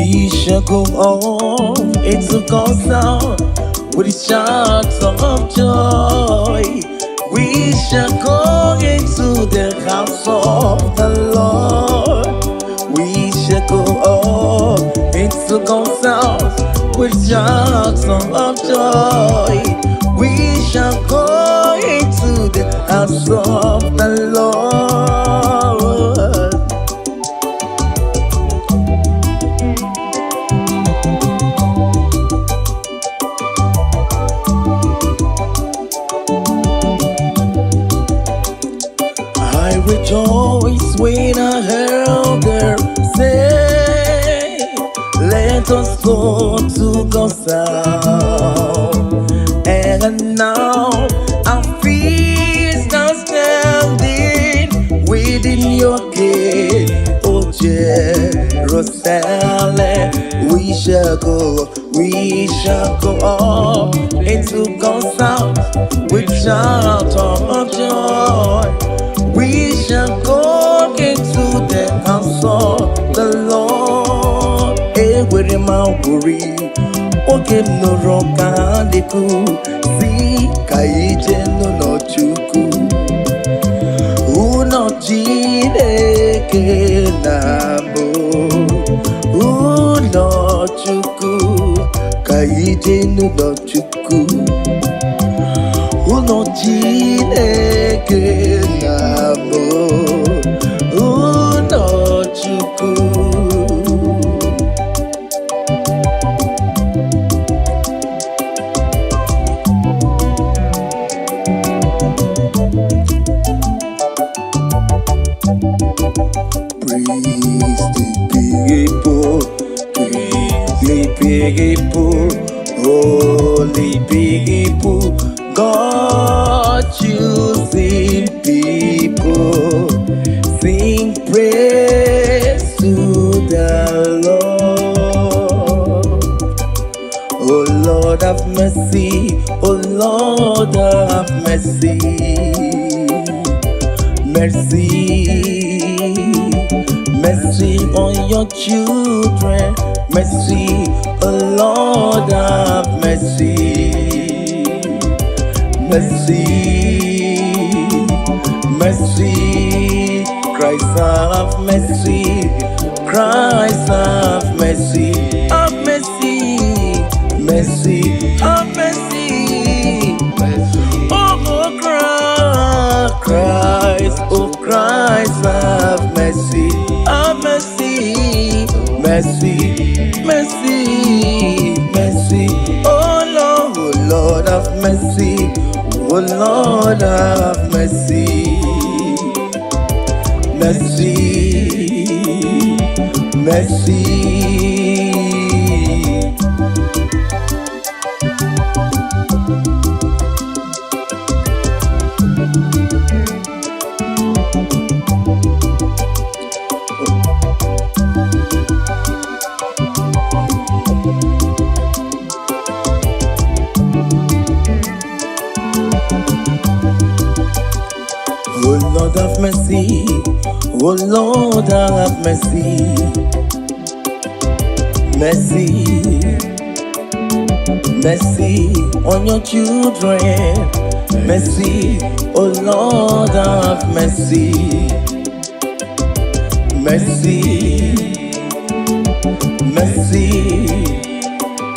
We shall go on into God's sound with shouts of joy. We shall go into the house of the Lord. We shall go on into God's house with shouts of joy. We shall go into the house of the Lord. I rejoice when I heard her say, let us go to God's house. And now our feet are standing within your gate, O Jerusalem. We shall go up into God's house with shout of joy. We shall go into the house of the Lord. Where my worry, okay, no rock and the cool. See, Kaije no chuku. Uno jine ke nabo. Uno chuku. Kaije no chuku. Uno jine ke nabo. Uno chuku. People, holy people, God choosing people, sing praise to the Lord. Oh Lord have mercy, oh Lord have mercy, mercy, mercy on your children. Mercy, oh Lord have mercy. Mercy, mercy, Christ have mercy. Christ have mercy. Have mercy, mercy, have mercy. Oh Christ, oh Christ have mercy. Have mercy, mercy. Mercy, mercy, oh Lord have mercy, oh Lord have mercy, mercy, mercy. Oh Lord have mercy, oh Lord have mercy, mercy, mercy on your children, mercy, oh Lord have mercy, mercy, mercy,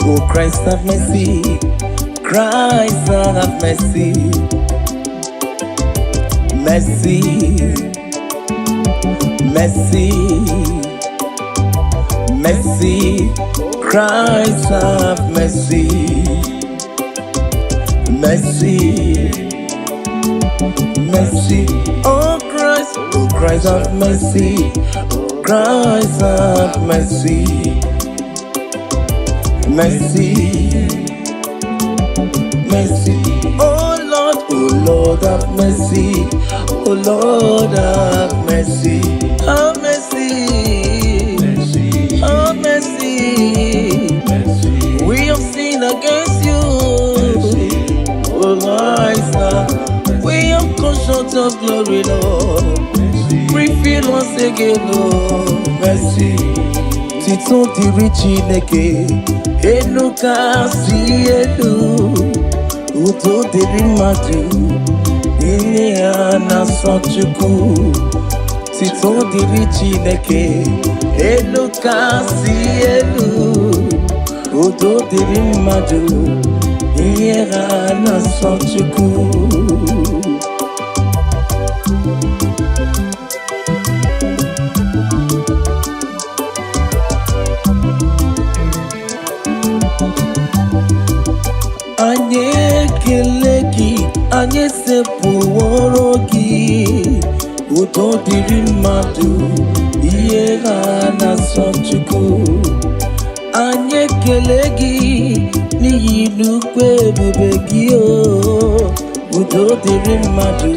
oh Christ have mercy, Christ have mercy. Mercy, mercy, mercy, Christ have mercy. Mercy, mercy, oh Christ have mercy. Christ have mercy. Mercy, mercy, oh Lord have mercy. Oh Lord have mercy. Have mercy. Have mercy. We have sinned against you. Oh Christ, we have come short of glory, Lord. Refill once again, Lord. Mercy. Tito diri Chineke elu kasi elu udo diri mmadụ ihe ya na-asọ Chukwu. Tito diri Chineke elu kasi elu udo diri mmadụ ihe ya na-asọ Chukwu. Anyị ekele gị, anyị sepụworo gị, udo dịrị mmadụ, ihe ha na-asọ Chukwu. Anyị ekele gị n'ihi nnukwu ebube gị, udo dịrị mmadụ,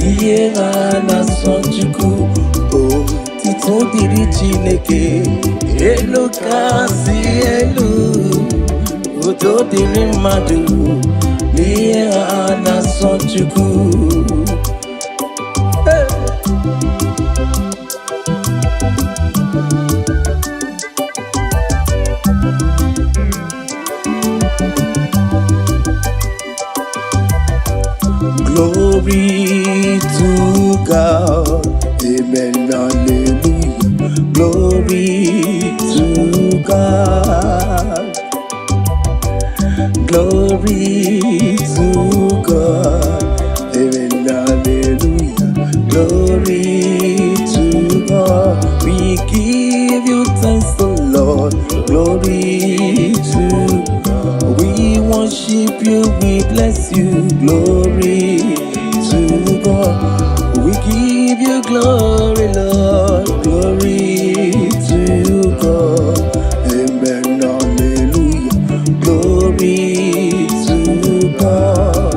ihe ha na-asọ Chukwu. Tito dịrị Chineke elu kasị elu, udo dịrị mmadụ n'ihe ha na-asọ Chukwu. Glory to God, amen, hallelujah. Glory to God. Glory to God, amen, hallelujah. Glory to God. We give you thanks, O Lord. Glory to God. We worship you, we bless you. Glory to God. We give you glory, Lord. Glory to God, amen, hallelujah. Glory to God.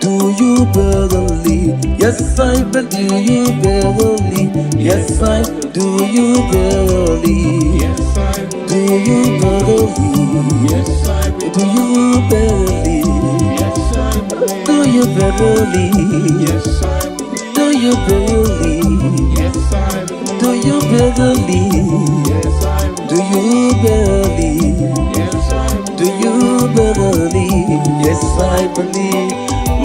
Do you believe? Yes, I believe. Do you believe? Yes, I do. You believe? Yes, I believe. Do you believe? Yes, I believe. Do you believe? Yes, I believe. Do you believe? Yes, I believe. Do you believe? Yes, I believe. Do you believe? Yes, I believe. Do you believe? Yes, I believe. Do you believe? Yes, I believe.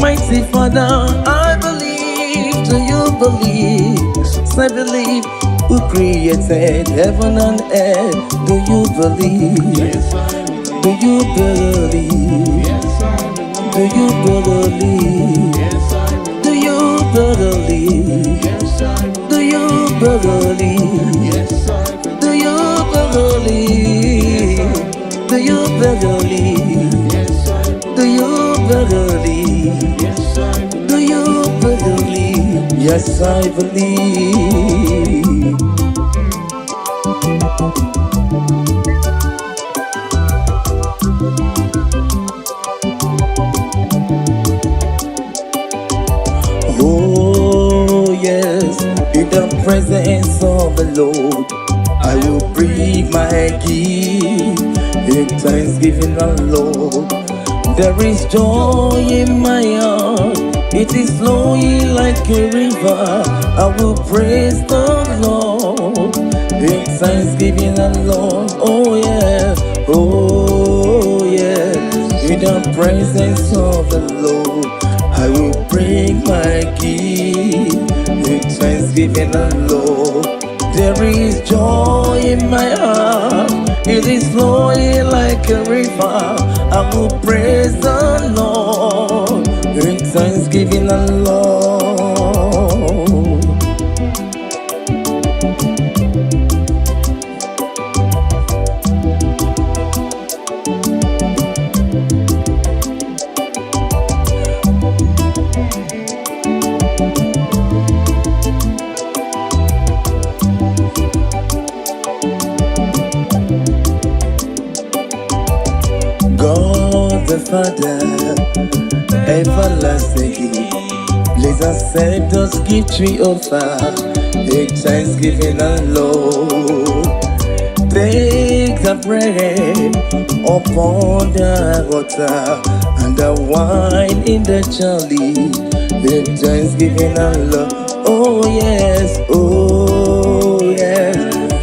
Mighty Father, I believe. Do you believe? Yes, I believe. Who created heaven and earth? Do you believe? Yes, I believe. Do you believe? Yes, I believe. Do you believe? Yes, I believe. Do you believe? Yes, I believe. Do you believe? Yes, I believe. Do you believe? Do you believe? Yes, I believe. Do you believe? Yes, I believe. Do you believe? Yes, I believe. Oh yes, in the presence of the Lord, I will bring my gift in thanksgiving, the Lord. There is joy in my heart, it is flowing like a river. I will praise the Lord in thanksgiving, the Lord. Oh yeah, oh yeah, in the presence of the Lord, I will bring my gift in thanksgiving, the Lord. There is joy in my heart, it is flowing like a river. I will praise the Lord in thanksgiving, the Lord. God the Father, everlasting, please accept us gift we offer in thanksgiving, the Lord. Take the bread upon the water and the wine in the chalice in thanksgiving, the Lord. Oh yes,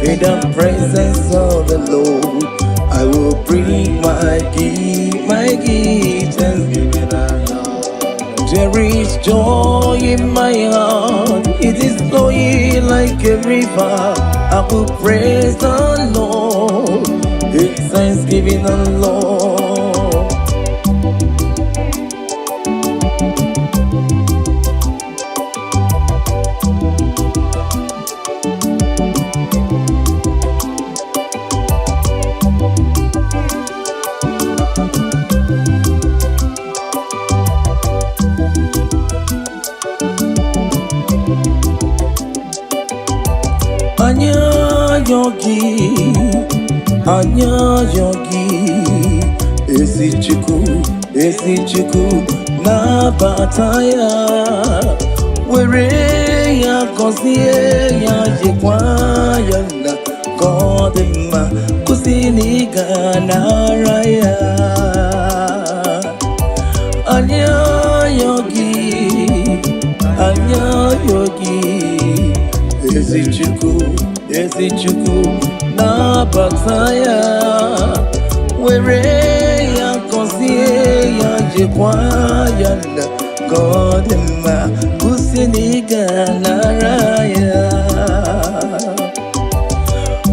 in the presence of the Lord, I will bring my gift and give it along. There is joy in my heart, it is flowing like a river. I will praise the Lord, it's thanksgiving alone. Anya yogi esichuku na bataya were ya kosie ya jekwa ya na godema kusini gana raya. Anya yogi esichuku na bataya were ya kosie ya jekwa ya na godema kusini gana raya.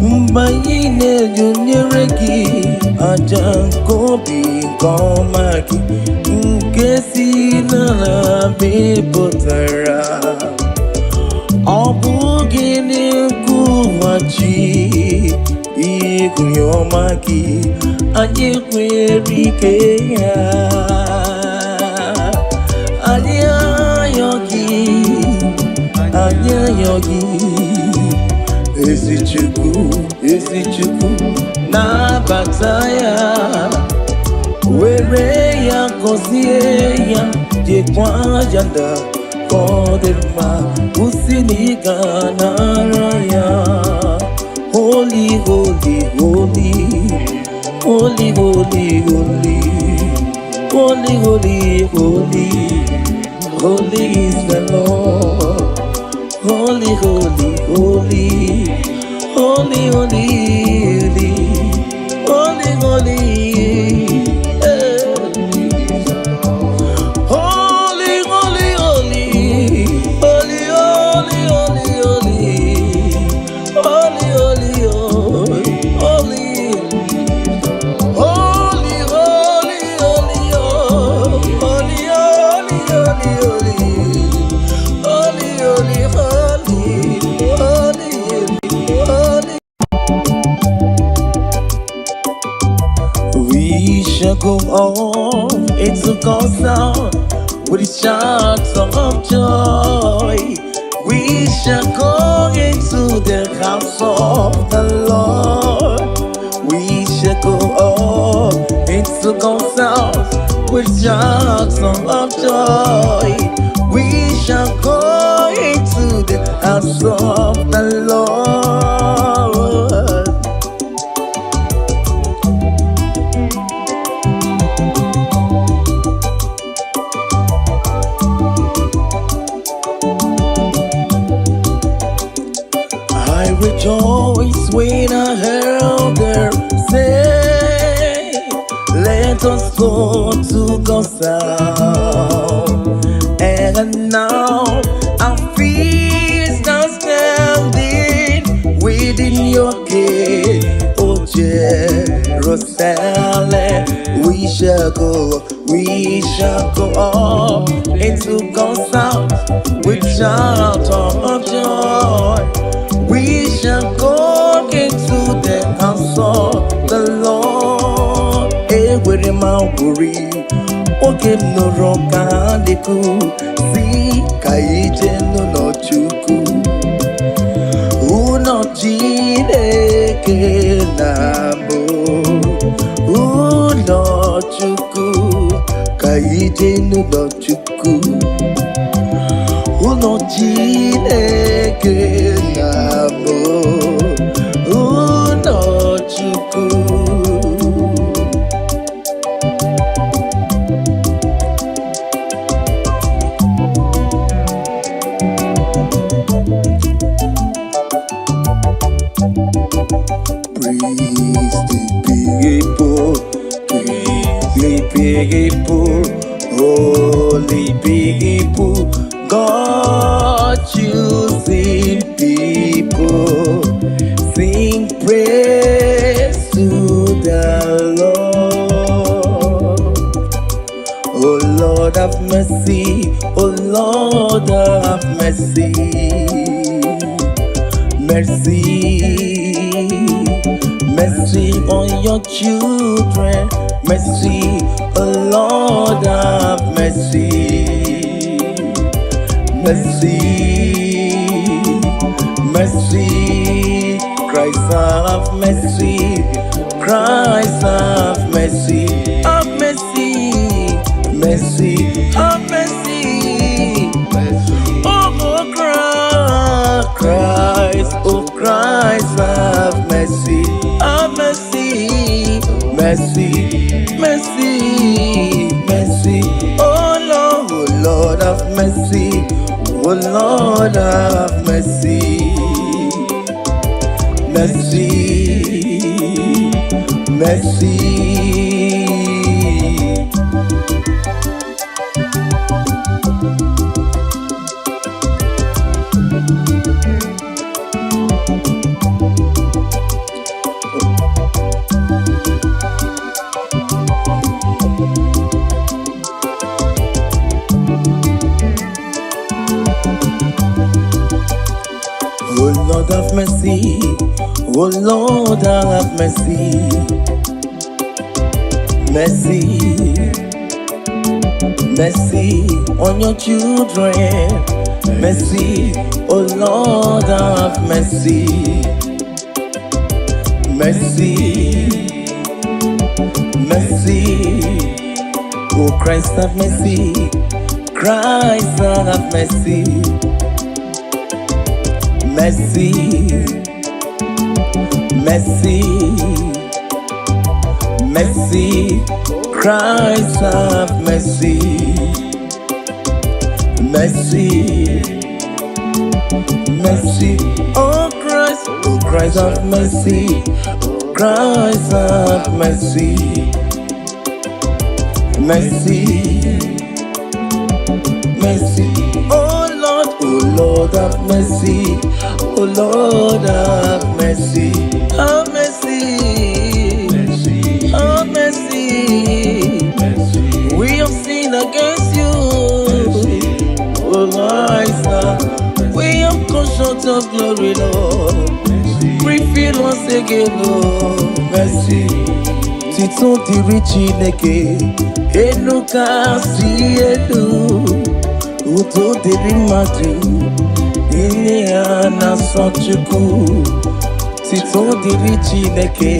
Mbayine junyereki ajankobi komaki nkesi na bebotara obugini kuwachi ikuyomaki anyekwerike ya anya yogi esichuku na bataya were ya kosie ya jekwa janda kodema usini gana raya. Holy, holy, holy, holy, holy, holy, holy, holy, holy, holy is the Lord. Holy, holy, holy, holy, holy, holy, holy, we shall go on into God's sound with the shouts of joy. We shall go into the house of the Lord. We shall go on into God's sound with shouts of joy. We shall go into the house of the Lord. I rejoice when I heard them say, let us go to God's house. And now our feet are standing within your gate, O Jerusalem. We shall go up into God's house with shout of joy. We shall go into the house of the Lord. Ewere mauburi, oke noro kandiku, si kaije no chuku. Uno jineke namo, uno chuku, kaije no chuku. Uno jineke namo, uno chuku. lonely people, God choosing people. Sing praise to the Lord. Oh Lord have mercy, oh Lord have mercy. Mercy, mercy on your children. Mercy, oh Lord have mercy. Mercy, mercy, Christ have mercy. Christ have mercy. Have mercy, mercy, have mercy. Oh Christ, oh Christ have mercy. Have mercy, mercy, mercy, mercy. Oh Lord have mercy. Oh Lord have mercy. Mercy, mercy. Oh Lord have mercy, oh Lord have mercy. Mercy, mercy on your children. Mercy, oh Lord have mercy. Mercy, mercy, oh Christ have mercy. Christ have mercy. Mercy, mercy, mercy, Christ have mercy. Mercy, mercy, oh Christ have mercy. Christ have mercy. Mercy, mercy, oh Lord have mercy. Oh Lord have mercy. Have mercy, have mercy. We have sinned against you, oh my son. We have come short of glory, Lord. Refill us again, Lord. Mercy. Tito diri Chineke, elu kasi elu. Udo diri mmadụ, ihe ya na-asọ Chukwu. Tito diri Chineke,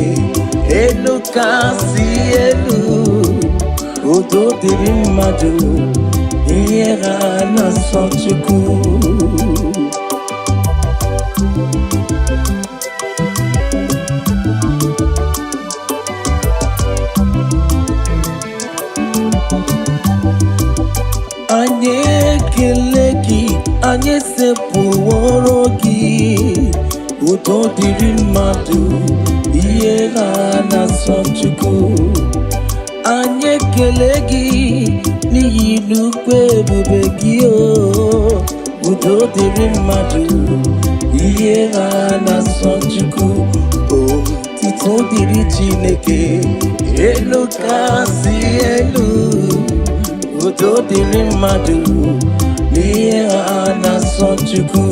elu kasi elu. Udo diri mmadụ, ihe ya na-asọ Chukwu. Anyị ekele gị, anyị sepụworo gị. Udo dịrị mmadụ, ihe ha na-asọ Chukwu. Anyị ekele gị n'ihi nnukwu ebube gị, udo dịrị mmadụ, ihe ha na-asọ Chukwu. Otito dịrị Chineke, elu kasị elu. Udo dịrị mmadụ, n'ihe ha na-asọ Chukwu.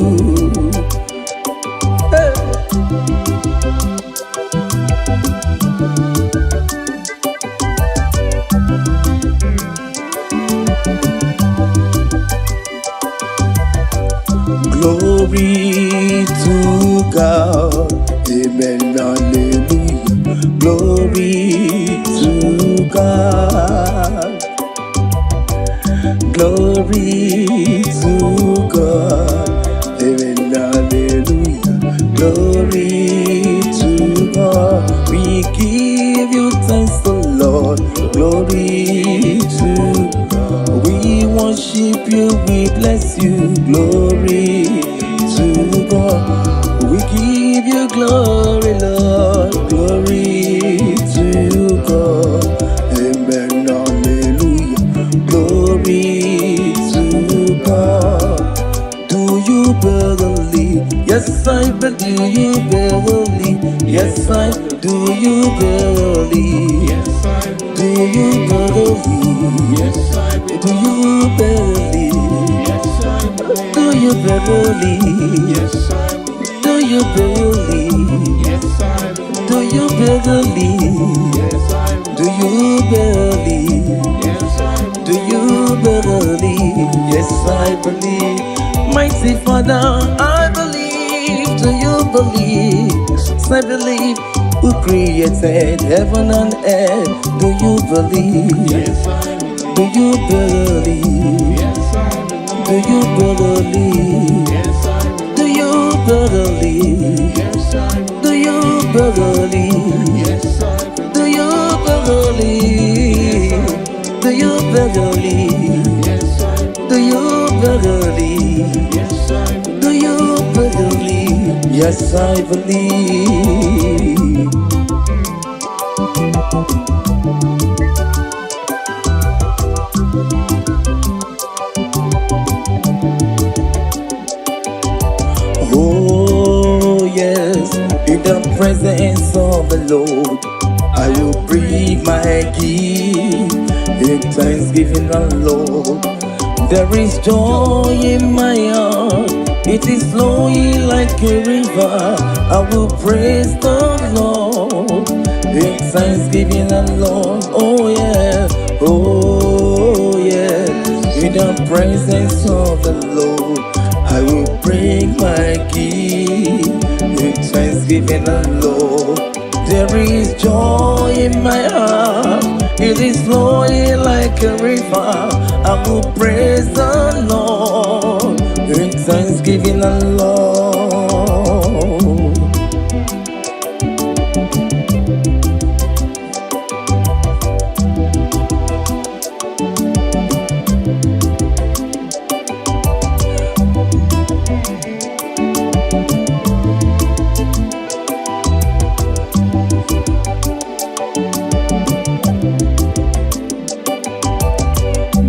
Glory to God, amen, hallelujah. Glory to God. Glory to God, amen, hallelujah. Glory to God. We give you thanks, O Lord. Glory to God. We worship you, we bless you. Glory to God. We give you glory, Lord. Glory to God, amen, hallelujah. Glory Yes, I believe verily. Yes, I do you believe? Yes, I do you believe? Yes, I do you believe? Yes, I do you believe? Yes, I do you believe? Yes, I do you believe? Yes, I do you believe? Yes, I do you believe? Yes, I believe. Mighty Father, I believe. Do you believe? Yes, I believe. Who created heaven and earth? Do you believe? Yes, I believe. Do you believe? Yes, I believe. Do you believe? Yes, I believe. Do you believe? Yes, I believe. Do you believe? Yes, I believe. Do you believe? Do you believe? Yes, I believe. Do you believe? Yes, I believe. Do you believe? Yes, I believe. Oh yes, in the presence of the Lord, I will bring my gift in thanksgiving, the Lord. There is joy in my heart, it is flowing like a river. I will praise the Lord in thanksgiving, the Lord. Oh yeah, oh yeah, in the presence of the Lord, I will bring my gift in thanksgiving, the Lord. There is joy in my heart, it is flowing like a river. I will praise the Lord in thanksgiving, the Lord.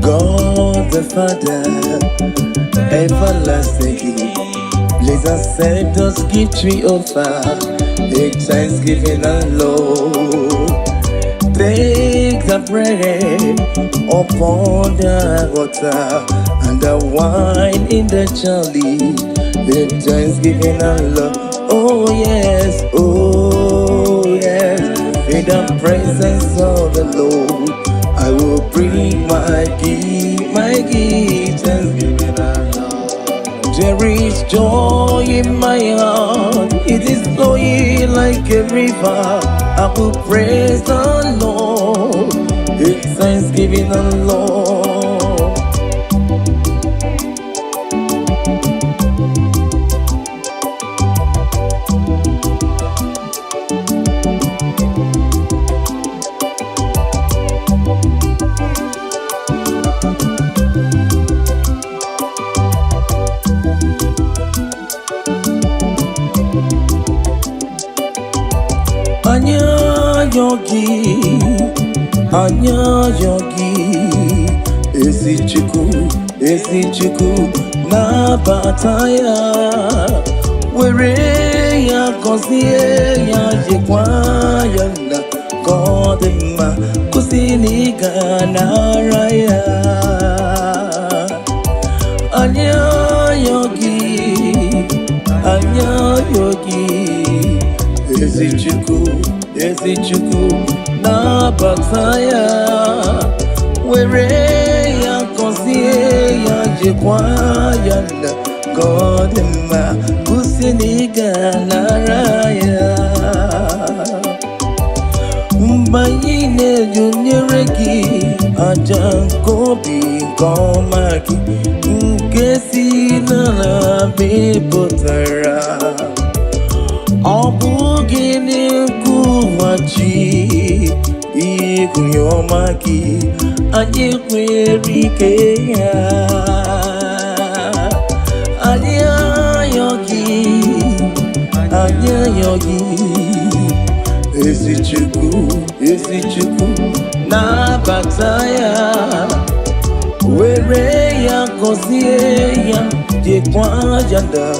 God the Father, everlasting, please accept us gift we offer in thanksgiving, the Lord. Take the bread upon the water and the wine in the chalice in thanksgiving, the Lord. Oh yes, in the presence of the Lord, I will bring my gift, thanksgiving, the Lord. There is joy in my heart, it is flowing like a river. I will praise the Lord in thanksgiving, the Lord. Anya yogi, esichuku na bataya, were ya kosie ya jekwaya na kodema kusini ganaraya. Anya yogi, esichuku na bataya, were ya kosie ya jekwaya na kodema kusini ganaraya. Mbayine junyereki ajankobi komaki nkesi na bepotara. Obugini kuwachi ikuyomaki anyekwerikeya. Anyayogi, esichuku na bataya, were ya kosie ya jekwaya na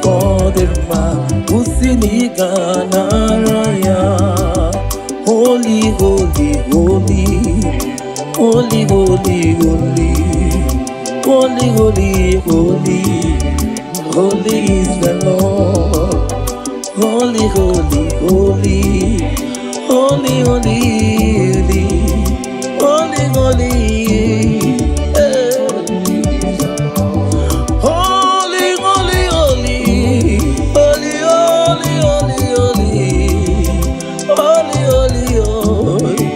Koderma Usiniganaraya. Holy, holy, holy, holy, holy, holy, holy, holy, holy, holy is the Lord. Holy, holy, holy, holy, holy, holy, holy, holy, holy,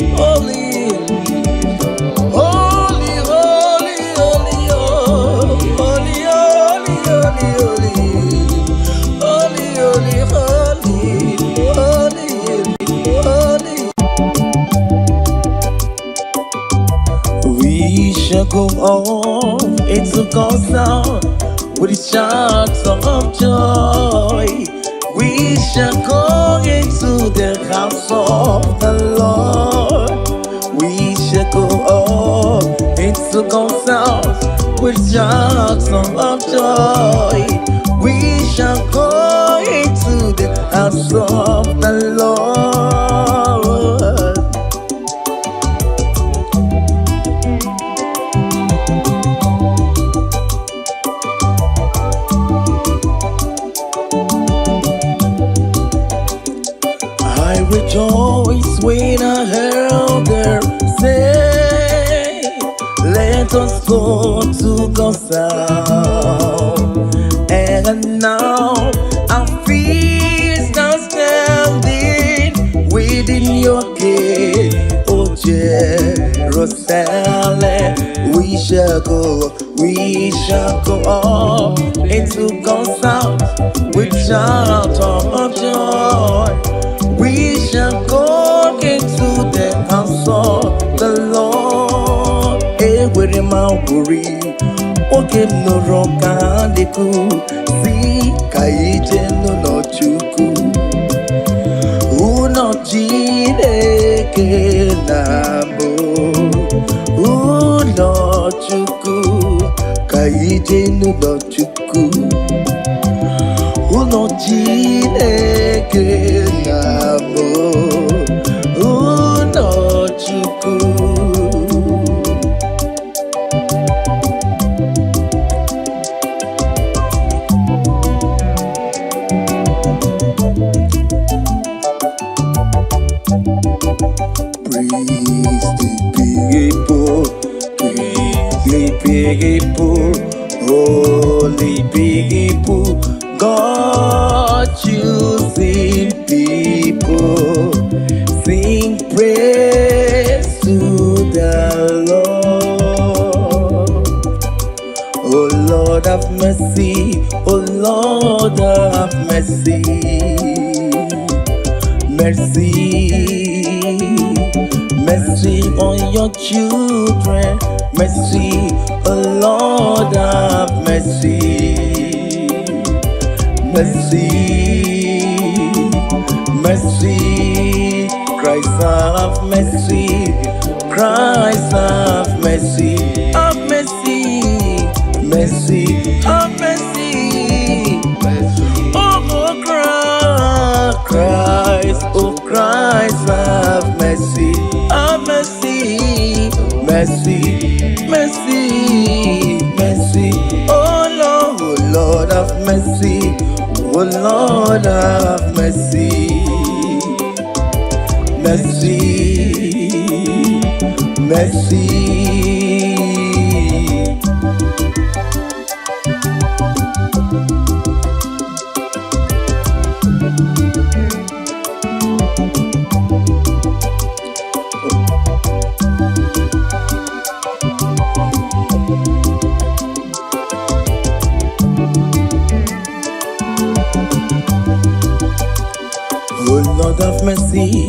holy, holy, holy, holy, holy, holy, holy, holy, holy, holy, we shall go on into God's sound with shouts of joy. We shall go into the house of the Lord. We shall go on into God's house with shouts of joy. We shall go into the house of the Lord. I rejoice when I heard her say, let us go to God's house. And now our feet are standing within your gate, O Jerusalem. We shall go up into God's house with shout of joy. We shall go into the house of the Lord. Where my worry, okay, no rock and the cool. See, Kaije no chuku. Who not Jine Kenabo? Who not chuku? Kaije no chuku. Uno Chineke namo, uno Chukwu. Praise the people, holy people. God choosing people, sing praise to the Lord. Oh Lord have mercy, oh Lord have mercy, mercy, mercy on your children, mercy, oh Lord have mercy. Mercy, mercy, Christ have mercy, Christ have mercy, have mercy, mercy, have mercy, oh Christ, oh Christ have mercy, have mercy, mercy, mercy, mercy, oh Lord have mercy. Oh Lord have mercy, mercy, mercy. Oh Lord have mercy,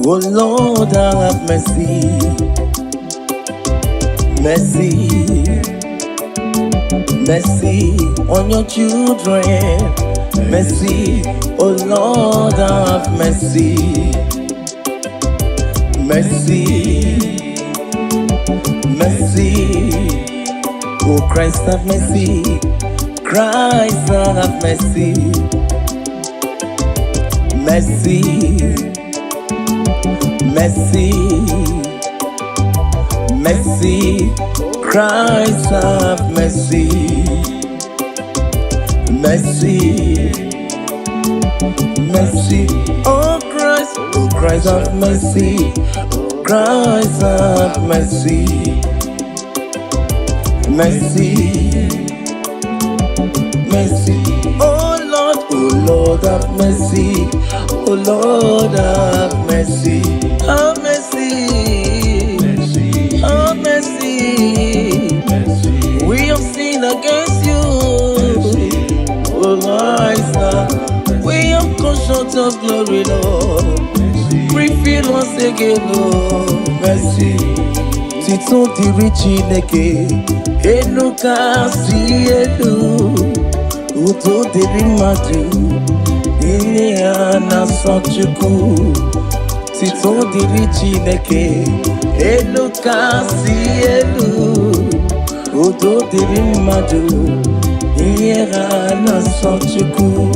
oh Lord have mercy, mercy, mercy on your children, mercy, oh Lord have mercy, mercy, mercy, oh Christ have mercy, Christ have mercy, mercy, mercy, mercy. Christ have mercy, mercy, mercy. Oh Christ have mercy, Christ have mercy, mercy, mercy. Oh Lord have mercy, oh Lord have mercy, have mercy, mercy, have mercy, mercy. We have sinned against you, oh Lord, we have come short of glory, Lord. Refill once again, Lord, mercy. Tito diri Chineke, enu kasi elu, uto diri madu, ile ya na-asọ Chukwu. Tito diri Chineke, enu kasi elu, uto diri madu, ile ya na-asọ Chukwu.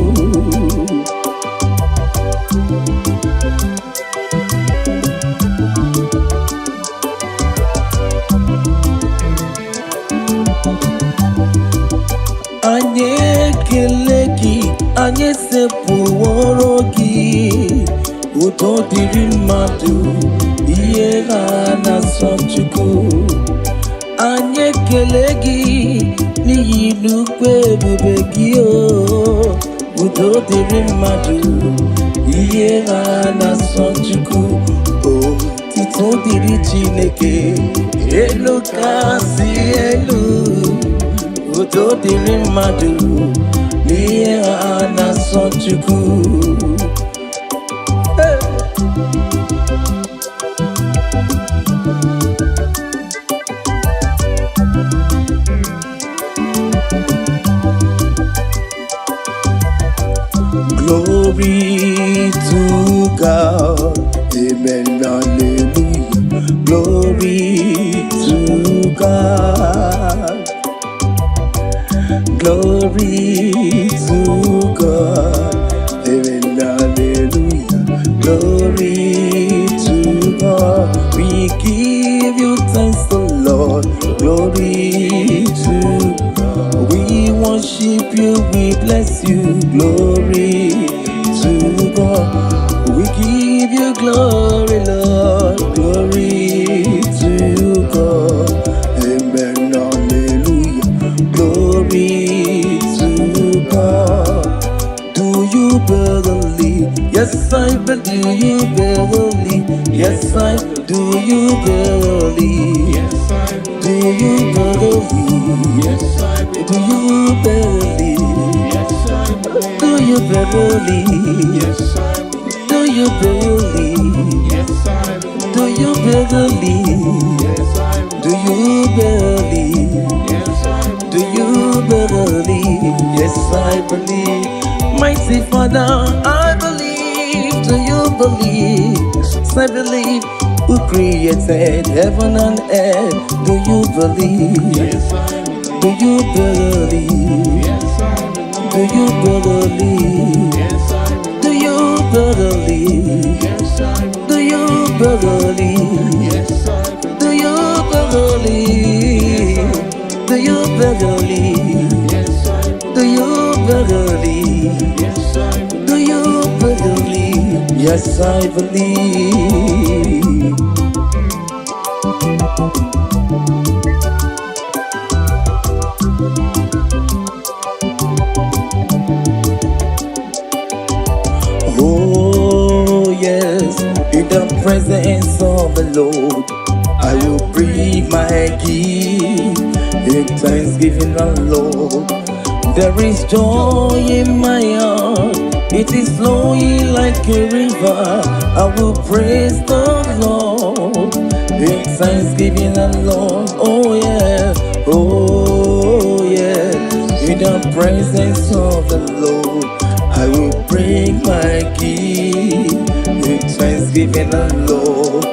Anyị ekele gị, anyị esepụworo gị, udo dịrị mmadụ, ihe ha na-asọ Chukwu. Anyị ekele gị n'ihi nnukwu ebube gị, udo dịrị mmadụ, ihe ha na-asọ Chukwu. Otito dịrị Chineke, elu kasị elu, udo dịrị mmadụ, n'ihe ha na-asọ Chukwu. Glory to God, amen, hallelujah. Glory to God. Glory to God, amen, hallelujah. Glory to God. We give you thanks, the Lord. Glory to God. We worship you, we bless you. Glory to God. We give you glory, Lord. Glory to God, amen, hallelujah. Glory to God. Do you believe? Yes, I believe. Do you believe? Yes, I do. You believe? Yes, I do. You believe? Yes, I do. You believe? Yes, I believe. Do you believe? Yes, I believe. Do you believe? Yes, I believe. Do you believe? Yes, I believe. Do you believe? Yes, I believe. Do you believe? Yes, I believe. Mighty Father, I believe. Do you believe? Yes, I believe. Who created heaven and earth? Do you believe? Yes, I believe. Do you believe? Yes, I believe. Do you believe? Yes, I believe. Do you believe? Yes, I believe. Do you believe? Yes, I believe. Do you believe? Do you believe? Yes, I believe. Do you believe? Yes, I believe. Do you believe? Yes, I believe. Oh yes, in the presence of the Lord, I will bring my gift in thanksgiving, the Lord. There is joy in my heart, it is flowing like a river. I will praise the Lord in thanksgiving, the Lord. Oh yeah, oh yeah, in the presence of the Lord, I will bring my gift in thanksgiving, the Lord.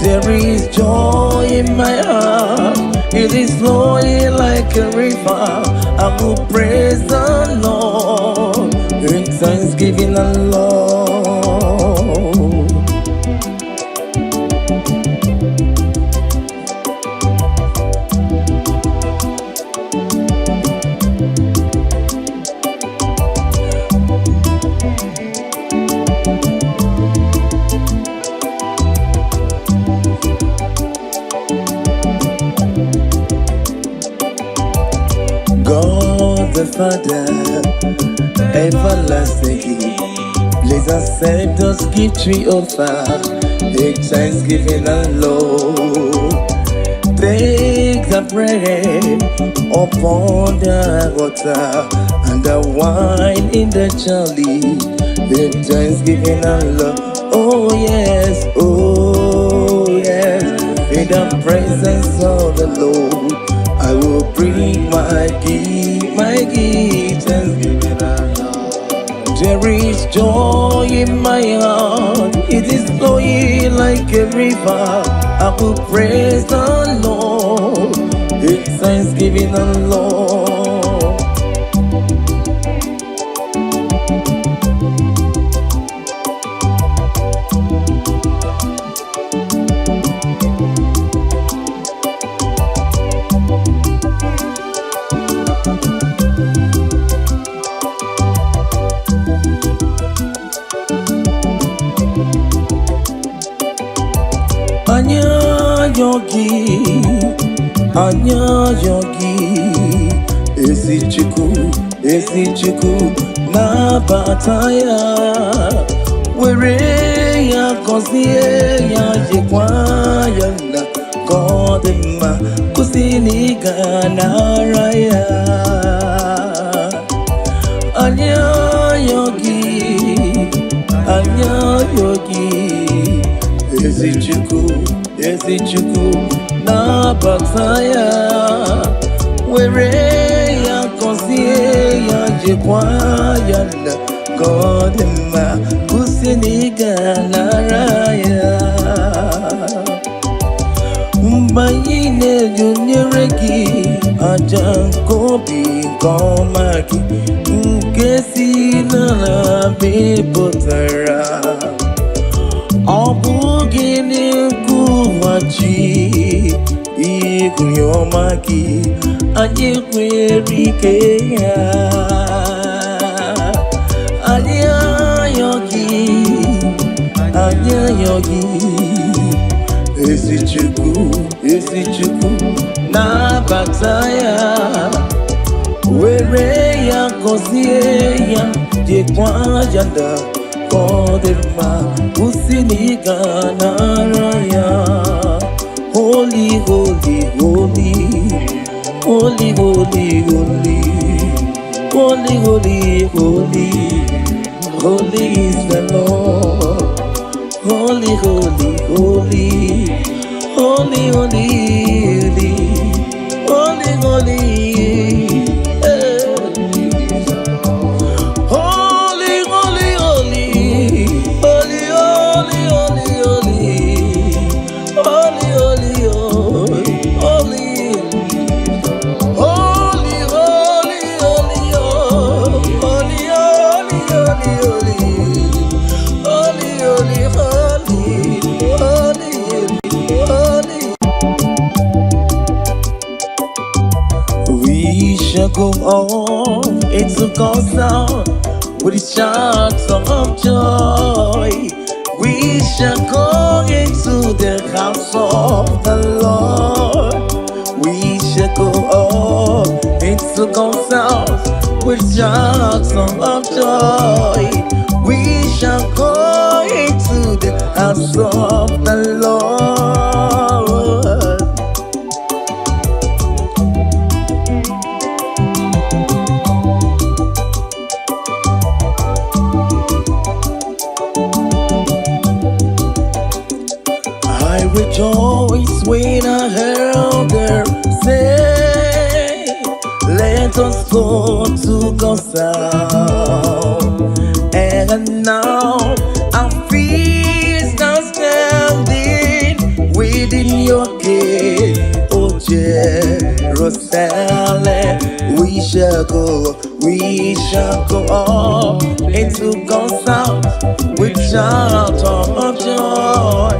There is joy in my heart, it is flowing like a river. I will praise the God the Father, everlasting King, please accept us gift we offer, make thanksgiving and Lord. Take the bread upon the water and the wine in the chalice, make thanksgiving and love. Oh yes, in the presence of the Lord, I will bring my gift, thanksgiving and love. There is joy in my heart, it is flowing like a river. I will praise the Lord, it's thanksgiving and Lord. Anya yogi, esichiku, na bataya, were ya kosie ya jikwaya na kodema, kusini ganaraya. Anya yogi, esichiku, na bataya, were ya kosie ya jikwaya na kodema, kusini ganaraya. Mbayine junyereki ajankobi komaki, nkesi na bipotara. Obugini kuwachi ikuyomaki anyekwerikeya. Anya yogi, esichiku, na bataya, were ya kosie ya jikwaya na kodema, kusini ganaraya. Holy, holy, holy, holy, holy, holy, holy, holy, holy, holy is the Lord. Holy, holy, holy, holy, holy, holy, holy, go on, it's a ghost sound with the shouts of joy. We shall go into the house of the Lord. We shall go on, it's a ghost sound with shouts of joy. We shall go into the house of the Lord. Rejoice when I heard her say, let us go to God's house. And now our feet are standing within your gate, oh Jerusalem. We shall go up into God's house with shout of joy.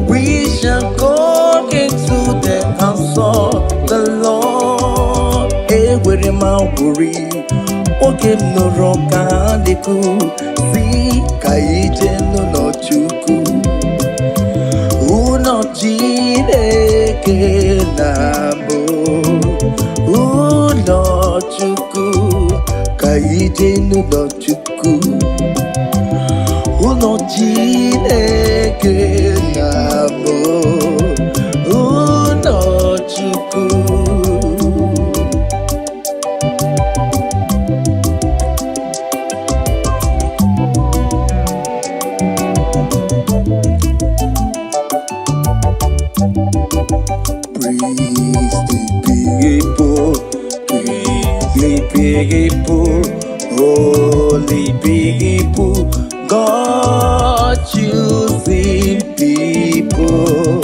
We shall go into the house of the Lord. Ewere mauburi, oge noro kandiku, si kaije no chuku. Uno jide ke nabo, uno ije n'ụlọ Chukwu ụlọ Chineke na-abụ ụlọ Chukwu. People, holy people, God choosing people,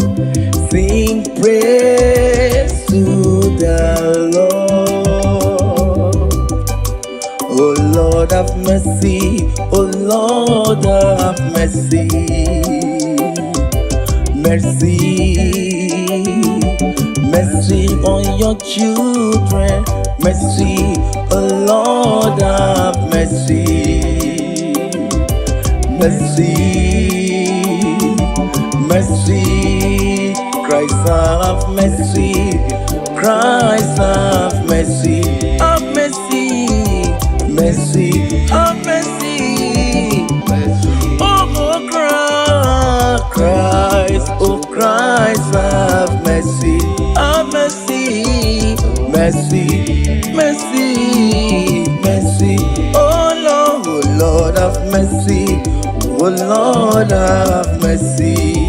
sing praise to the Lord. Oh Lord have mercy, oh Lord have mercy, mercy, mercy on your children. Mercy, oh Lord have mercy, mercy, mercy, Christ have mercy, Christ have mercy, have mercy, mercy, have mercy, oh Christ, oh Christ have mercy, have mercy, mercy, mercy, mercy, oh Lord have mercy, oh Lord have mercy,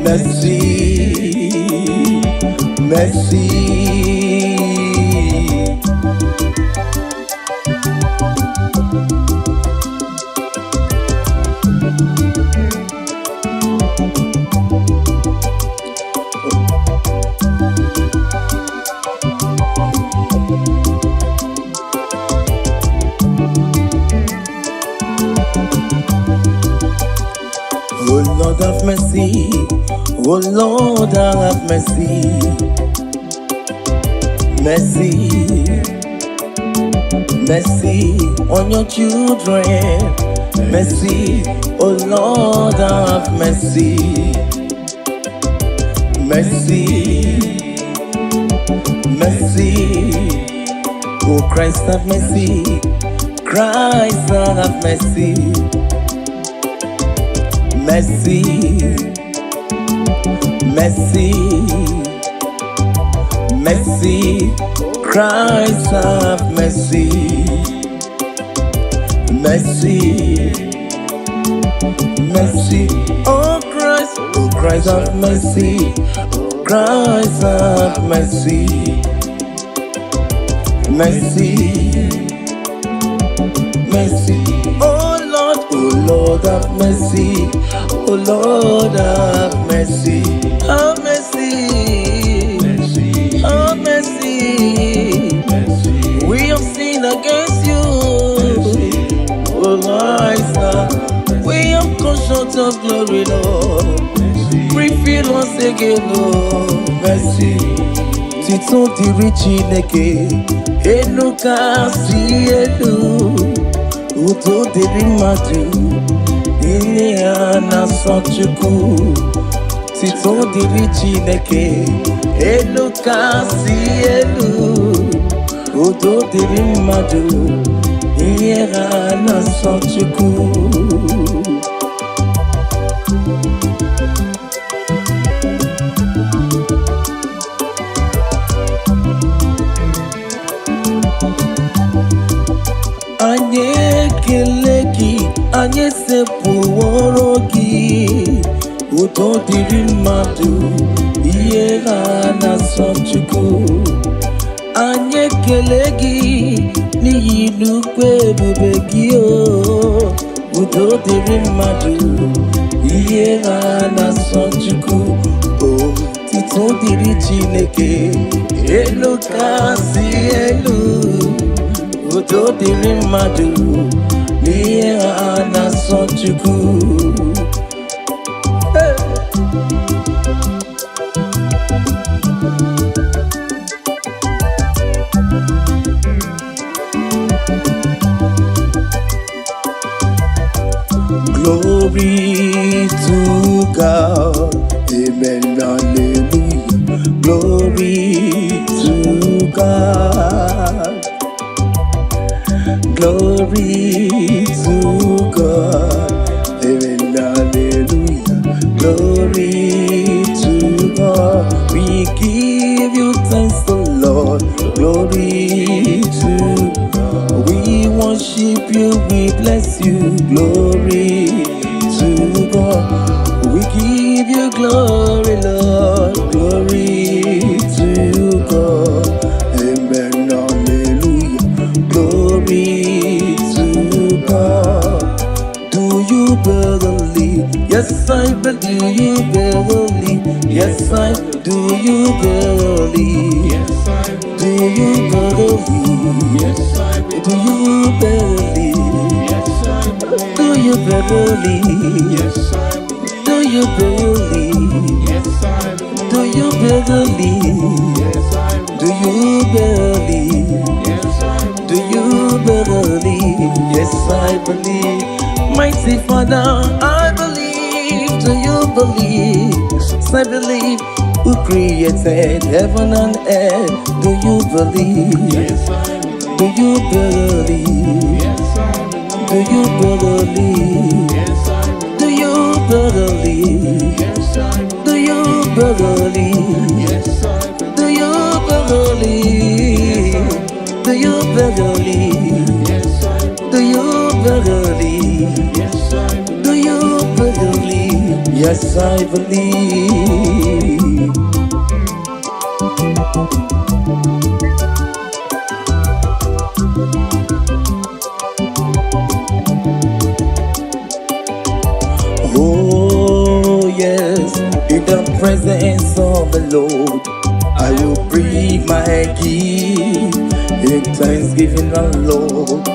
mercy, mercy. Oh Lord have mercy, oh Lord have mercy, mercy, mercy on your children, mercy, oh Lord have mercy, mercy, mercy, oh Christ have mercy, Christ have mercy, mercy, mercy, mercy, Christ have mercy, mercy, mercy, oh Christ have mercy, Christ have mercy, mercy, mercy, oh Lord have mercy, oh Lord have mercy, have mercy, have mercy, we have sinned against you, oh Lord, we have come short of glory, Lord, refill us again, Lord, mercy, tito diri Chineke, enu kasi enu, udo diri mmadụ, ihe a na-asọ Chukwu, tito diri Chineke, elu kasị elu, udo diri mmadụ, ihe a na-asọ Chukwu. Anyị ekele gị, anyị esepụworo gị, udo dịrị mmadụ, ihe ha na-asọ Chukwu. Anyị ekele gị n'ihi nnukwu ebube gị, udo dịrị mmadụ, ihe ha na-asọ Chukwu. Otito dịrị Chineke, elu kasị elu, udo dịrị mmadụ, n'ihe ha na-asọ Chukwu. Glory to God, amen, hallelujah. Glory to God. Glory to God. Amen. Hallelujah. Glory to God. We give you thanks, the Lord. Glory to God. We worship you, we bless you. Glory to God. We give you glory, Lord. Glory to God. Amen. Hallelujah. Glory to God. Do you believe? Yes, I believe. Do you believe? Yes, I do. You believe? Yes, I do. You believe? Yes, I do. You believe? Yes, I believe. Do you believe? Yes, I believe. Do you believe? Yes, I believe. Do you believe? Yes, I believe. Do you believe? Yes, I believe. Do you believe? Yes, I believe. Mighty Father, I believe. Do you believe? Yes, I believe. Who created heaven and earth? Do you believe? Yes, I believe. Do you believe? Yes, I believe. Do you believe? Yes, I believe. Do you believe? Yes, I believe. Do you believe? Yes, I believe. Do you believe? Do you believe? Yes, I believe. Do you believe? Yes, I believe. Do you believe? Yes, I believe. Oh yes, in the presence of the Lord, I will bring my gift in thanksgiving, the Lord.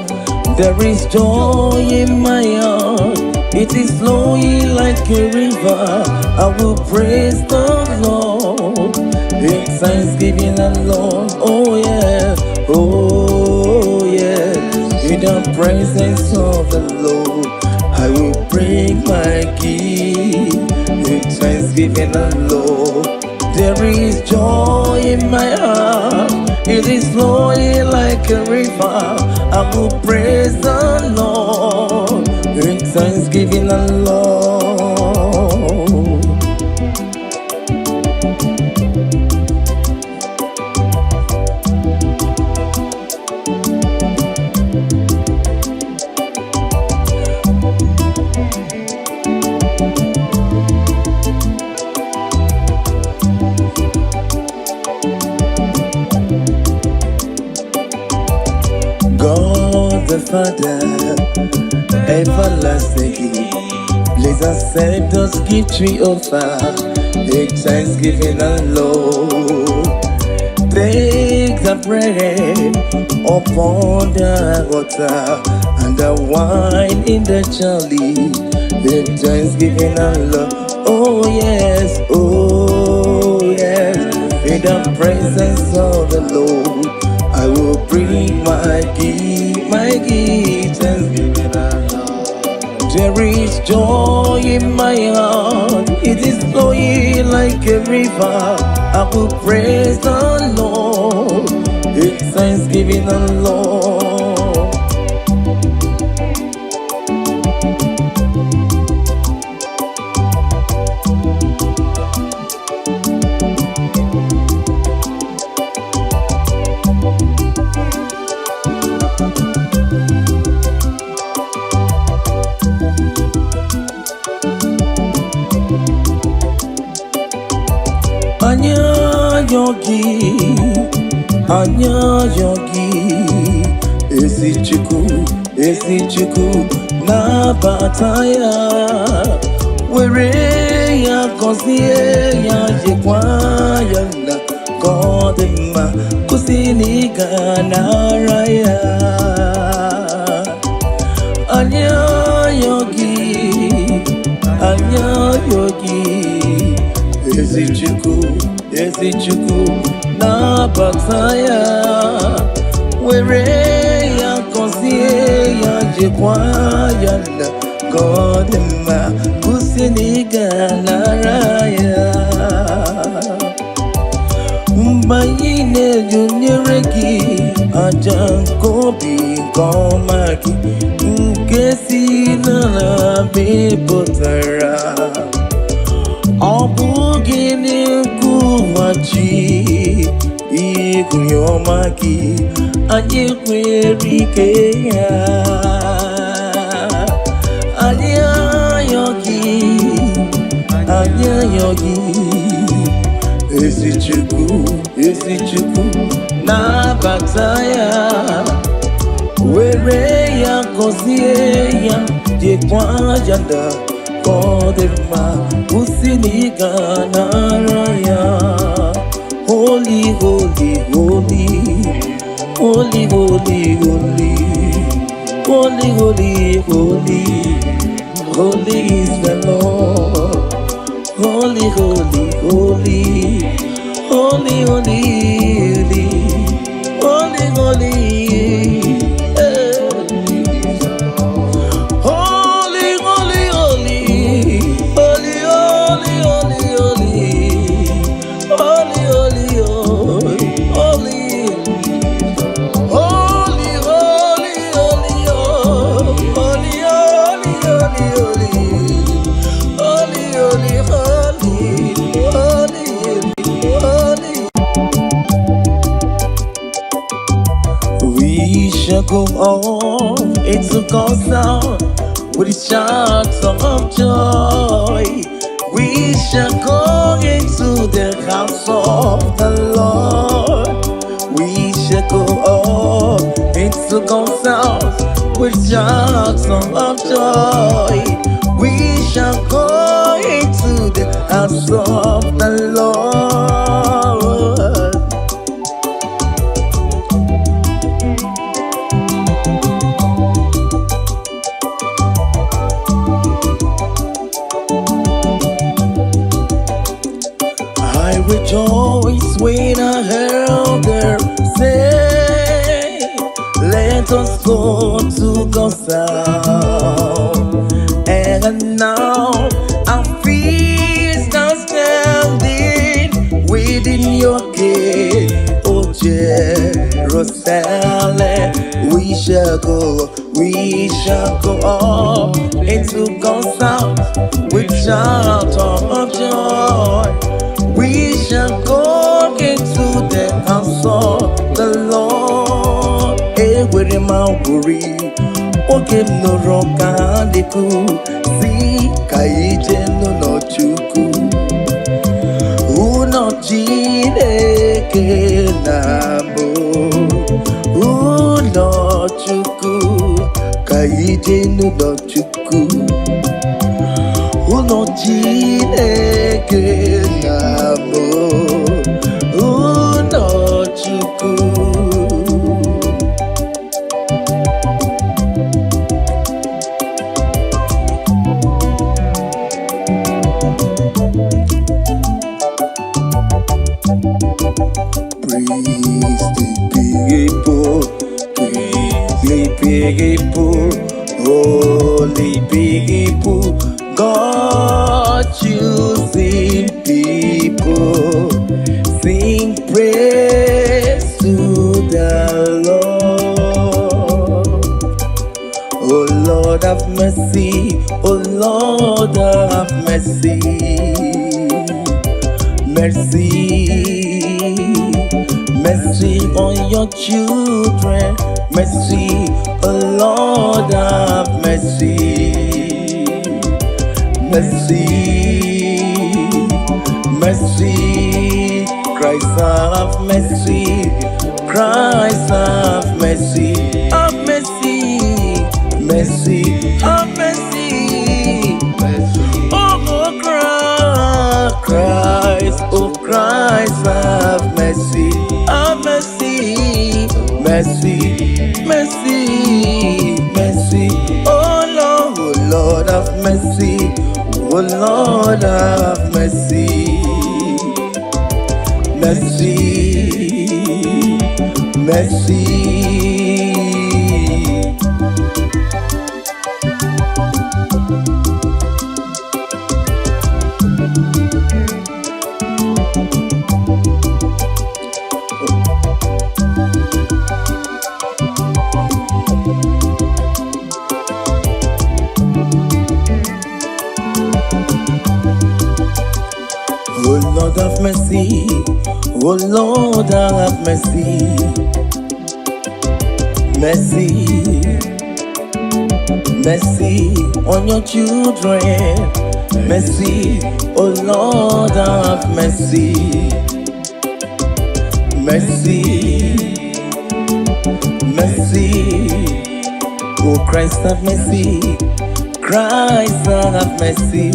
There is joy in my heart, it is flowing like a river. I will praise the Lord in thanksgiving, the Lord. Oh yeah, oh yeah, in the presence of the Lord, I will bring my gift in thanksgiving, the Lord. There is joy in my heart, it is flowing like a river. I will praise the Lord in thanksgiving, the Lord. God the Father, everlasting, please accept us gift we offer in thanksgiving, the Lord. Take the bread upon the water and the wine in the chalice in thanksgiving, the Lord. Oh yes, in the presence of the Lord, I will bring my gift, thanksgiving, the Lord. There is joy in my heart, it is flowing like a river. I will praise the Lord in thanksgiving, the Lord. Anya yogi, ezi chuku na bataya, were ya kosie ya jekwa ya na kodema kusini ganaraya. Anya yogi, ezi chuku na bataya, were ya kosie ya jekwa ya na kodema kusini ganaraya. Mbayine junyereki aja kobi komaki nkesi nana mepụtara ọ bụghị n'ịkwụghachi ịgụnye ọma gị anyị kwere ike ya anyị ayọ gị ezi Chukwu nabata ya were ya gọzie ya jekwa janda ka ọ dị mma kwụsị na ị ga-anara ya holy holy holy holy holy holy holy holy holy holy is the Lord holy holy holy holy holy holy holy Go on into God's sound with a shout of joy. We shall go into the house of the Lord. We shall go on into God's sound with shouts of joy. We shall go into the house of the Lord. Rejoice when I heard her say, let us go to God's house. And now our feet are standing within your gate, oh Jerusalem. We shall go up into God's house with shout of joy. We shall go into the house of the Lord. Ewere ma wuri, oge nọrọ ka dịkụ, si ka ije n'ụlọ Chukwu. Ụlọ Chineke na-abụ ụlọ Chukwu, ka ije n'ụlọ Chukwu. Ụlọ Chineke na-abụ ụlọ Chukwu. Praise the people, holy people, God choosing people, sing praise to the Lord. Oh Lord have mercy, oh Lord have mercy, mercy, mercy on your children, mercy, oh Lord have mercy. Mercy, mercy, Christ have mercy, Christ have mercy, have mercy, mercy, have mercy, oh Christ, oh Christ have mercy, have mercy, mercy, mercy, mercy, oh Lord have mercy. Oh Lord have mercy, mercy, mercy. Lord have mercy. Oh Lord have mercy. Mercy, mercy on your children. Mercy, oh Lord have mercy. Mercy, mercy, oh Christ have mercy. Christ have mercy.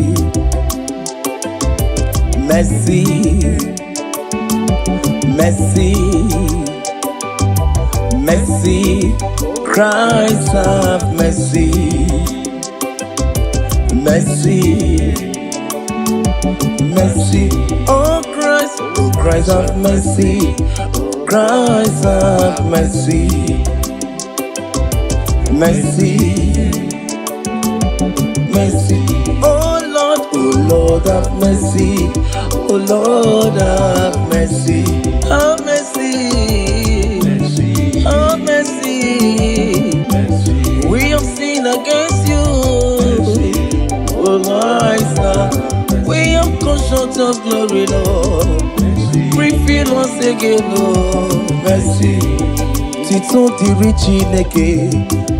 Mercy, mercy, mercy, Christ have mercy. Mercy, mercy, oh Christ have mercy. Christ have mercy. Mercy, mercy, oh Lord have mercy. Oh Lord have mercy. Have mercy, mercy, have mercy. Mercy. We have sinned against you, oh Lord. We have come short of glory, Lord. Refill us again, Lord. Mercy. Tito diri Chineke,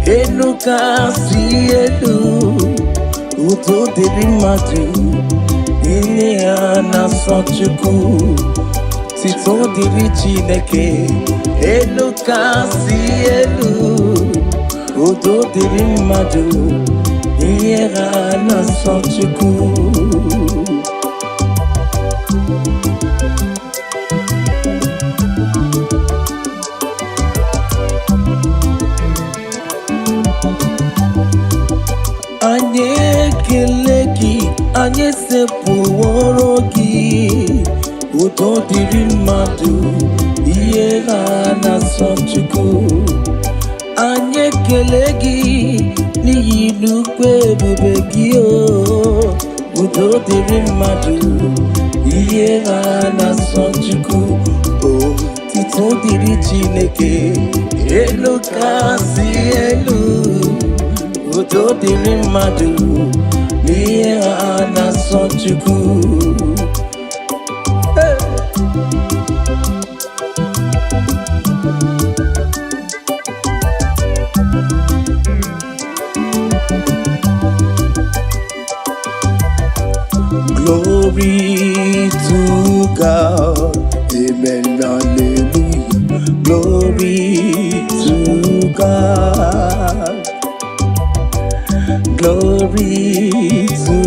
enu kasi elu, uto diri madu, ini anaso Chukwu. Tito diri Chineke, enu kasi elu, uto diri madu, ini anaso Chukwu. Anye keleki, anye sepuworo gi, udo diri madu, iye anaso Chukwu. Anye keleki, ni inukwe bubegi o, udo diri madu, iye anaso Chukwu. Oh, tito diri Chineke, elu kasi elu. Udo diri madu, niye anaso Chukwu. Hey. Glory to God, amen, hallelujah. Glory to God. Glory to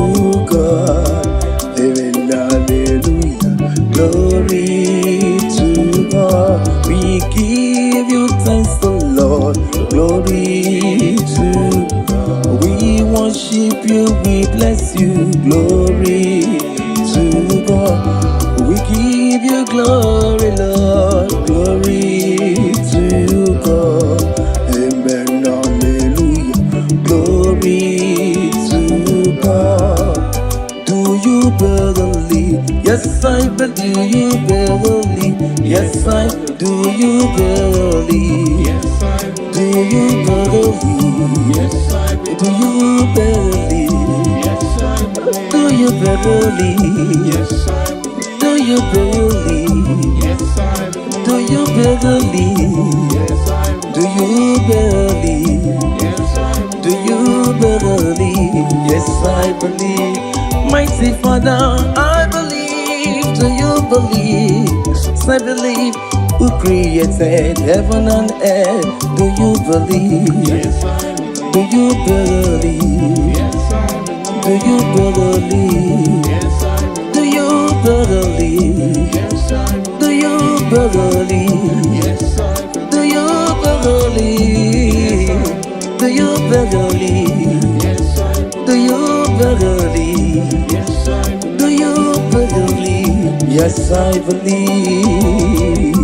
God, amen, hallelujah. Glory to God, we give you thanks, the Lord. Glory to God, we worship you, we bless you. Glory to God, we give you glory, Lord. Glory to God, amen, hallelujah. Glory to God. Do you believe? Yes, I believe. Do you believe? Yes, I do. You believe? Yes, I do. You believe? Yes, I do. You believe? Yes, I believe. Do you believe? Yes, I believe. Do you believe? Yes, I believe. Do you believe? Yes, I believe. Do you believe? Yes, I believe. Do you believe? Yes, I believe. Mighty Father, I believe. Do you believe? Yes, I believe. Who created heaven and earth? Do you believe? Yes, I believe. Do you believe? Yes, I believe. Do you believe? Yes, I believe. Do you believe? Yes, I believe. Do you believe? Yes, I believe. Do you believe? Do you believe? Yes, I believe. Do you believe? Yes, I believe. Do you believe? Yes, I believe.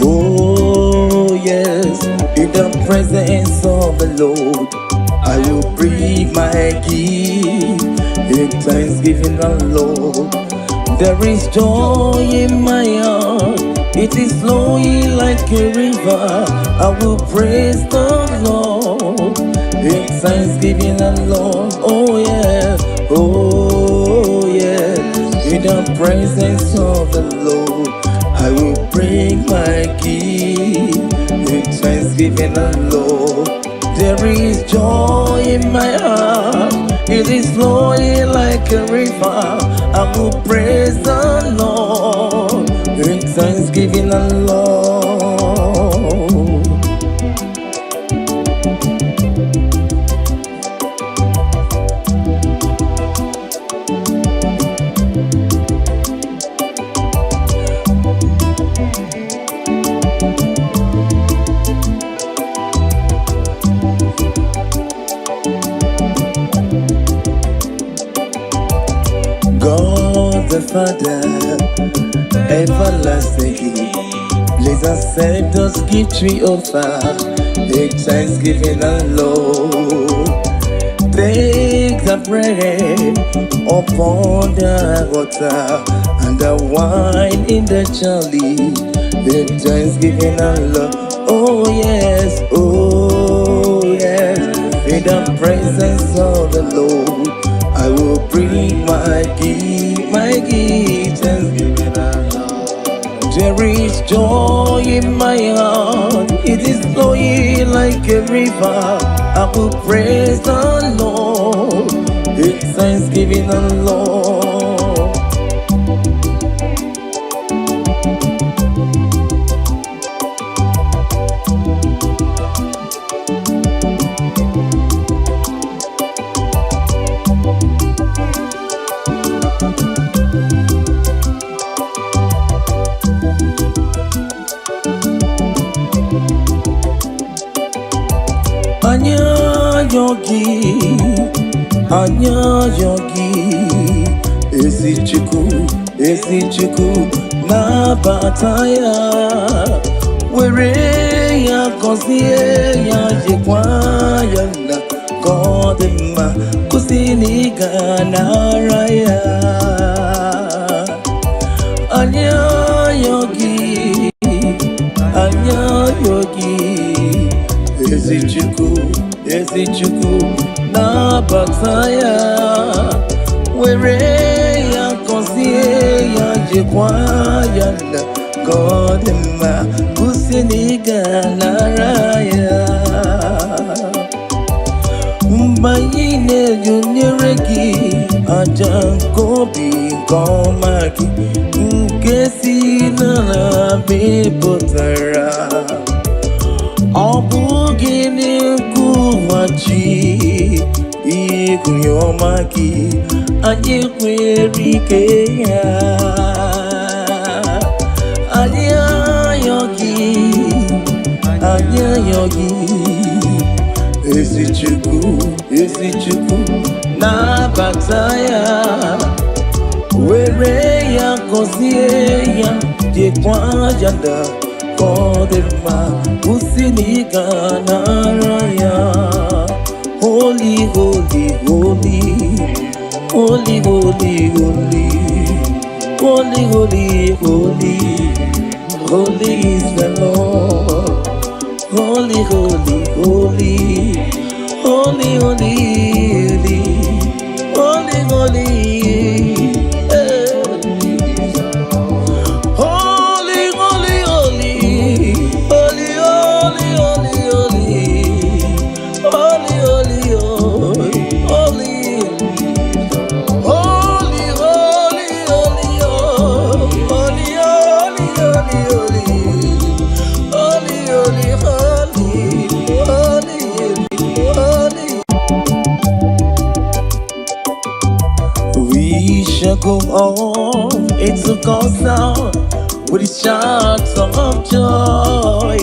Oh yes, in the presence of the Lord, I will bring my gift in thanksgiving, the Lord. There is joy in my heart, It is flowing like a river. I will praise the Lord in thanksgiving alone. Oh yeah, oh yeah. In the presence of the Lord, I will bring my gift in thanksgiving alone. There is joy in my heart. It is flowing like a river. I will praise the Lord in thanksgiving alone. God the Father, everlasting, please accept us gift we offer in thanksgiving alone. Take the bread upon the water and the wine in the chalice in thanksgiving alone. Oh yes, oh yes, in the presence of the Lord I will bring my gift, thanksgiving alone. There is joy in my heart, it is flowing like a river. I will praise the Lord, in thanksgiving alone. Anya yogi, ezi chuku na bataya. Were ya kosie ya jekwa ya na kodema kusini gana raya. Anya yogi, ezi chuku na bataya. Were ya kosie ya jekwa ya na kodema kusini gana raya. Mbayine junyereki ajankobi komaki nkesi na bebotara. Obugini kuwachi ikuyomaki ajikwerike ya. Anya yogi, ezi chuku na bataya. Were ya kosie ya jekwa janda kodema kusini gana raya. Holy, holy, holy, holy, holy, holy, holy, holy, holy, holy is the Lord. Holy, holy, holy, holy, holy, holy, holy, go on, it's a cause sound with a chant of joy.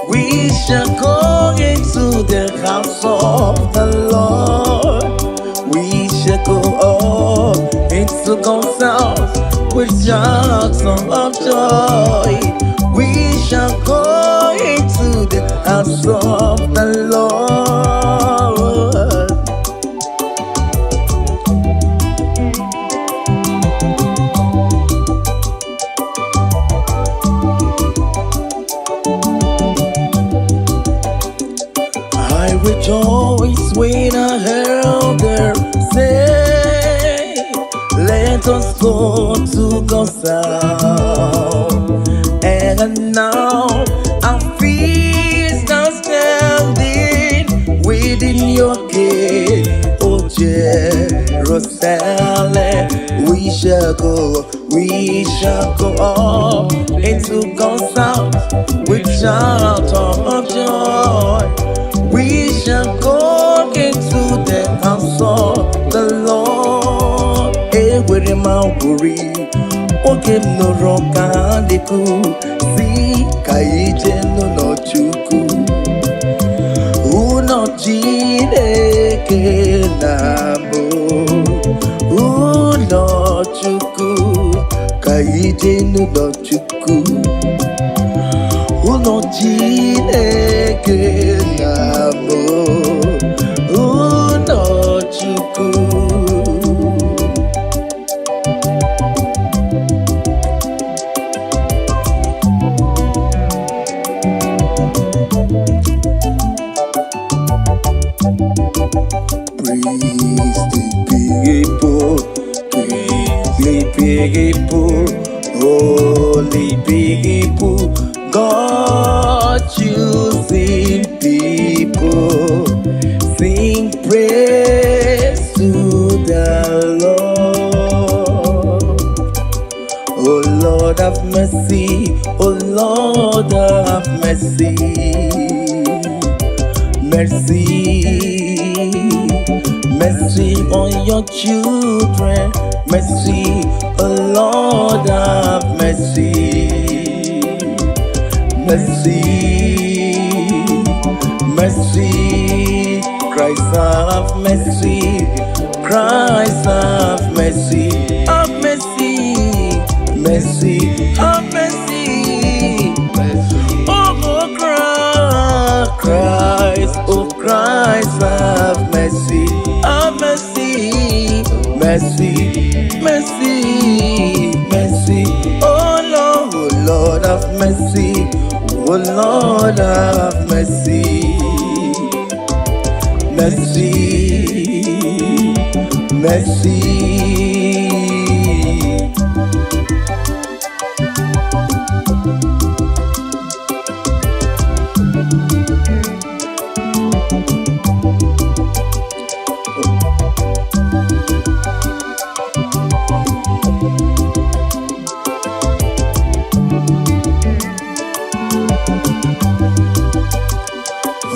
We shall go into the house of the Lord. We shall go on, it's a cause sound with chant of joy. We shall go into the house of the Lord. voice when I heard her say, let us go to God's house. And now our feet are standing within your gate, oh Jerusalem. We shall go up into God's house with shout of joy. We shall go into the house of the Lord. Where Mauri, okay, no rock and the cool. See, Kaijeno no chuku. Uno Jineke Nabo. Uno chuku. Kaijeno no chuku. Uno Jineke Nabo. Uno chuku. People, holy people, God choosing people, sing praise to the Lord. Oh Lord have mercy, oh Lord have mercy, mercy, mercy on your children. Mercy, oh Lord have mercy, mercy, mercy, Christ have mercy, Christ have mercy, have mercy, mercy, have mercy, oh Christ, oh Christ have mercy, have mercy, mercy, mercy, mercy, oh Lord have mercy, oh Lord have mercy, mercy, mercy.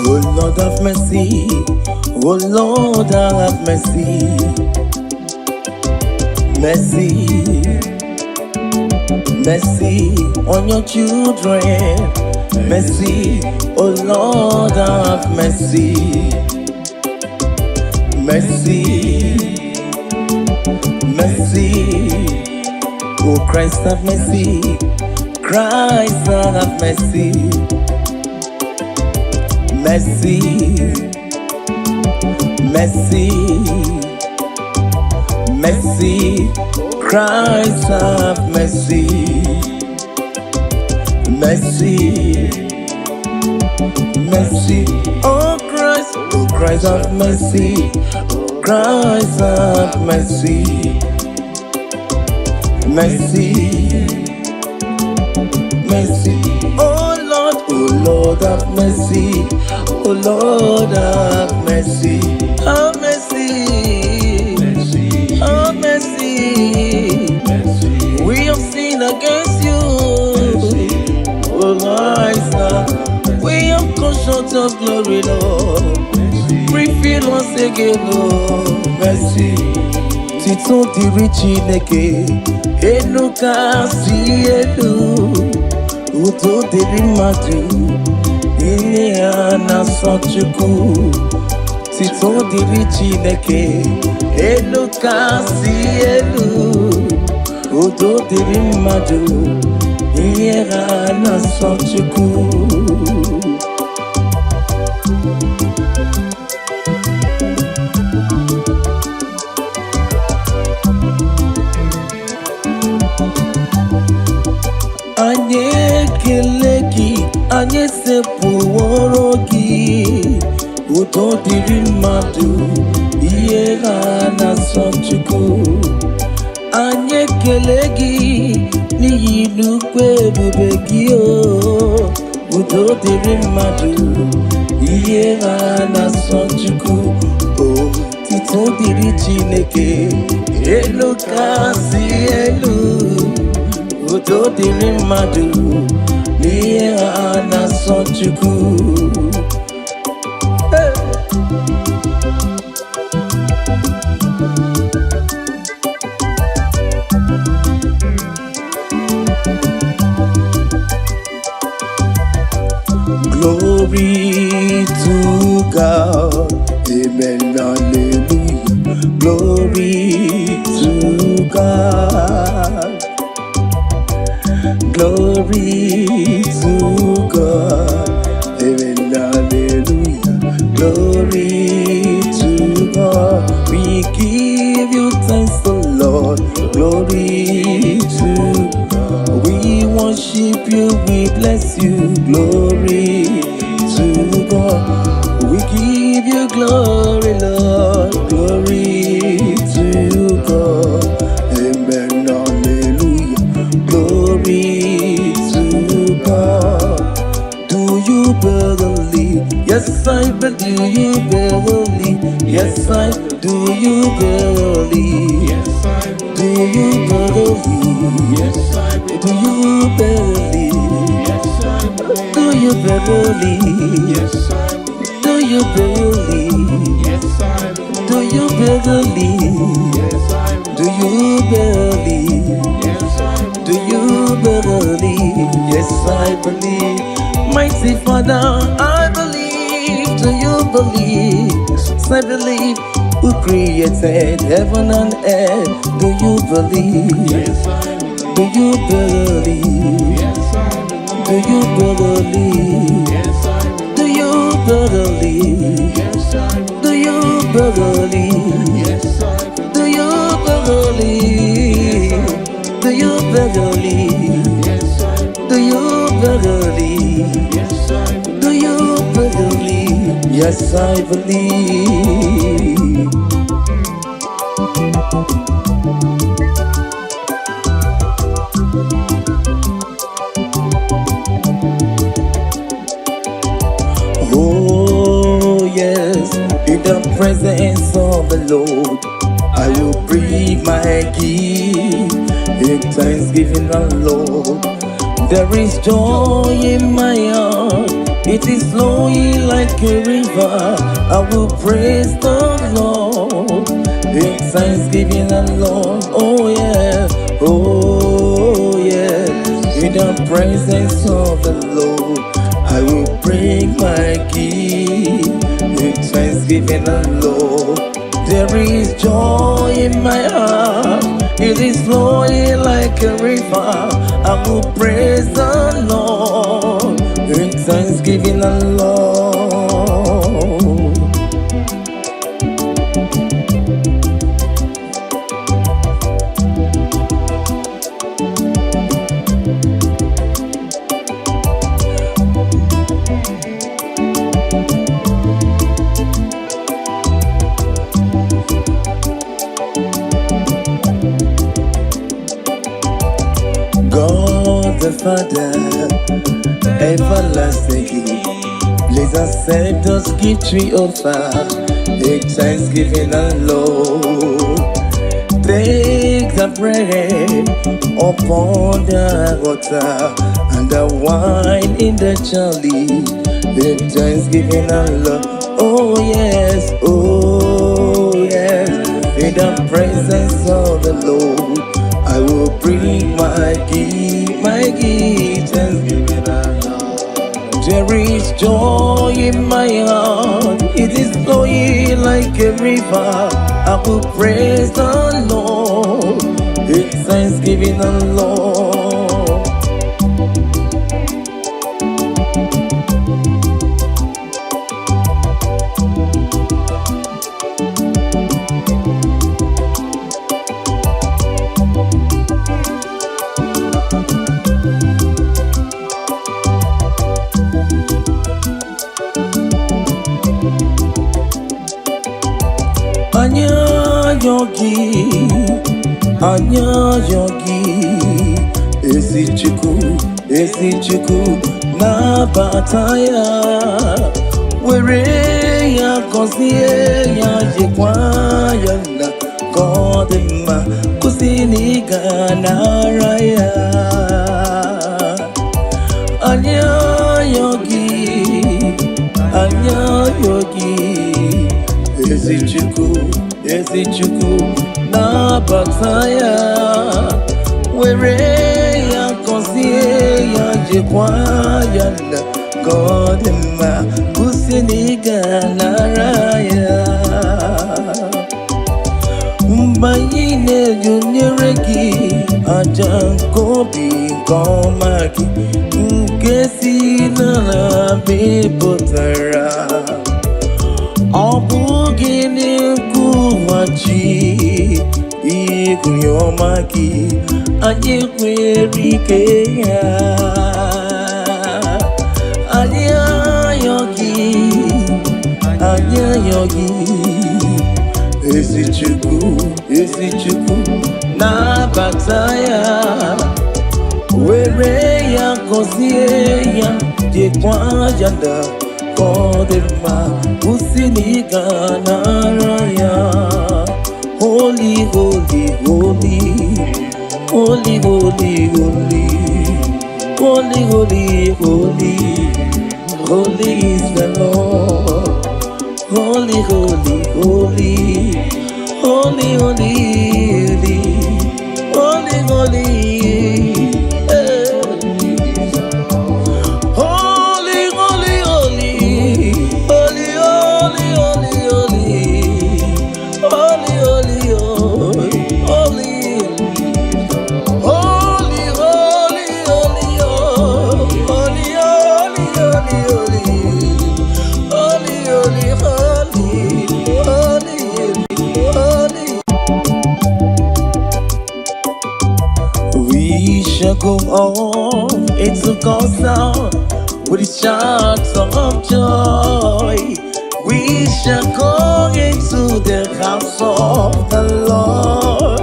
Oh Lord have mercy, oh Lord have mercy, mercy, mercy on your children, mercy, oh Lord have mercy, mercy, mercy, oh Christ have mercy, Christ have mercy. Mercy, mercy, mercy, Christ have mercy, mercy, mercy, oh Christ have mercy, Christ have mercy, mercy, mercy, oh Lord have mercy, oh Lord have mercy, have mercy, have mercy, we have sinned against you, oh Christ, we have come short of glory, Lord, refill us again, Lord, mercy, Tito diri Chineke, enuka si elu, uto diri madu, ile ana sochuku. Tito diri Chineke, enuka si elu, uto diri madu, ile ana sochuku. Anye keleki, anye sepuorogi, uto diri mmadụ ihe ha na-asọ Chukwu. Anyị ekele gị n'ihi nnukwu ebube gị o. Udo dịrị mmadụ ihe ha na-asọ Chukwu. Otito dịrị Chineke elu kasị elu. Udo dịrị mmadụ n'ihe ha na-asọ Chukwu. Glory to God, amen, hallelujah. Glory to God, glory to God, amen, hallelujah. Glory to God, we give you thanks, O Lord. Glory to God, we worship you, we bless you. Glory to God, we give you glory, Lord. Glory to God, amen, hallelujah. Glory to God. Do you believe? Yes, I believe. Do you believe? Yes, I do. You believe? Yes, I believe. Do you believe? Yes, I believe. Do you believe? Yes, I believe. Do you believe? Yes, I believe. Do you believe? Yes, I believe. Do you believe? Yes, I believe. Do you believe? Yes, I believe. Do you believe? Yes, I believe. Mighty Father, I believe. Do you believe? Yes, I believe. Who created heaven and earth? Do you believe? Yes, I believe. Do you believe? Yes, I believe. Do you believe? Yes, I believe. Do you believe? Yes, I believe. Do you believe? Yes, I believe. Do you believe? Do you believe? Yes, I believe. Do you believe? Yes, I believe. Do you believe? Yes, I believe. Oh yes, in the presence of the Lord, I will bring my gift in thanksgiving, the Lord. There is joy in my heart, it is flowing like a river. I will praise the Lord in thanksgiving, the Lord. Oh yeah, oh yeah, in the presence of the Lord, I will bring my gift in thanksgiving, the Lord. There is joy in my heart, it is flowing like a river. I will praise the Lord in thanksgiving, the Lord. God the Father, everlasting, please accept this gift we offer in thanksgiving, the Lord. Take the bread upon the water and the wine in the chalice in thanksgiving, the Lord. Oh yes, in the presence of the Lord, I will bring my gift, thanksgiving, the Lord. There is joy in my heart, it is flowing like a river. I will praise the Lord in thanksgiving, the Lord. Anya yogi, anya yogi, esichuku, na bataya. Were ya kosie ya jekwaya na kodema kusini ganaraya. Anya yogi, esichuku, na bataya. Were ya kosie ya jekwaya na kodema kusini ganaraya. Mbayine junyereki ajankobi komaki nkesi nana bepotara. Obugini kuwachi ikuyomaki anyekwerikeya. Anya yogi, esichuku, na bataya. Were ya kosie ya jekwaya da kodema kusini ganaraya. Holy, holy, holy, holy, holy, holy, holy, holy, holy, holy is the Lord. Holy, holy, holy, holy, holy, holy, holy, holy, holy, holy, holy, we shall go on into God's sound with shouts of joy. We shall go into the house of the Lord.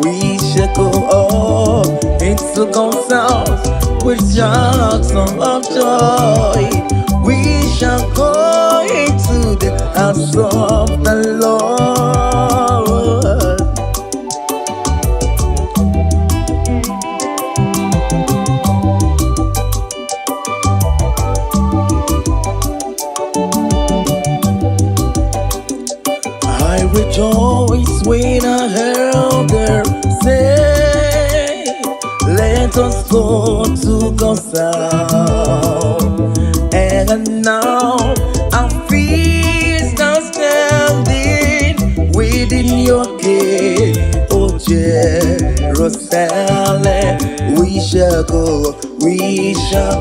We shall go on into God's house with shouts of joy. We shall go into the house of the Lord. I rejoice when I heard her say, let us go to God's house. And now our feet are standing within your gate, oh Jerusalem. We shall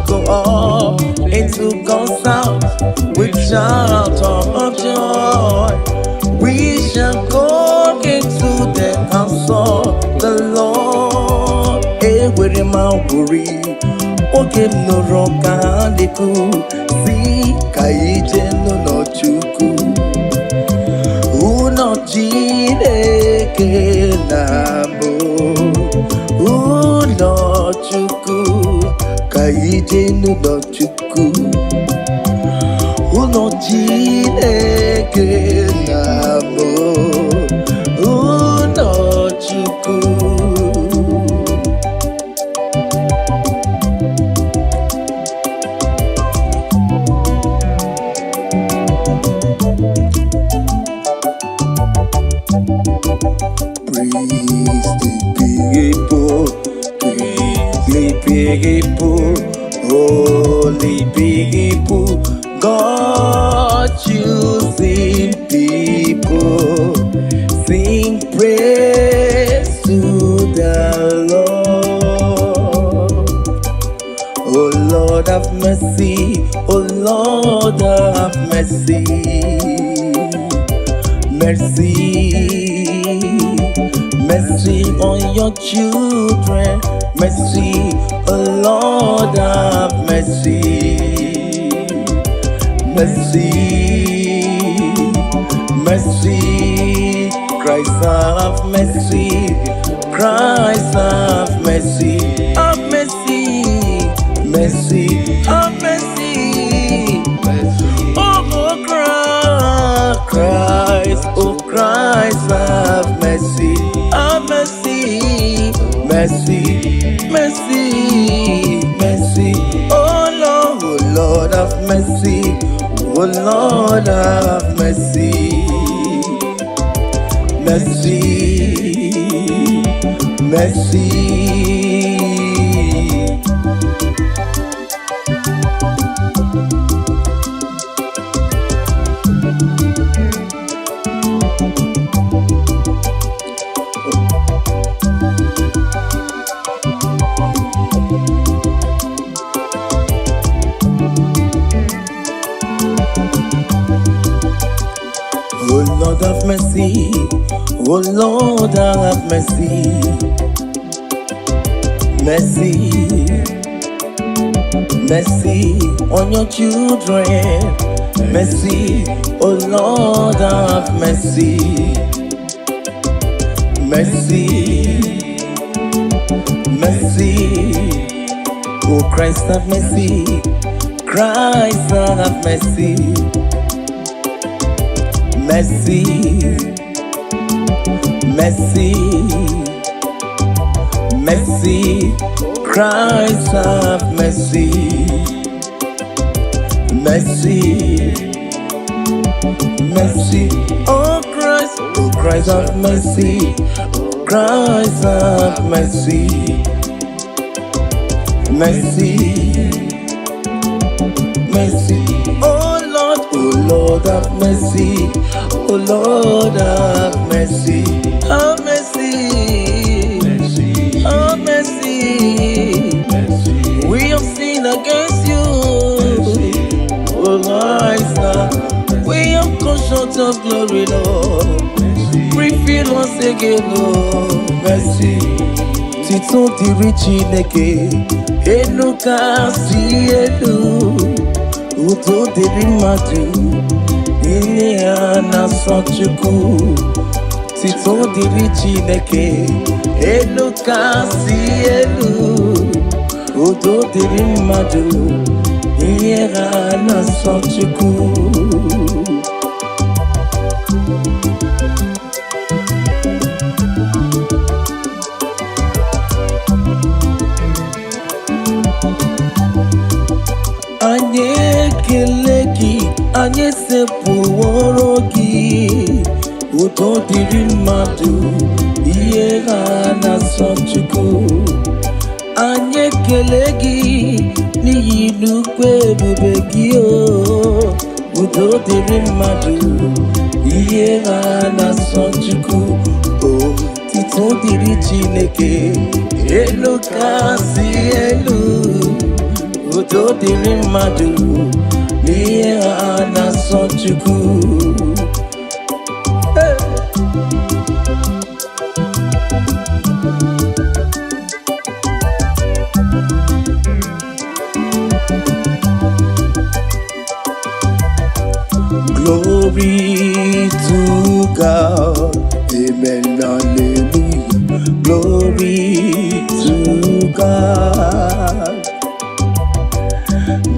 go up into God's house with shout of joy. We shall go into the house of the Lord. Where my worry, okay, no rock and the cool. See, Kaije no chuku. Uno jine ke nabo. Uno chuku. Kaije no chuku. Uno jine ke nabo. Uno chuku. People, holy people, God choosing people, sing praise to the Lord. Oh Lord have mercy, oh Lord have mercy, mercy, mercy on your children. Mercy, oh Lord have mercy, mercy, mercy. Christ have mercy, Christ have mercy, have mercy, mercy, have mercy. Oh Christ, oh Christ have mercy, have mercy, mercy, mercy, mercy. Oh Lord have mercy, oh Lord have mercy, mercy, mercy. Oh Lord have mercy, oh Lord have mercy, mercy, mercy on your children, mercy, oh Lord have mercy, mercy, mercy, oh Christ have mercy, Christ have mercy, mercy, mercy, mercy, Christ have mercy, mercy, mercy, oh Christ have mercy, Christ have mercy, mercy, mercy, oh Lord have mercy, oh Lord have mercy, have mercy, have mercy, we have sinned against you, oh Lord, we have come short of glory, Lord, refill us again, Lord, mercy, Tito diri Chineke, enu kasi elu, uto diri madu, ile na-asọ Chukwu. Tito diri Chineke, elu kasi elu, udo diri mmadụ, ile na-asọ Chukwu. Anyị ekele gị, anyị sepụworo gị, udo dịrị mmadụ, ihe ha na-asọ Chukwu. Anyị ekele gị n'ihi nnukwu ebube gị, udo dịrị mmadụ, ihe ha na-asọ Chukwu. Tito dịrị Chineke, elu kasị elu, udo dịrị mmadụ, n'ihe ha na-asọ Chukwu. Glory to God, amen, hallelujah. Glory to God.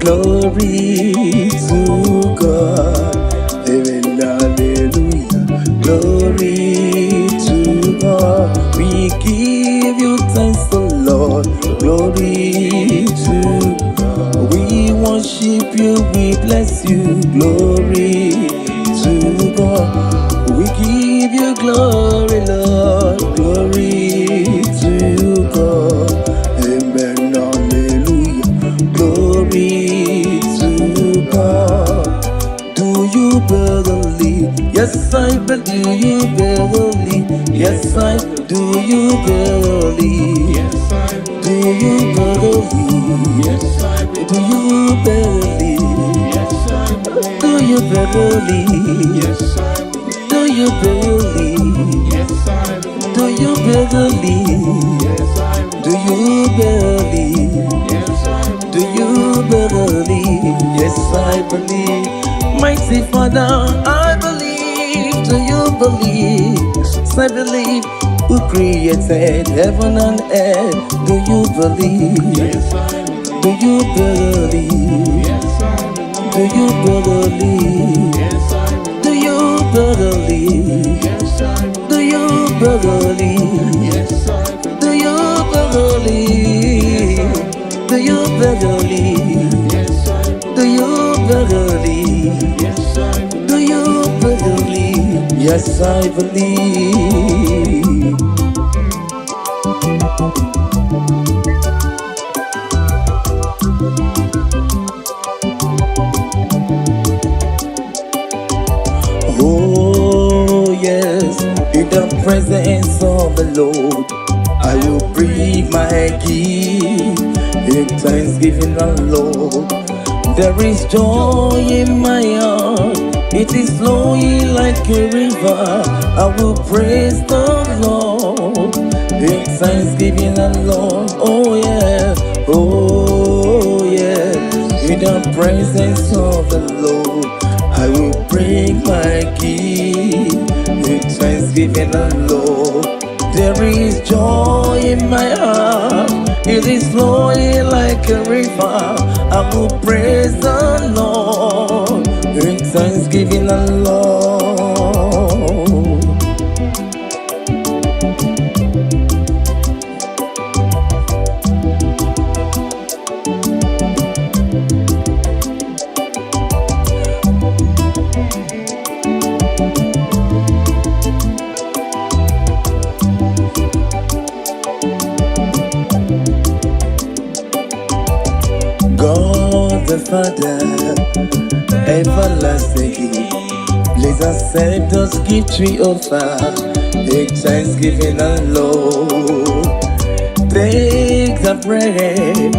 Glory to God, amen, hallelujah. Glory to God, we give you thanks, O Lord. Glory to God, we worship you, we bless you. Glory to God, we give you glory, Lord. Glory to God, amen, hallelujah. Glory to God. Do you believe? Yes, I believe. Do you believe? Yes, I do. You believe? Yes, I do. You believe? Yes, I do. You believe? Yes, I do. You believe? Yes, I do. You believe? Yes, I do. You believe? Yes, I do. You believe? Yes, I do. You believe? Yes, I believe. Mighty Father, I believe Do you believe? I believe who created heaven and earth. Do you believe? Yes, I believe. Do you believe? Yes, I believe. Do you believe? Yes, I believe. Do you believe? Yes, I believe. Do you believe? Yes, I believe. Do you believe? Do you believe? Yes, I believe. Do you believe? Yes, I believe. Do you believe? Yes, I believe. Oh yes, in the presence of the Lord, I will bring my gift in thanksgiving, the Lord. There is joy in my heart, it is flowing like a river. I will praise the Lord in thanksgiving, the Lord. Oh yeah, oh yeah, in the presence of the Lord, I will bring my gift in thanksgiving, the Lord. There is joy in my heart, it is flowing like a river. I will praise the Lord in thanksgiving, the Lord. God the Father, everlasting, please accept us gift we offer in thanksgiving, the Lord. Take the bread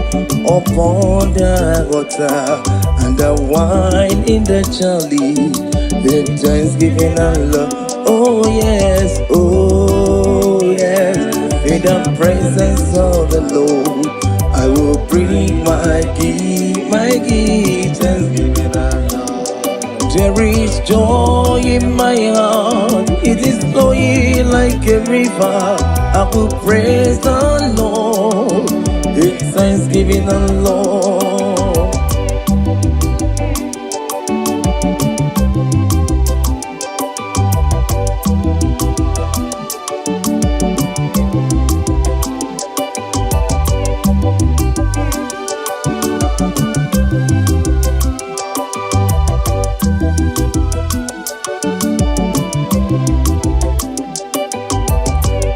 upon the water and the wine in the chalice in thanksgiving, the Lord. Oh yes, in the presence of the Lord, I will bring my gift, thanksgiving, the Lord. There is joy in my heart, it is flowing like a river. I will praise the Lord in thanksgiving, the Lord.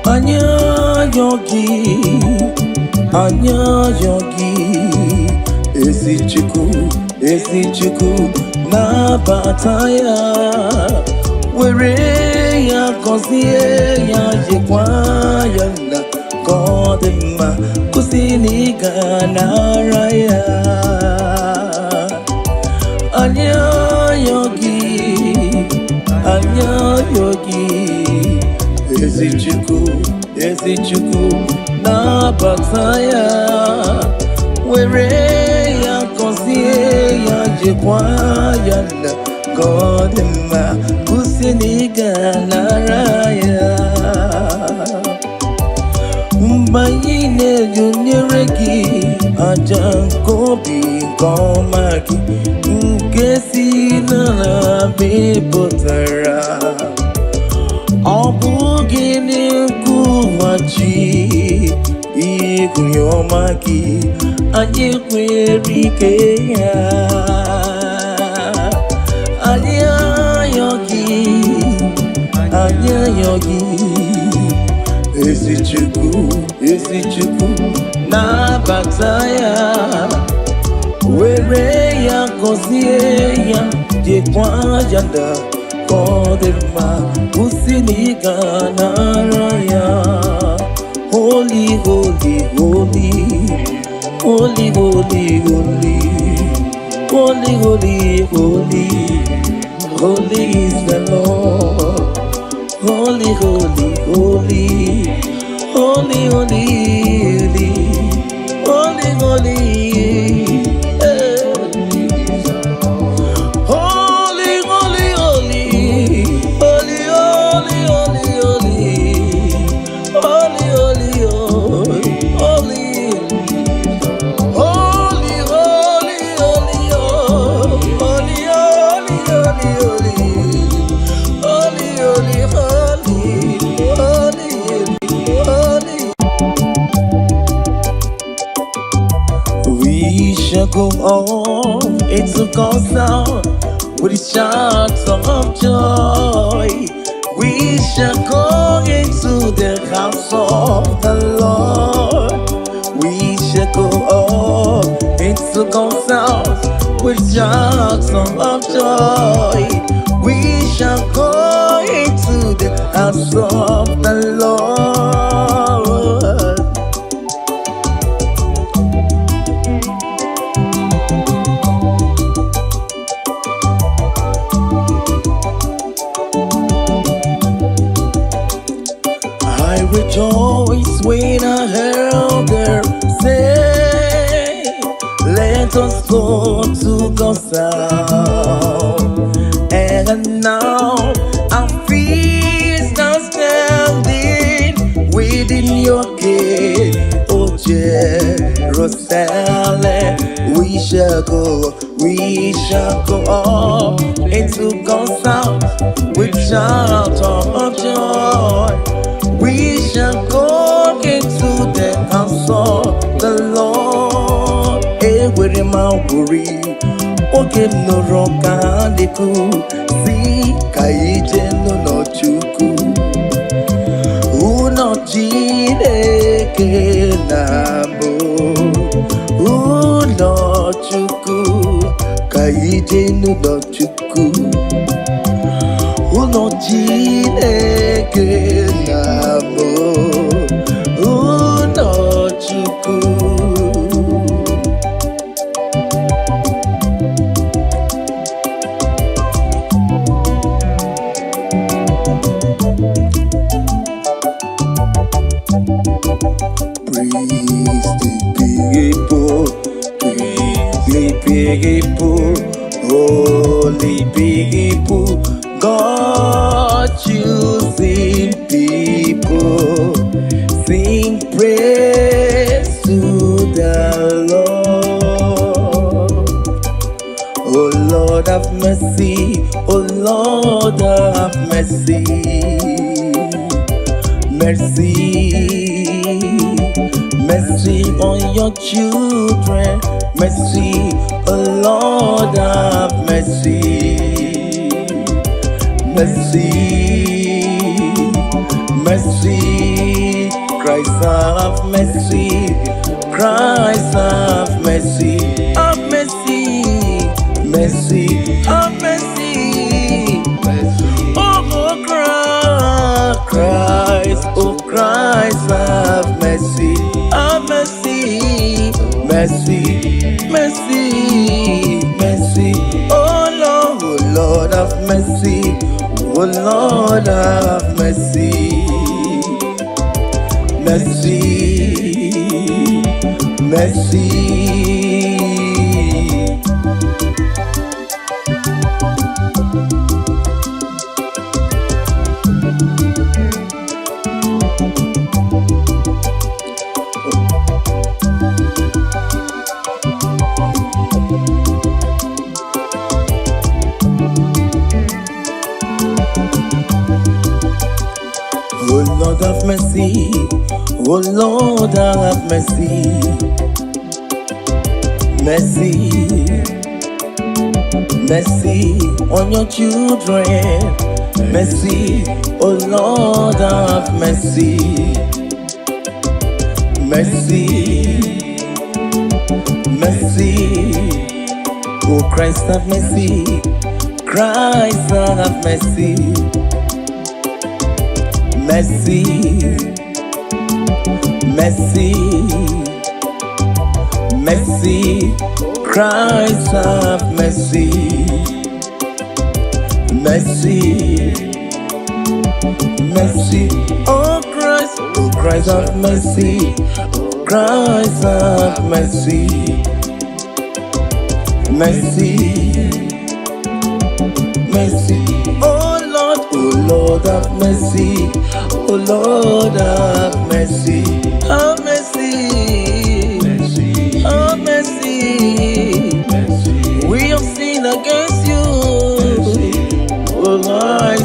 Anya yogi, ezi chuku na bataya, were ya kosie ya jekwa ya na kodema kusini ganaraya. Anya yogi, ezi chuku na bataya, were ya kosie ya jekwa ya na kodema kusini ganaraya. Mbayine junyereki ajankobi komaki nkesi na bebotara. Obugini kuwachi ikuyomaki anyekwerike ya anyayogi ezi chuku na bataya, were ya kosie ya jekwa janda kodema kusini ganaraya. Holy, holy, holy, holy, holy, holy, holy, holy, holy, holy is the Lord. Holy, holy, holy, holy, holy, holy, holy, holy. Holy, holy, holy, holy, go on into God's sound with the shouts of joy. We shall go into the house of the Lord. We shall go on into God's house with shouts of joy. We shall go into the house of the Lord. I rejoice when I heard her say, let us go to God's house. And now our feet are standing within your gate, oh Jerusalem. We shall go up into God's house with shout of joy. We shall go into the house of the Lord. Ewere mauburi, oge noro ka deku, si ka ije no chuku. Uno Chineke nabo, uno chuku, ka ije no chuku. Uno Chineke nabo, uno chuku. People, holy people, God choosing people, sing praise to the Lord. Oh Lord have mercy, oh Lord have mercy, mercy, mercy on your children. Mercy, oh Lord have mercy. Mercy, mercy, Christ have mercy. Christ have mercy. Have mercy, mercy, have mercy. Oh Christ, oh Christ have mercy. Have mercy, mercy, mercy, mercy. Oh Lord have mercy. Oh Lord have mercy. Mercy, mercy. Oh Lord have mercy, oh Lord have mercy, mercy, mercy on your children, mercy, oh Lord have mercy, mercy, mercy, oh Christ have mercy, Christ have mercy. Mercy, mercy, mercy, Christ have mercy. Mercy, mercy, oh Christ have mercy. Christ have mercy. Mercy, mercy, oh Lord have mercy. Oh Lord have mercy. Have mercy, mercy, have mercy, mercy. We have sinned against you, mercy. Oh Lord,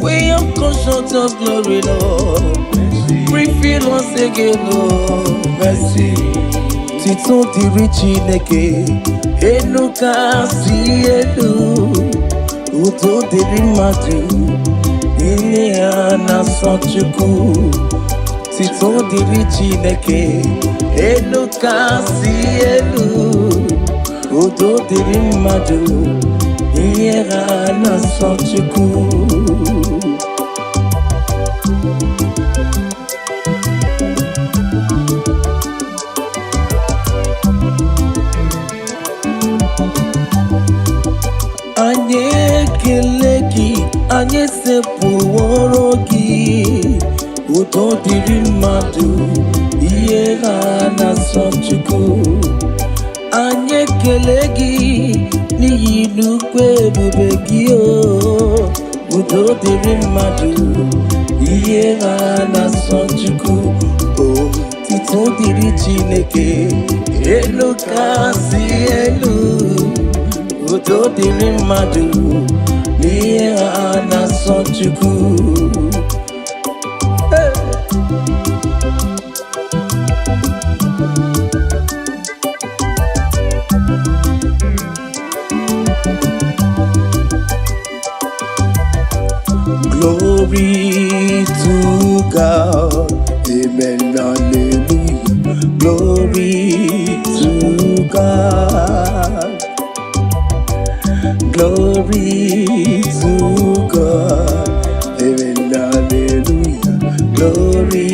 we have come short of glory, Lord. Refill us again, Lord. Mercy, Tito diri Chineke, enu kasi elu, udo diri madu, ihe ya na-asọ Chukwu. Tito diri Chineke, enu kasi elu, udo diri madu, ihe ya na-asọ Chukwu. Anyị ekele gị, anyị sepụworo gị, udo dịrị mmadụ, ihe ha na-asọ Chukwu. Anyị ekele gị n'ihi nnukwu ebube gị, udo dịrị mmadụ, ihe ha na-asọ Chukwu. Otito dịrị Chineke, elu kasị elu, udo dịrị mmadụ, n'ihe ha na-asọ Chukwu. Glory to God, amen, hallelujah. Glory to God. Glory to God, amen, hallelujah. Glory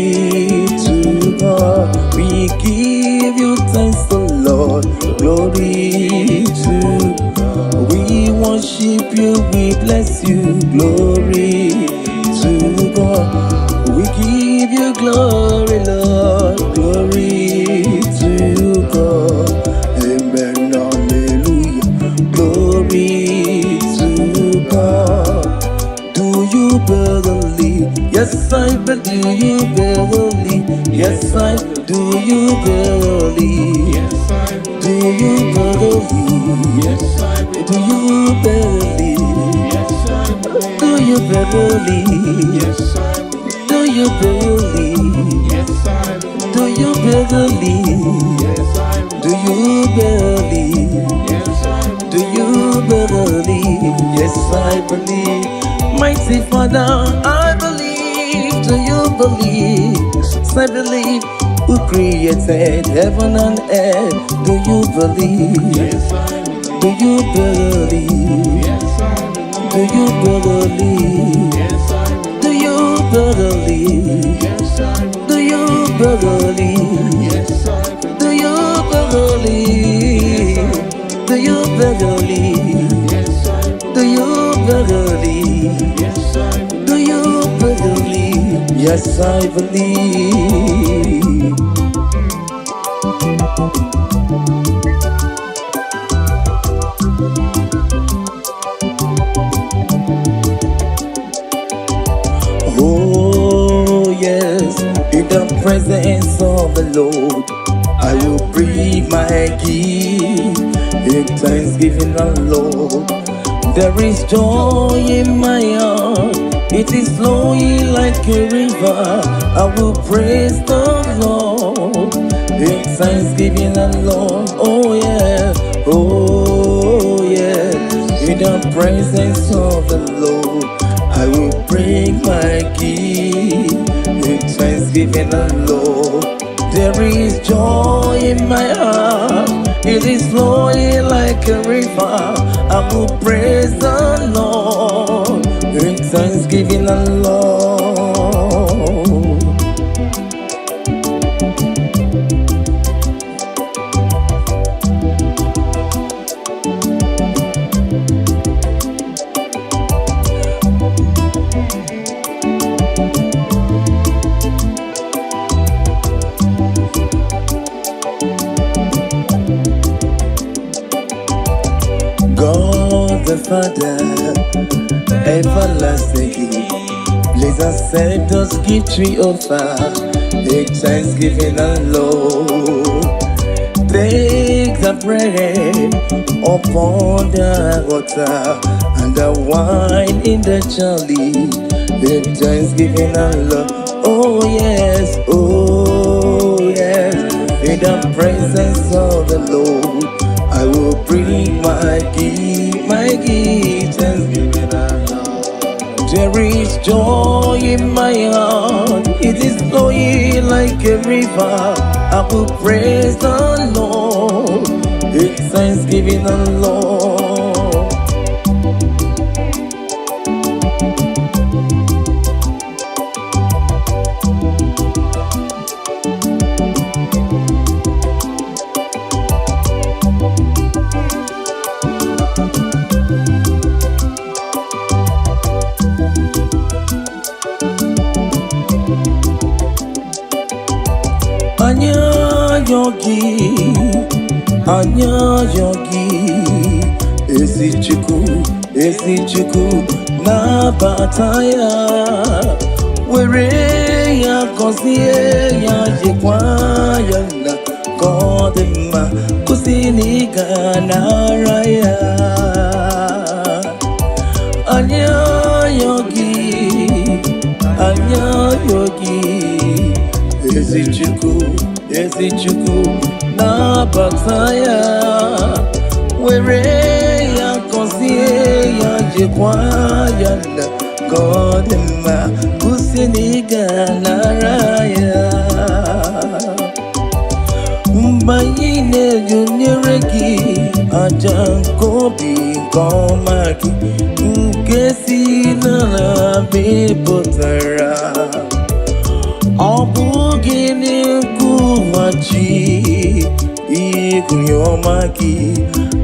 to God. We give you thanks, the Lord. Glory to God. We worship you, we bless you. Glory to God. We give you glory, Lord. Glory to God, amen, hallelujah. Glory to God. Do you believe? Yes, I believe. Do you believe? Yes, I do. You believe? Yes, I Do believe. you believe? Yes, I believe. Do you believe? Yes, I believe. Do you believe? Yes, I believe. Do you believe? Yes, I believe. Do you believe? Yes, I believe. Do you believe? Yes, I believe. Do you believe? Yes, I believe. Mighty Father, I believe. Do you believe? Yes, I believe. Who created heaven and earth? Do you believe? Yes, I believe. Do you believe? Yes, I believe. Do you believe? Yes, I believe. Do you believe? Yes, I believe. Do you believe? Yes, I believe. Do you believe? Do you believe? Yes, I believe. Do you believe? Yes, I believe. Do you believe? Yes, I believe. Oh yes, in the presence of the Lord, I will bring my gift in thanksgiving, the Lord. There is joy in my heart, it is flowing like a river. I will praise the Lord in thanksgiving, the Lord. Oh yeah, oh yeah, in the presence of the Lord, I will bring my gift in thanksgiving, the Lord. There is joy in my heart, it is flowing like a river. I will praise the Lord in thanksgiving, the Lord. God the Father, everlasting, please accept us gift we offer in thanksgiving, the Lord. Take the bread upon the water and the wine in the chalice in thanksgiving, the Lord. Oh yes, in in the presence of the Lord, I will bring my gift and give it up. There is joy in my heart, it is flowing like a river. I will praise the Lord, it's thanksgiving the Lord. Anya yogi esichuku na bataya were ya kosie ya jekwa ya na kodema kusini gana raya. Anya yogi esichuku na bataya were ya kosie ya jekwa ya na kodema kusini gana raya. Mbayine junyereki ajankobi komaki nkesi na bepotara obugini kumachi ikuyomaki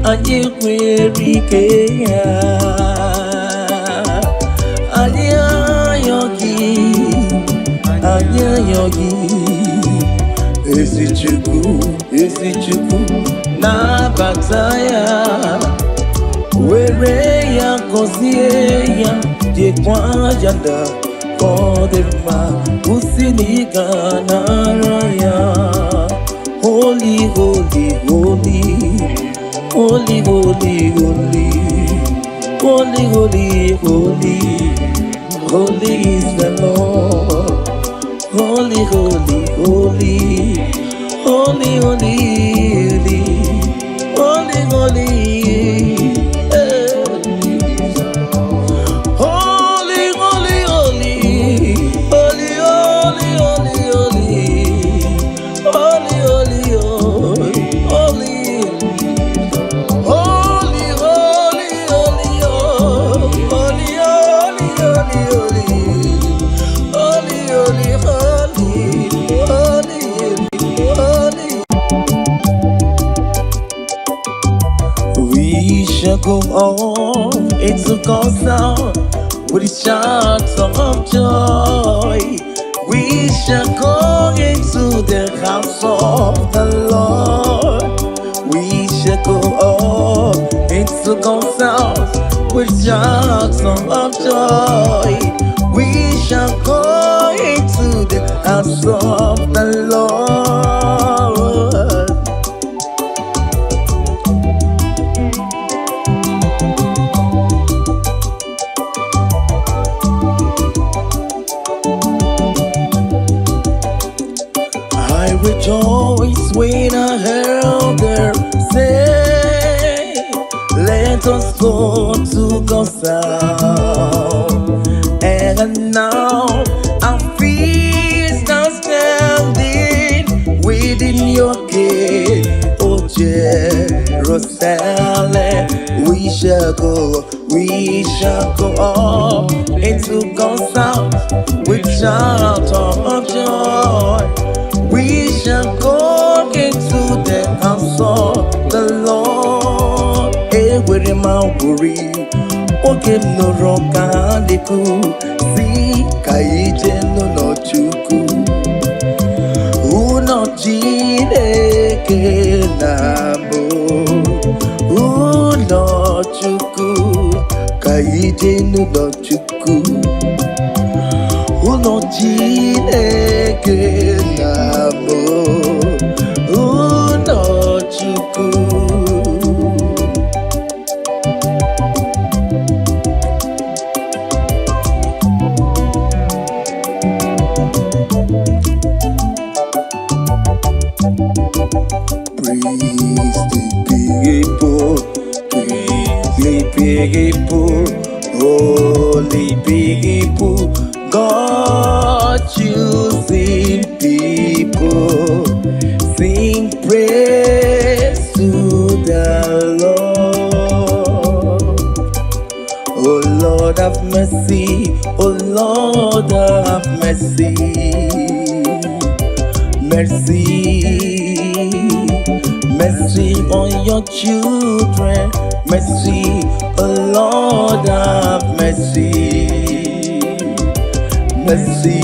anyekwerike ya anya yogi esichuku na bataya were ya kosie ya jekwa janda kodema kusini gana raya. Holy, holy, holy, holy, holy, holy, holy, holy, holy, holy is the Lord. Holy, holy, holy, holy, holy, holy, holy, go on, it's a ghost sound with a chant of joy. We shall go into the house of the Lord. We shall go on, it's a ghost sound with chants of joy. We shall go into the house of the Lord. Rejoice when I heard her say, let us go to God's house. And now our feet are standing within your gate, oh Jerusalem. We shall go up into God's house with shout of joy. We shall go into the house of the Lord. Ewere mauburi, oge noro kandiku, si kaije no chuku. Uno Chineke nabo, uno chuku, kaije no chuku. Uno Chineke nabo, uno chuku. people, holy people, God choosing people, sing praise to the Lord. Oh Lord have mercy, oh Lord have mercy, mercy, mercy on your children, mercy, oh Lord have mercy, mercy,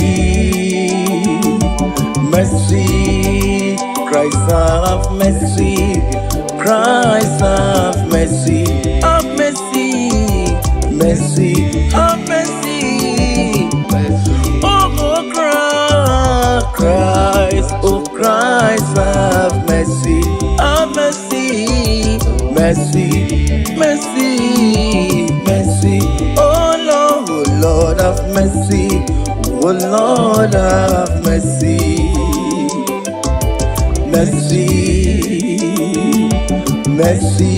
mercy, Christ have mercy, Christ have mercy, have mercy, mercy, have mercy, oh Christ, oh Christ have mercy, have mercy, mercy, mercy, mercy, oh Lord have mercy, oh Lord have mercy, mercy, mercy.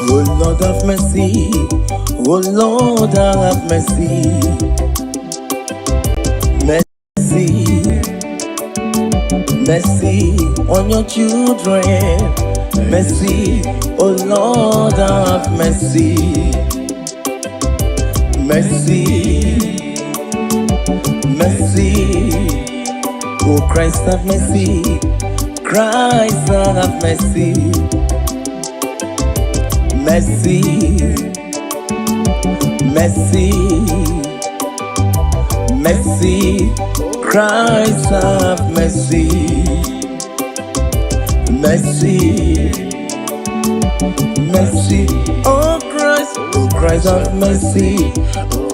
Oh Lord have mercy, oh Lord have mercy, mercy, mercy on your children, mercy, oh Lord have mercy, mercy, mercy, oh Christ have mercy, Christ have mercy, mercy, mercy, mercy, Christ have mercy, mercy, mercy, oh Christ have mercy,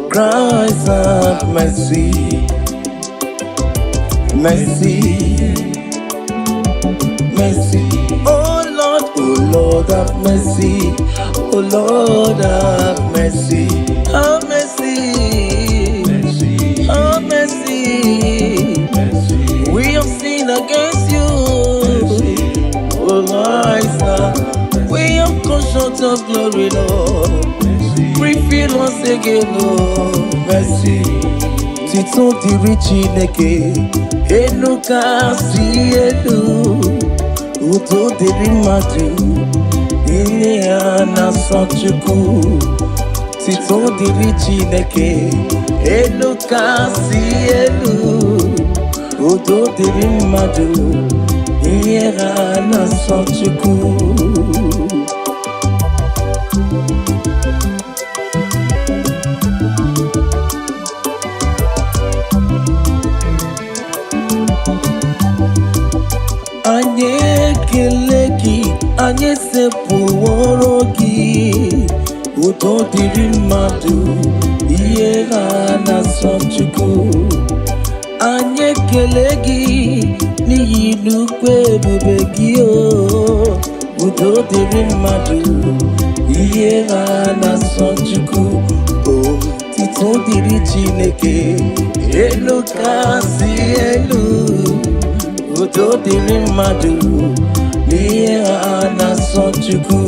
Christ have mercy, mercy, mercy, oh Lord have mercy, oh Lord have mercy, have mercy, mercy, have mercy, mercy. We have sinned against you, oh Lord, we have come short of glory, Lord. Refill us again, Lord, mercy. Tito diri Chineke, enu kasi elu, uto diri madu. Ile ya na-asọ Chukwu, tito dịrị Chineke, elu kasị elu, udo dịrị mmadụ, ihe ha na-asọ Chukwu. Anyị ekele gị, anyị esepụworo gị, udo dịrị mmadụ, ihe ha na-asọ Chukwu. Anyị ekele gị n'ihi nnukwu ebube gị, udo dịrị mmadụ, ihe ha na-asọ Chukwu. Tito dịrị Chineke, elu kasị elu, udo dịrị mmadụ, n'ihe ha na-asọ Chukwu.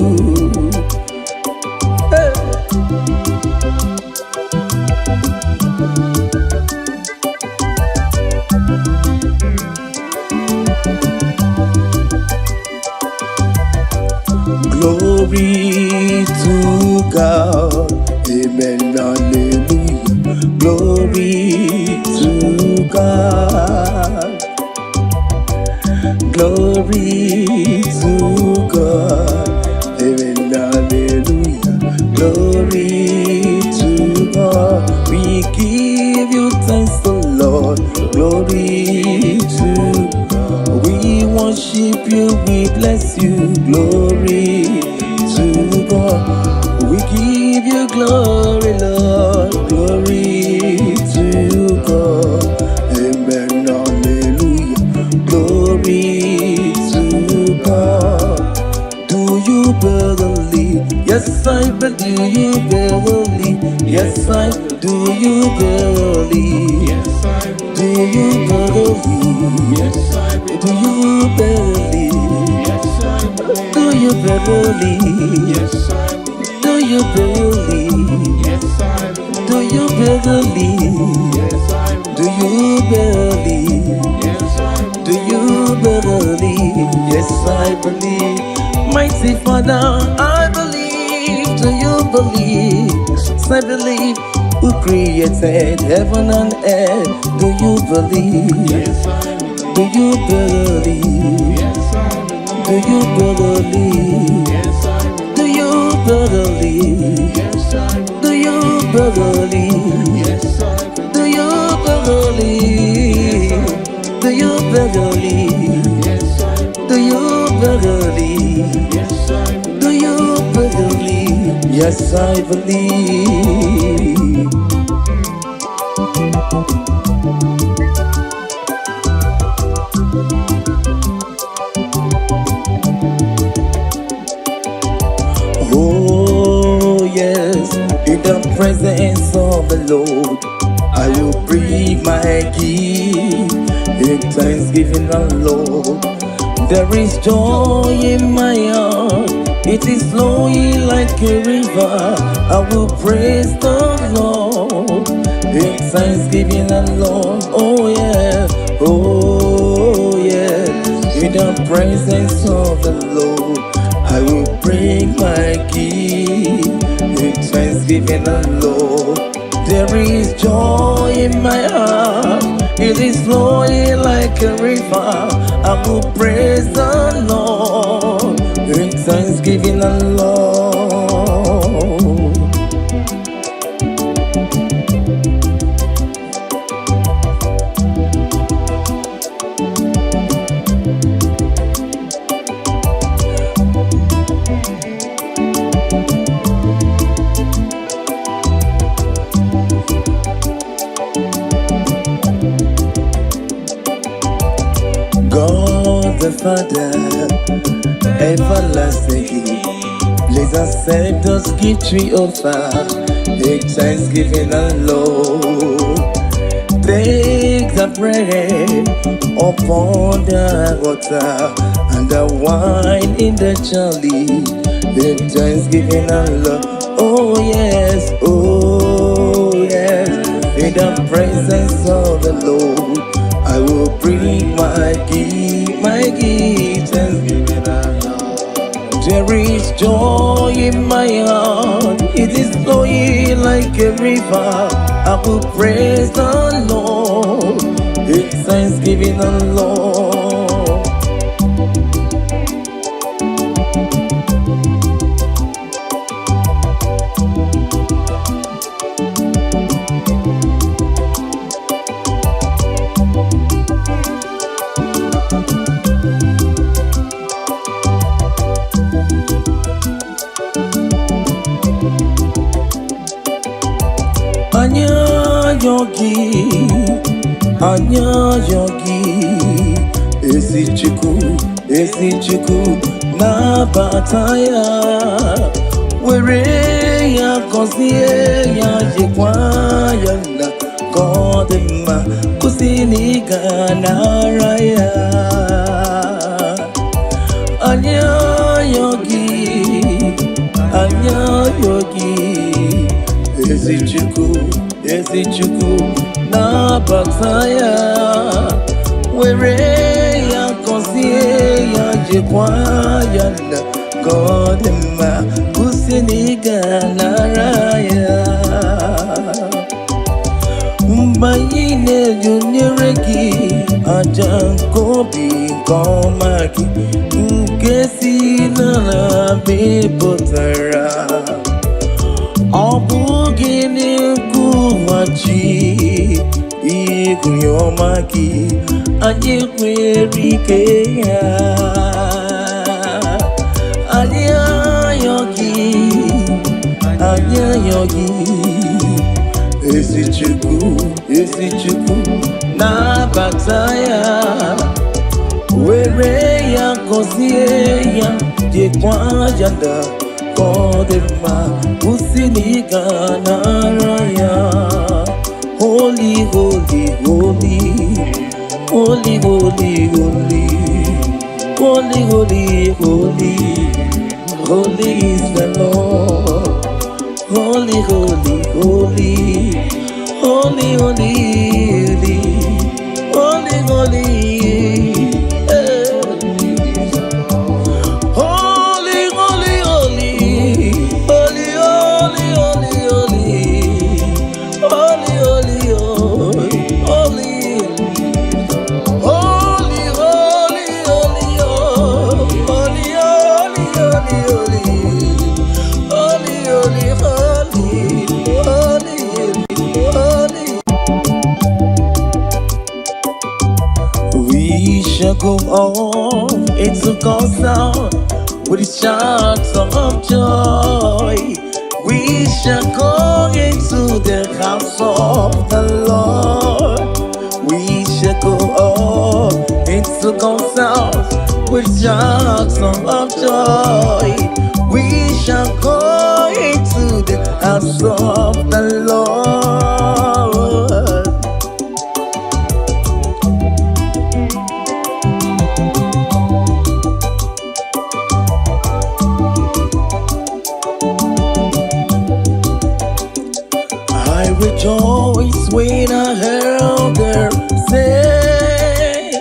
Glory to God, amen, hallelujah. Glory to God, glory to God, amen, hallelujah. Glory to God, we give you thanks, the Lord. Glory to God, we worship you, we bless you. Glory to God, we give you glory, Lord. Glory to God, amen, amen. believe? Yes, I believe. Do you believe? Yes, I do. You believe? Yes, I Do believe. you believe? Yes, I Do you believe. believe? Yes, I believe. Do you believe? Yes, I Do believe. you believe? Yes, I believe. Do you believe? Yes, I Do believe. you believe? Yes, I believe. Do you believe? Yes, I believe. Mighty Father, I believe. Do you believe? Yes, I believe. Who created heaven and earth? Do you believe? Yes, I believe. Do you believe? Yes, I believe. Do you believe? Yes, I believe. Do you believe? Yes, I believe. Do you believe? Yes, I believe. Do you believe? Do you believe? Yes, I believe. Do you believe? Yes, I believe. Do you believe? Yes, I believe. Oh, yes, in the presence of the Lord, I will bring my gift in thanksgiving, the Lord. There is joy in my heart, it is flowing like a river. I will praise the Lord in thanksgiving, the Lord. Oh, yeah, oh, yeah, in the presence of the Lord, I will bring my gift in thanksgiving, the Lord. There is joy in my heart, it is flowing like a river. I will praise the Lord in thanksgiving, the Lord. God the Father, everlasting, please accept us gift we offer in thanksgiving, the Lord. Take the bread upon the water and the wine in the chalice in thanksgiving, the Lord. Oh yes, in the presence of the Lord, I will bring my gift, thanksgiving, the Lord. There is joy in my heart, it is flowing like a river. I will praise the Lord, it's thanksgiving, the Lord. Anya yogi, ezi chuku na bataya, were ya kosie ya jikwaya na kodema kusini ganaraya. Anya yogi, ezi chuku na bataya, were ya kosie ya jikwaya na kodema kusini ganaraya. Mbayine junyereki ajankobi komaki nkesi na bepotara. Obugini kumachi ikuyomaki anyekwerike ya anyayogi ezi chuku na bataya, were ya kozie ya Uje kwa yanda Koderma Usinikana raya. Holy, holy, holy, holy, holy, holy, holy, holy, holy, holy is the Lord. Holy, holy, holy, holy, holy, holy, holy, eh. Holy, holy, holy, holy, holy, holy, holy, holy, holy, holy, holy, holy, holy, holy, holy, holy, holy, holy. We shall go on into God's sound with a shout of joy. We shall go into the house of the Lord. We shall go on into God's house with shouts of joy. We shall go into the house of the Lord. I rejoice when I heard her say,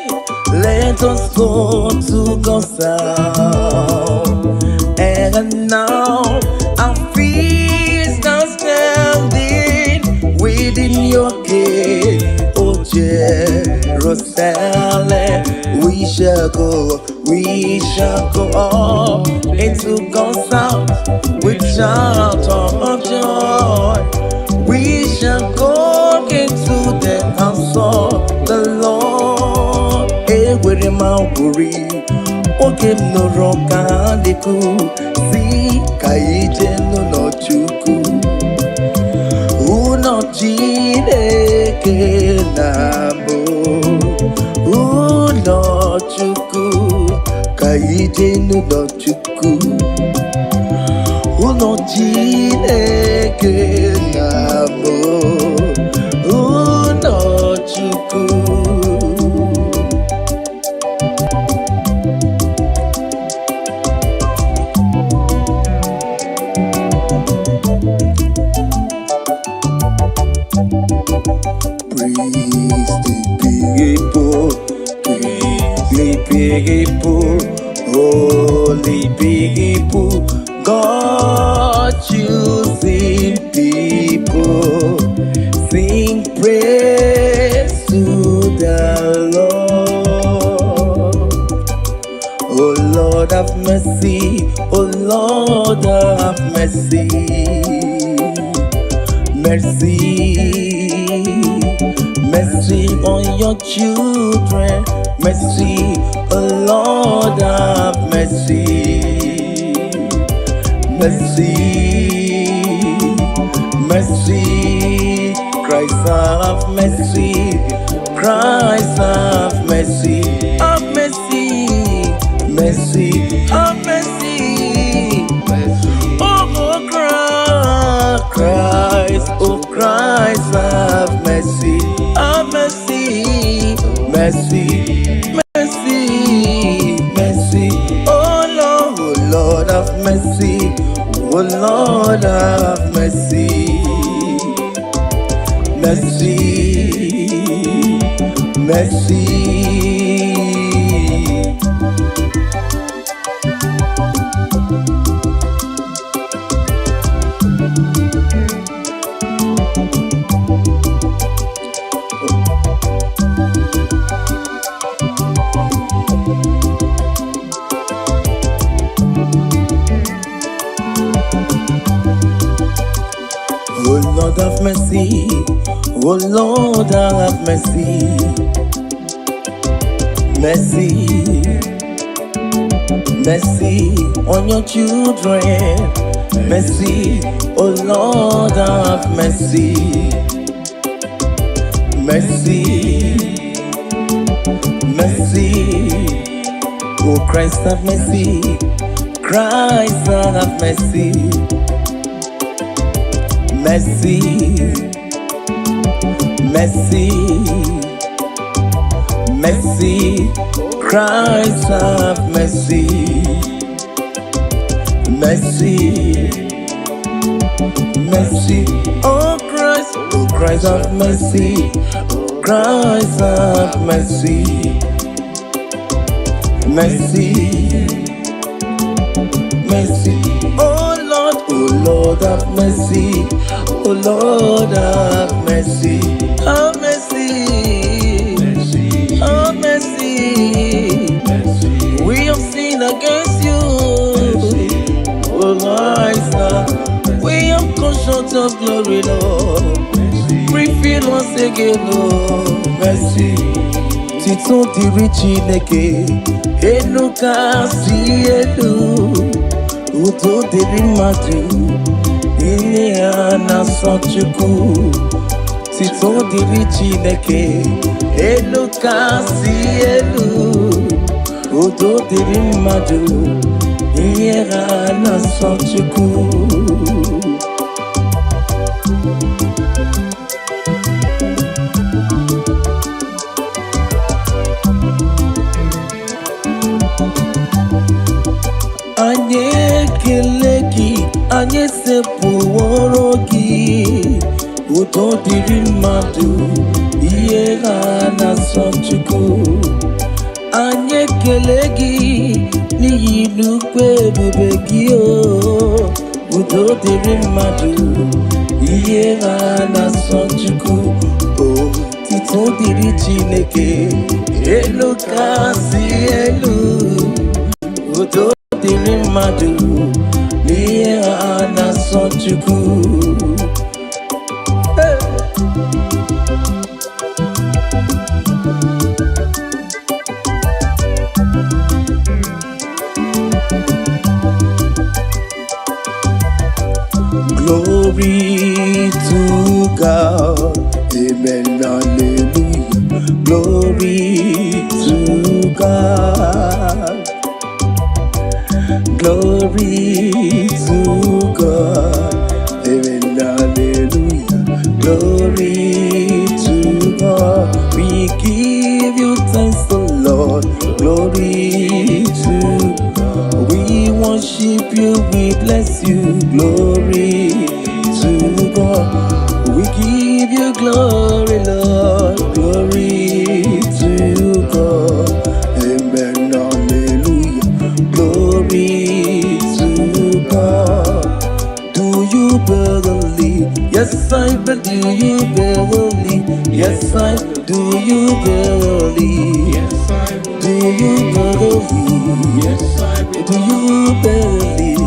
let us go to God's house. And now our feet are standing within your gate, O Jerusalem. We shall go up into God's house with shout of joy. We shall go into the house of the Lord. Ewere mauburi, oge noro kandiku, si kaije no chuku. Uno Chineke nabo, uno chuku, kaije no chuku. Uno Chineke nabo, uno chuku. People, holy people, God choosing people, sing praise to the Lord. Oh Lord have mercy, oh Lord have mercy, mercy, mercy on your children. Mercy, oh Lord have mercy, mercy, mercy, Christ have mercy, Christ have mercy, have mercy, mercy, have mercy, oh Christ, oh Christ have mercy, have mercy, mercy. Lord have mercy, oh Lord have mercy, mercy, mercy. Oh Lord have mercy, oh Lord have mercy, mercy, mercy on your children, mercy, oh Lord have mercy, mercy, mercy, oh Christ have mercy, Christ, Son of mercy, mercy, mercy, mercy, Christ of mercy, mercy, mercy, oh Christ of mercy, Christ of mercy, mercy, mercy, oh Lord of mercy, oh Lord of mercy, have mercy, have mercy, we have sinned against you, oh Lord, we have come short of glory, Lord, refill once again, Lord, mercy, Tito diri Chineke, Enuka si elu, Udo diri madu, Ile anaso Chukwu, Tito diri Chineke, Enuka si elu, Udo diri madu, Ile anaso Chukwu. Anyị ekele gị, anyị sekpuworo gị, udo dịrị mmadụ, ihe ha na-asọ Chukwu. Anyị ekele gị n'ihi nnukwu ebube gị, udo dịrị mmadụ, ihe ha na-asọ Chukwu. Otito dịrị Chineke, elu kasị elu, udo dịrị mmadụ n'ihe ha na-asọ Chukwu. Glory to God, amen, hallelujah. Glory to God. Glory to God, amen, hallelujah. Glory to God, we give you thanks, O Lord. Glory to God, we worship you, we bless you. Glory to God, we give you glory, Lord. Glory to God, amen, hallelujah. Glory to God. Do you believe? Yes, I believe. Do you believe? Yes, I do. You believe? Yes, I Do believe. you believe? Yes, I believe. Do you believe?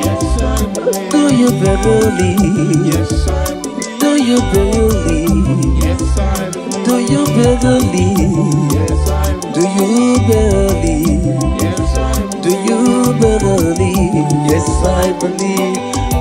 Yes, I believe. Do you believe? Yes, I believe. Do you believe? Yes, I believe. Do you believe? Yes, I Do believe. you believe? Yes, I Do you believe? Yes, I believe.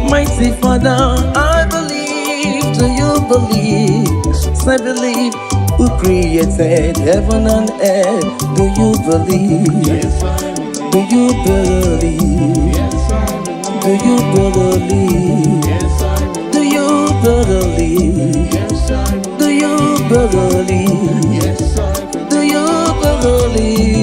Mighty Father, I believe. Do you believe? Yes, I believe. Who created heaven and earth? Do you believe? Yes, I believe. Do you believe? Yes, I believe. Do you believe? Yes, I believe. Do you believe? Yes, I believe. Do you believe? Yes, I believe. Do you believe?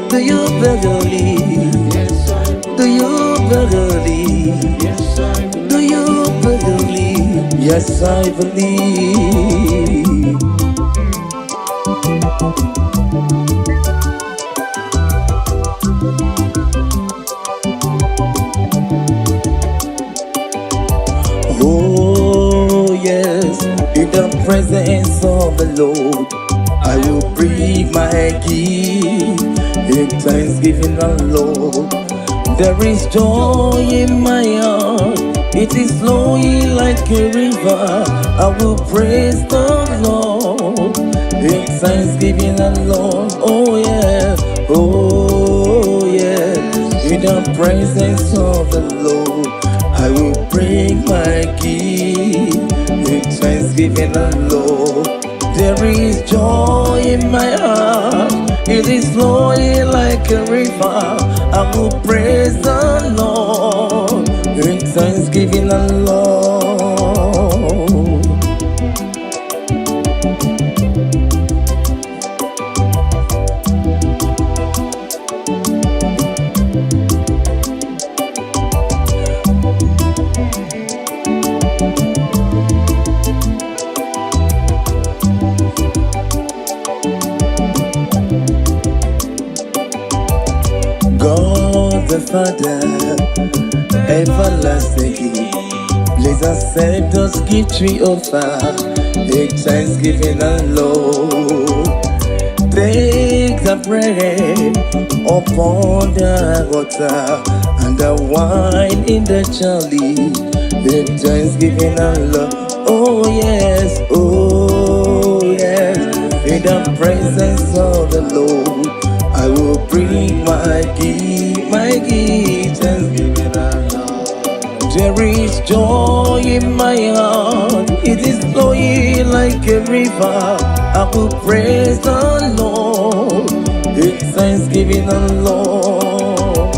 Do you believe? Yes, I believe. Do you believe? Yes, I believe. Do you believe? Yes, I believe. Oh yes, in the presence of the Lord, I will bring my gift in thanksgiving, the Lord. There is joy in my heart, it is flowing like a river. I will praise the Lord in thanksgiving, the Lord. Oh yeah, oh yeah, in the presence of the Lord, I will bring my gift in thanksgiving, the Lord. There is joy in my heart, It is flowing like a river. I will praise the Lord in thanksgiving alone. God the Father, everlasting, please accept us gift we offer, in thanksgiving alone. Take the bread upon the water and the wine in the chalice, in thanksgiving alone. Oh yes, in the presence of the Lord I will bring my gift, thanksgiving alone. There is joy in my heart, it is flowing like a river. I will praise the Lord, it's thanksgiving alone.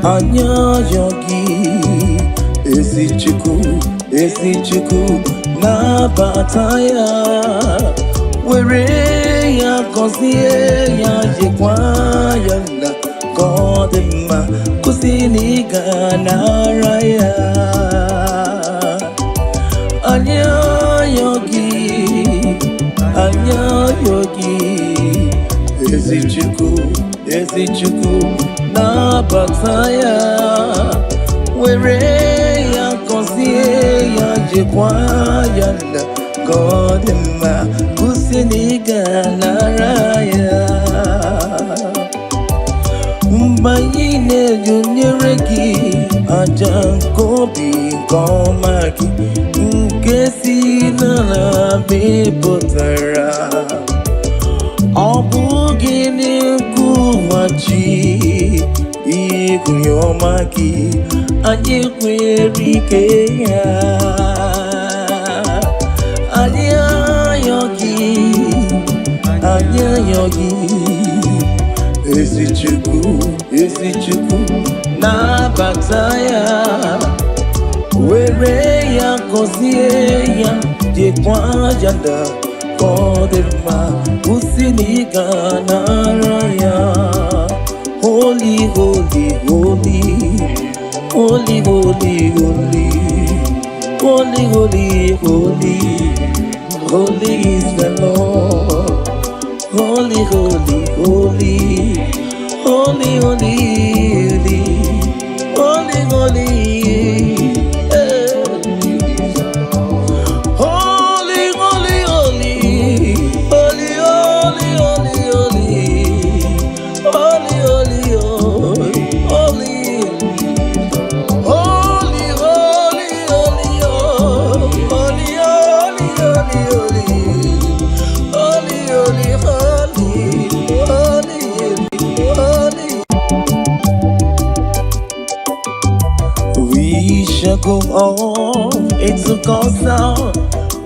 Anya yogi, esichuku, na bataya. Were ya kosie ya jekwaya na kodema kusini ganaraya. Anya yogi, esichuku, na bataya. Were ya kosie ya jekwaya na kodema kusini ganaraya. Mbayine junyereki ajankobi komaki nkesi nana bepotara. Obugini kuwachi ikuyomaki anyekwerikeya. Anya yogi, esichuku, na bataya. Were ya kosie ya jekwaya da kodema kusini ganaraya. Holy, holy, holy, holy, holy, holy, holy, holy, holy, holy is the Lord. Holy, holy, holy, holy, holy, holy, holy, go on, it's a ghost sound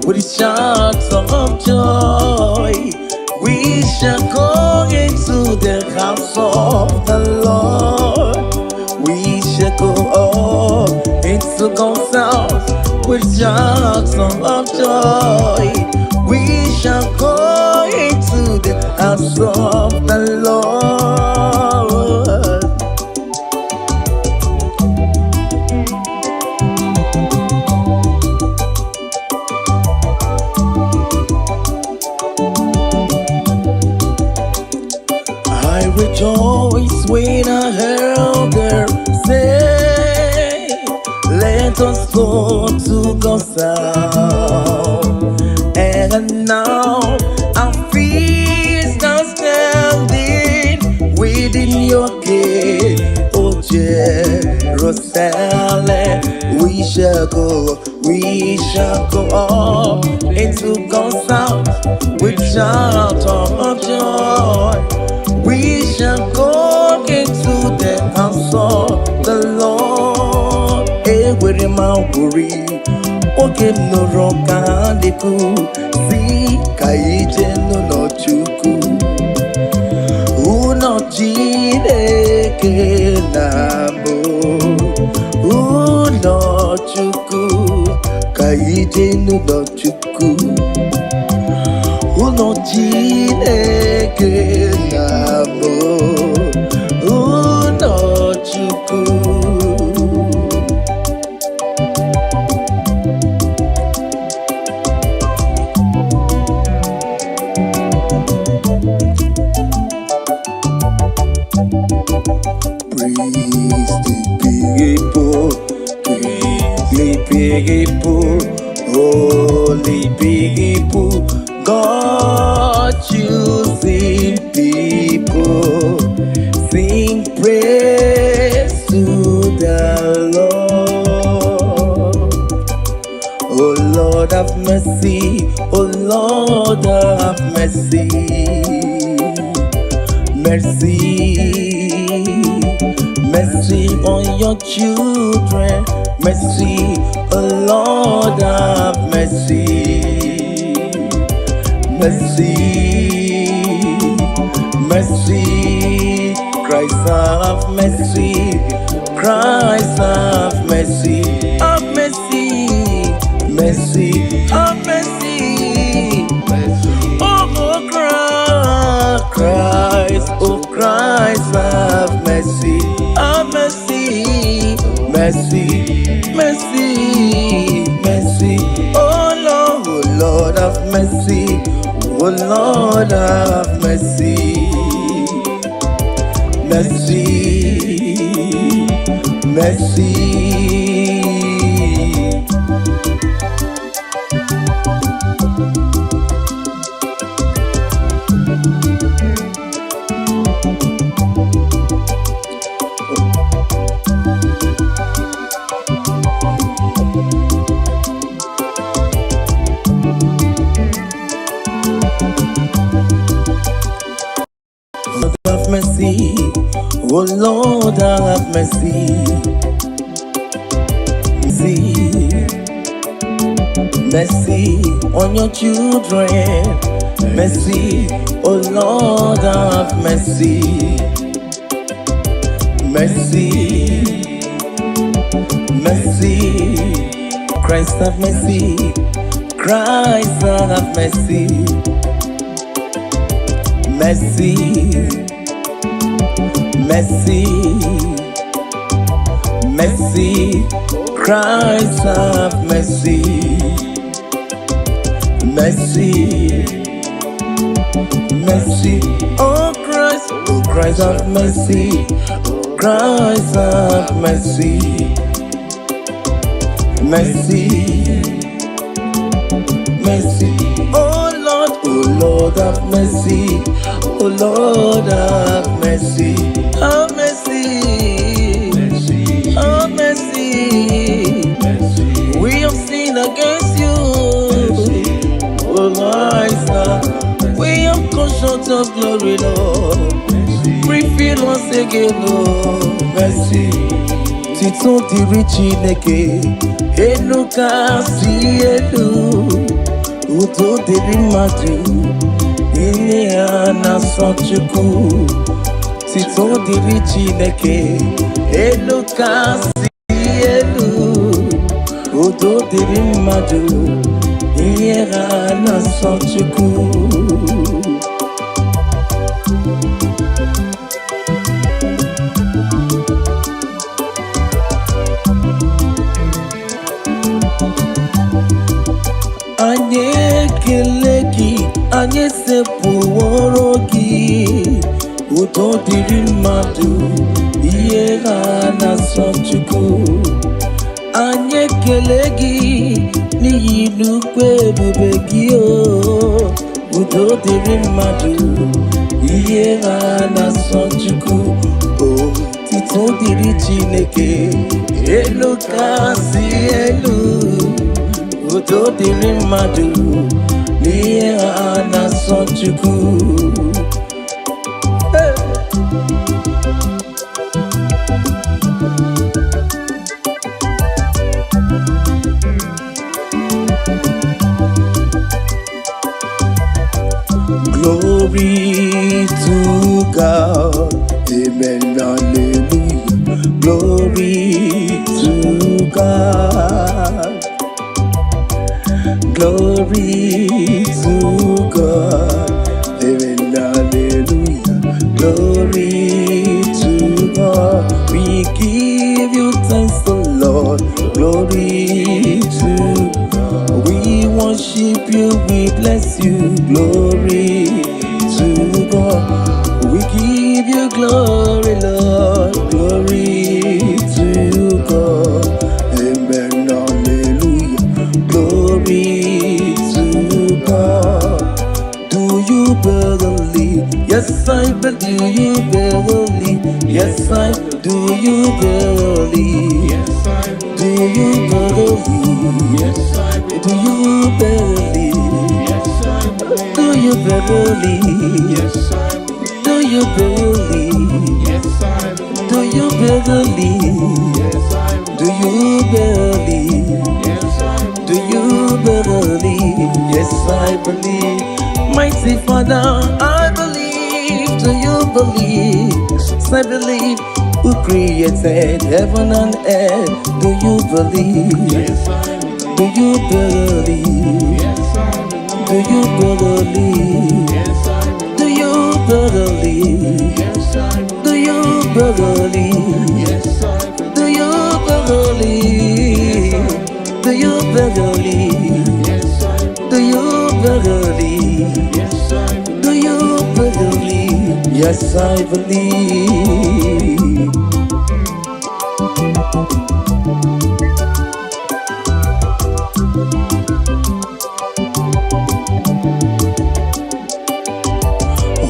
with shouts of joy. We shall go into the house of the Lord. We shall go on, it's a ghost sound with shouts of joy. We shall go into the house of the Lord. Rejoice when I heard her say, let us go to God's house. And now our feet are standing within your gate, oh yeah. Jerusalem. We shall go up into God's house with shout of joy. We shall go into the house of the Lord. Where my worry, okay, no rock and the cool. See, Kaije no chuku. Uno Chineke nabo. Uno chuku. Kaije no chuku. Uno Chineke nabo. Uno chuku. Holy people, God choosing people, sing praise to the Lord. Oh Lord have mercy, oh Lord have mercy, mercy, mercy on your children. Mercy, oh Lord have mercy. Mercy, mercy, Christ have mercy. Christ have mercy. Have mercy, mercy, have mercy. Oh Christ, oh Christ have mercy. Have mercy, mercy. Mercy, mercy, oh Lord have mercy, oh Lord have mercy, mercy, mercy. Have mercy, oh Lord have mercy, mercy, mercy on your children, mercy, oh Lord have mercy, mercy, mercy, Christ have mercy, Christ have mercy, mercy, mercy, mercy, Christ have mercy, mercy, mercy, oh Christ have mercy, Christ have mercy, mercy, mercy, oh Lord have mercy, oh Lord have mercy, have mercy, have mercy, we have sinned against you, oh my son, we have come short of glory, Lord, refill once again, Lord, mercy, Tito diri Chineke, enuka si elu, uto diri madu, Ile ana sochuku, Tito diri Chineke, eluka si elu, uto diri madu, Ile ana sochuku. Anye keleki, anye sepuworo gi, uto diri madu, iye na sochuku. Anye kelegi, ni inukwe bubegi o, uto diri madu, iye na sochuku. Oh, Otuto diri Chineke, elu kasi elu. Udo diri mmadụ n'ihe a na-asọ Chukwu. Glory to God, amen, hallelujah. Glory to God. Glory to God, amen, hallelujah. Glory to God. We give you thanks, the Lord. Glory to God. We worship you, we bless you. Glory to God. We give you glory, Lord. Glory to God. Amen, hallelujah. Glory to God. Do you believe? Yes, I believe. Do you believe? Yes, I do. You believe? Yes, I Do you believe? Yes, I Do you believe? Yes, I believe. Do you believe? Yes, I Do you believe? Yes, I believe. Do you believe? Yes, I Do you believe? Yes, I Do you believe? Yes, I believe. Mighty Father, I believe. Do you believe? Yes, I believe. Who created heaven and earth? Do you believe? Yes, I believe. Do you believe? Yes, I believe. Do you believe? Yes, I believe. Do you believe? Yes, I believe. Do you believe? Yes, I believe. Do you believe? Do you believe? Yes, I believe. Do you believe? Yes, I believe. Do you believe? Yes, I believe.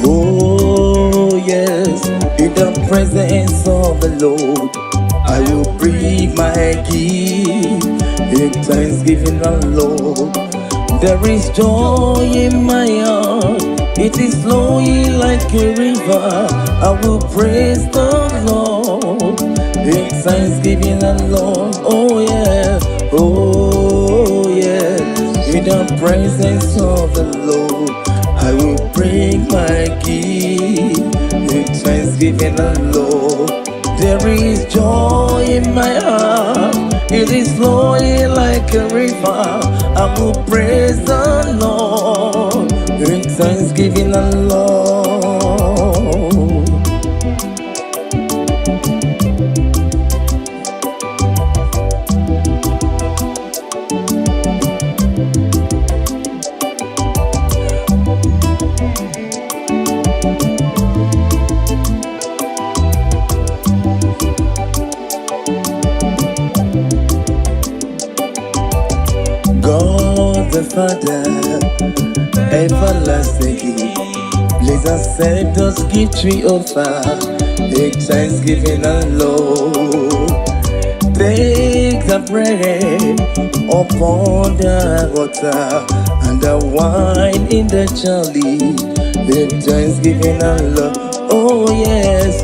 Oh yes, in the presence of the Lord, I will bring my gift in thanksgiving, the Lord. There is joy in my heart, it is flowing like a river. I will praise the Lord in thanksgiving, the Lord. Oh yeah, oh yeah, in the presence of the Lord, I will bring my gift in thanksgiving, the Lord. There is joy in my heart, it is flowing like a river. I will praise the Lord in thanksgiving, the Lord. God the Father, everlasting King, please accept us gift we offer in thanksgiving, and Lord. Take the bread upon the altar and the wine in the chalice in thanksgiving, and Lord. Oh yes,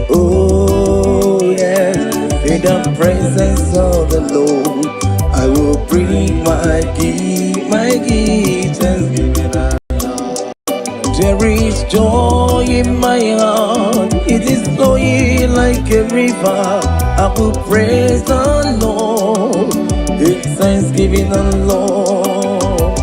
in the presence of the Lord, I will bring my gift, thanksgiving. There is joy in my heart, it is flowing like a river. I will praise the Lord in thanksgiving, the Lord.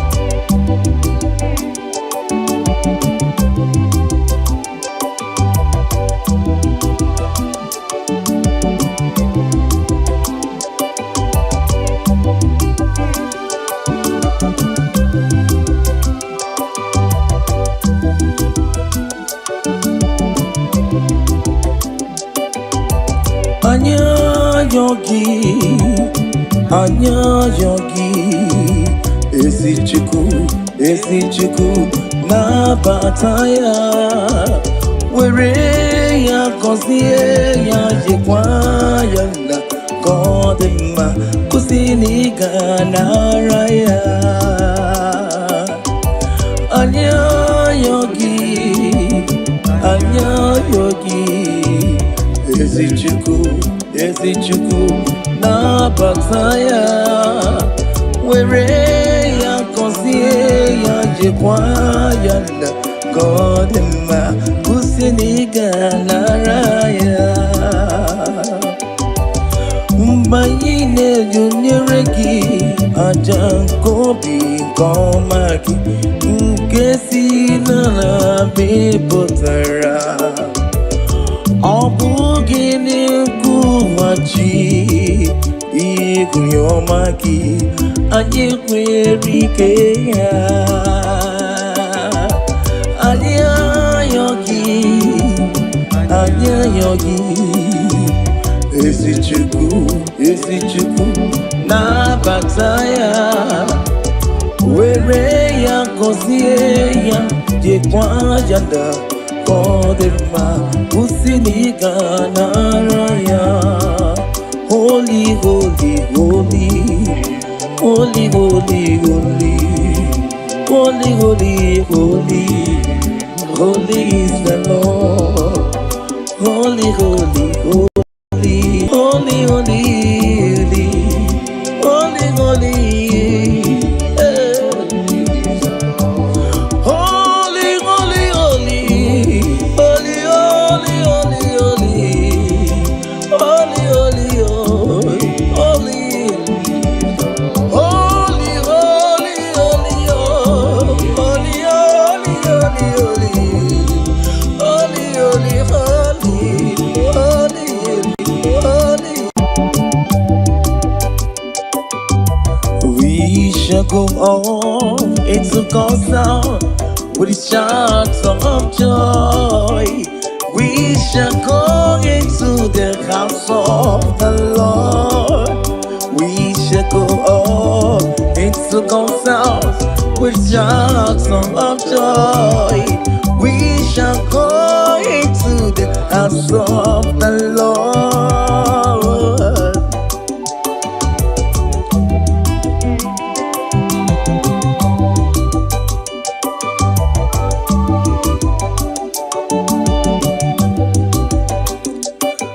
Anya yogi esi chuku na bataya were ya kosie ya jekwa ya na kodema kusini ganara ya anya yogi ezichuku na bataya were ya kosie ya jekwa ya na kodema kusini ganara ya Mbayine junyereki ajankobi komaki nkesi nana bepotara obugini kuwachi ikuyomaki anyekwerike ya anyayogi Esichuku na bataya were ya kosie ya jekwa janda koderma usini ganara ya holy holy holy holy holy holy holy holy holy holy is the Lord holy holy holy Holy, holy, holy, holy, holy, holy, holy, holy, We shall go on into God's sound with shouts of joy. We shall go into the house of the Lord. We shall go on into God's house with shouts of joy. We shall go into the house of the Lord.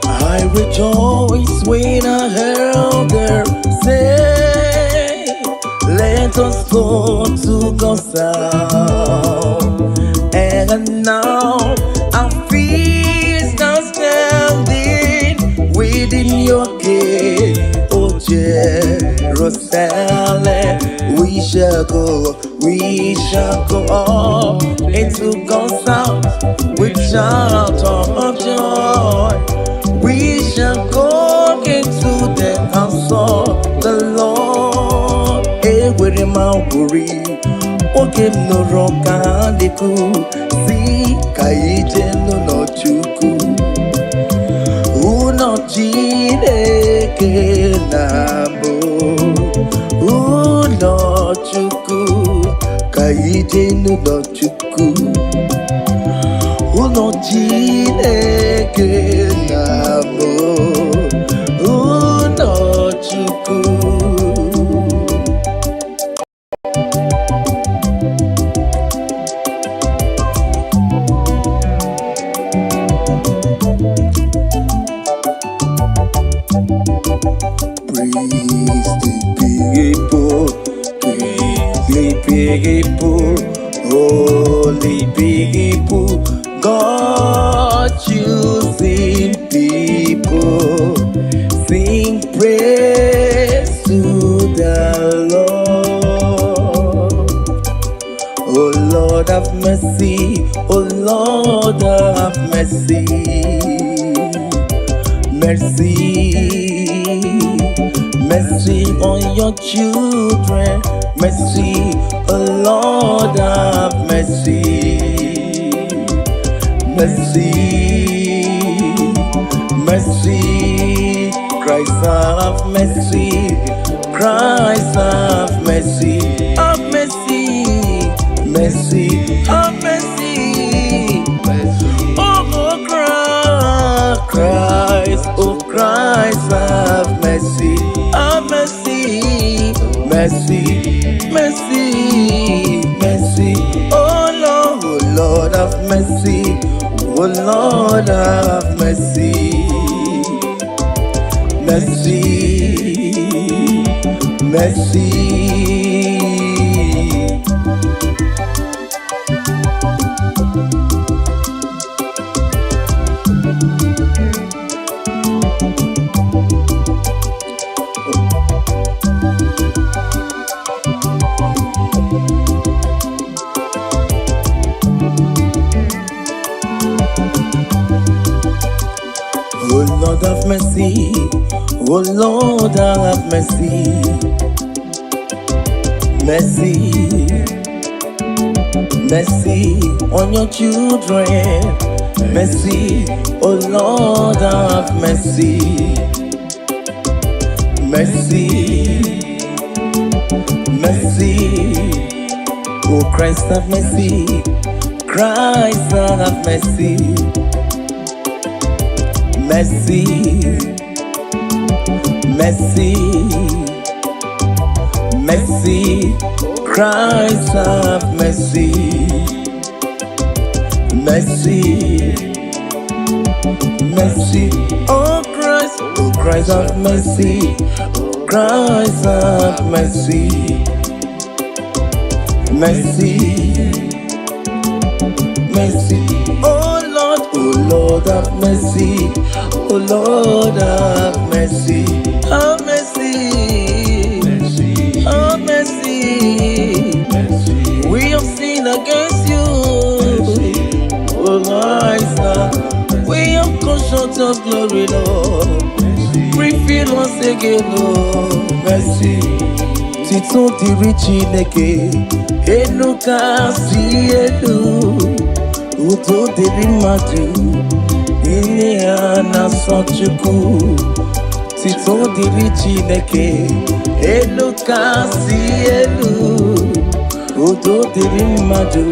I rejoice when I heard her say, let us go to God's house. And now our feet are standing within your gate, O Jerusalem. We shall go up into God's house with shout of joy. We shall go into the house of the Lord. Ewere mauburi, oge noro kandiku, si kaije no chuku. Uno Chineke nabo, uno chuku, kaije no chuku. Uno Chineke nabo, uno chuku. People, holy people, God choosing people, sing praise to the Lord. Oh Lord have mercy, oh Lord have mercy, mercy, mercy on your children. Mercy, oh Lord have mercy, mercy, mercy, Christ have mercy, Christ have mercy, have mercy, mercy, have mercy, oh Christ, have mercy, have mercy, mercy, mercy, mercy. Oh Lord, have mercy. Oh Lord, have mercy, mercy, mercy. Oh Lord, have mercy. Oh Lord, have mercy. Mercy, mercy on your children. Mercy, oh Lord, have mercy. Mercy, mercy. Oh Christ, have mercy. Christ, have mercy. Mercy, mercy, mercy, Christ have mercy, mercy, mercy, oh Christ have mercy, Christ have mercy, mercy, mercy, oh Lord have mercy, oh Lord have mercy, have mercy, have mercy, we have sinned against you, oh Christ, we have come short of glory, Lord, refill us again, Lord, mercy, tito diri Chineke, enu kasi enu, udo diri mmadụ, ihe ya na-asọ Chukwu. Tito diri Chineke, elu kasị elu, udo diri mmadụ,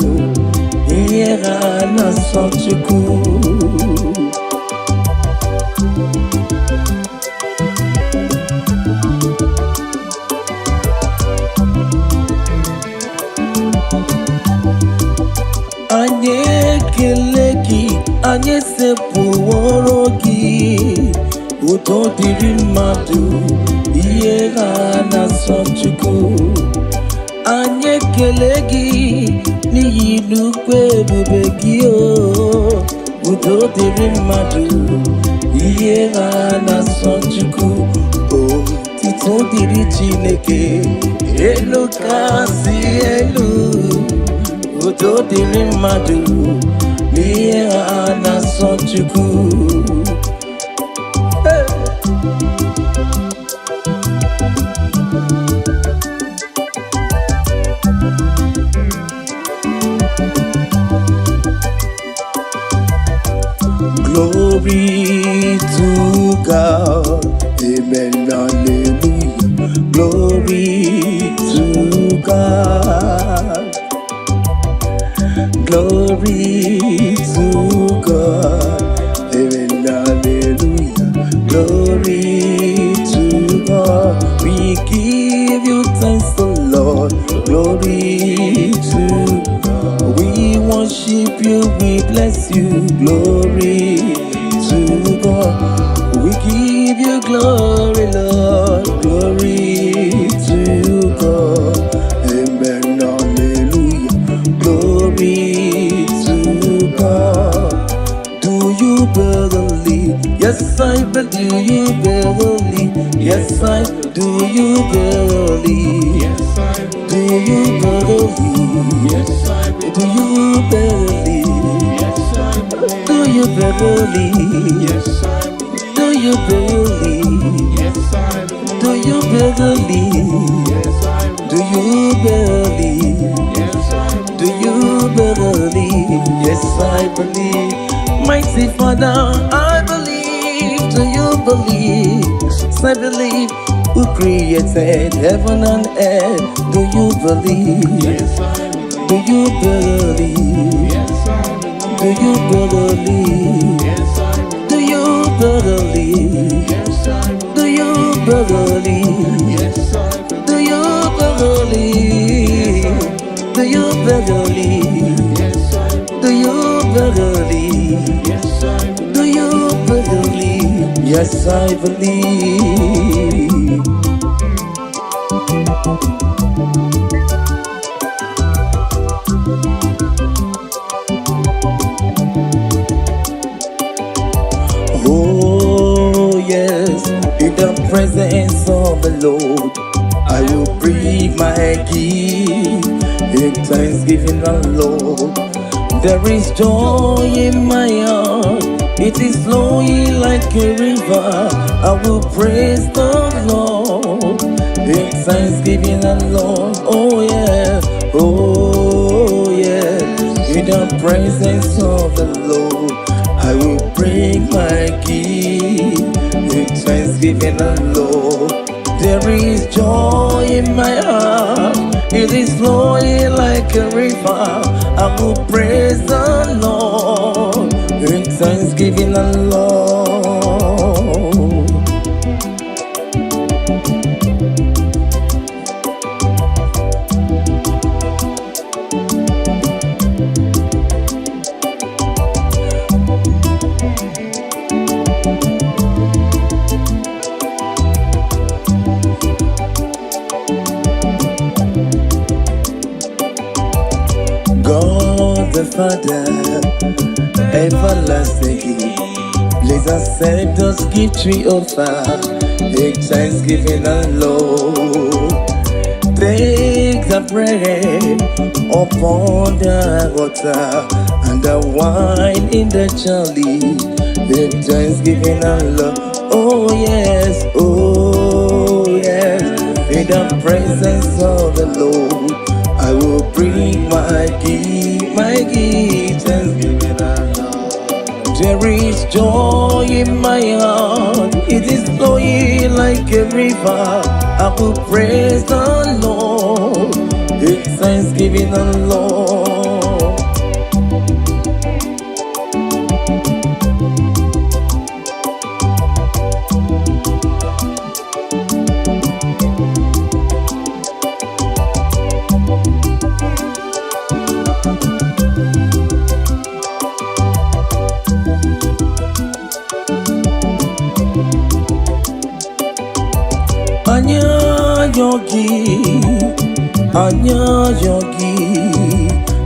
ihe ya na-asọ Chukwu. Anyị ekele gị, anyị sekpụworo gị, udo dịrị mmadụ, ihe ha na-asọ Chukwu. Anyị ekele gị n'ihi nnukwu ebube gị, udo dịrị mmadụ, ihe ha na-asọ Chukwu. Tito dịrị Chineke, elu kasị elu, udo dịrị mmadụ, n'ihe ha na-asọ Chukwu. Glory to God, amen, hallelujah. Glory to God. Glory to God, amen, hallelujah. Glory to God, we give you thanks, O Lord. Glory to God, we worship you, we bless you. Glory to God, we give you glory, Lord. Glory to God, amen, hallelujah. Glory to God. Do you believe? Yes, I believe. Do you believe? Yes, I do. You believe? Yes, I Do you believe? Yes, I Do you believe? Yes, I Do you believe? Yes, I Do you believe? Yes, I Do you believe? Yes, I Do you believe? Yes, I Do you believe? Yes, I believe. Mighty Father, I believe. Do you believe? Yes, I believe. Who created heaven and earth? Do you believe? Yes, I Do you believe? Yes, I Do you believe? Yes, I Do you believe? Yes, I believe. Do you believe? Yes, I believe. Do you believe? Do you believe? Yes, I believe. Do you believe? Yes, I believe. Do you believe? Yes, I believe. Oh yes, in the presence of the Lord, I will bring my gift in thanksgiving, the Lord. There is joy in my heart, it is flowing like a river. I will praise the Lord in thanksgiving, the Lord. Oh yeah, oh yeah, in the presence of the Lord, I will bring my gift in thanksgiving, the Lord. There is joy in my heart, it is flowing like a river. I will praise the Lord in thanksgiving, the Lord. God the Father, everlasting, please accept the gift we offer in thanksgiving, the Lord. Take the bread upon the water and the wine in the chalice in thanksgiving, the Lord. Oh yes, in the presence of the Lord, I will bring my gift, thanksgiving, the Lord. There is joy in my heart, it is flowing like a river. I will praise the Lord in thanksgiving, the Lord. Anya yogi,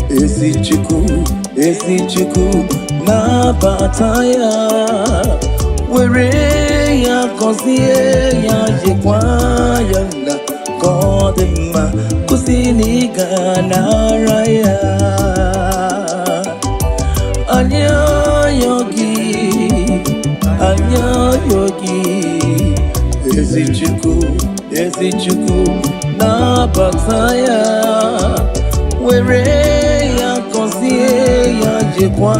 esi chuku na bataya, were ya kosie ya jekwa ya na kodema kusini ganaraya. Anya yogi, esi chuku na bataya, were ya kosie ya jekwa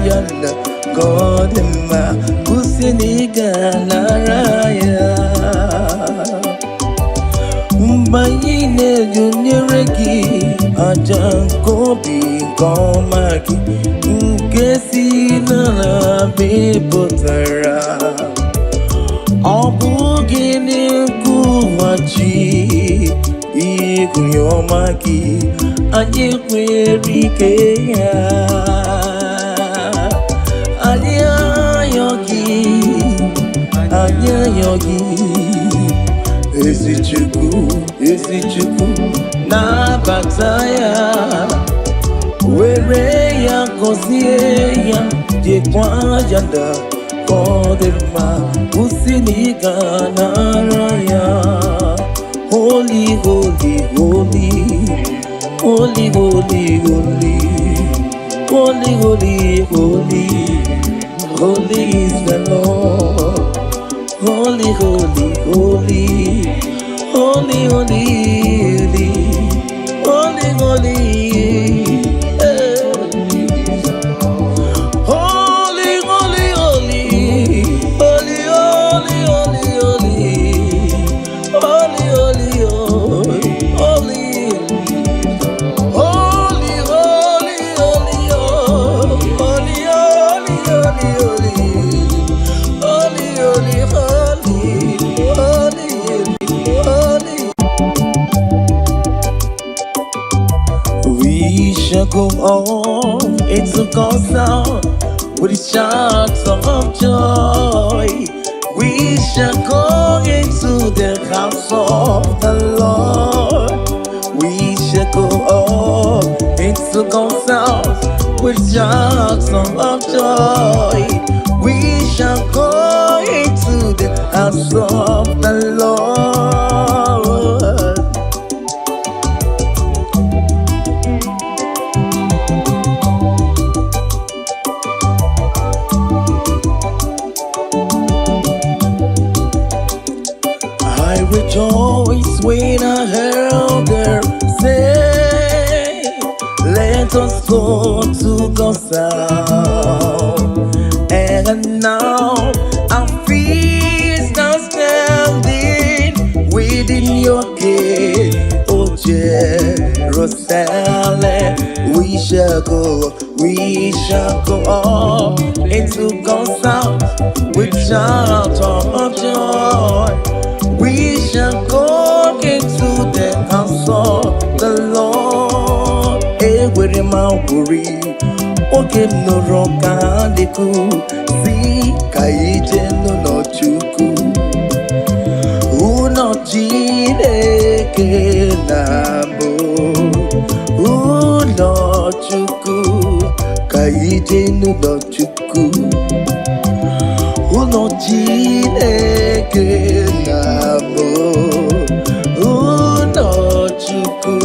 ya na kodema kusini ganaraya. Mbayine junyereki ajankobi komaki nkesi nana bepotara. Obugini kuwachi ikuyomaki anyekwerike ya. Anya yogi, esi chuku na bataya, were ya kosie ya jekwa yanda kodema kusini ganaraya. Holy, holy, holy, holy, holy, holy, holy, holy, holy, holy is the Lord. Holy, holy, holy, holy, holy, holy, holy, holy. Holy, holy, holy, holy, holy, holy, holy, holy, holy, holy, holy, holy, holy, holy, holy, holy, holy, We shall go on into God's sound with shouts of joy. We shall go into the house of the Lord. We shall go on into God's house with shouts of joy. We shall go into the house of the Lord. I rejoice when I heard her say, let us go to God's house. And now our feet are standing within your gate, oh Jerusalem. We shall go up into God's house with shout of joy. We shall go into the house of the Lord. Where my worry, okay, no rock and the cool. See, Kaije no chuku. Uno jine ke nabo. Uno chuku. Kaije no chuku. Uno jine ke nabo. Uno chuku.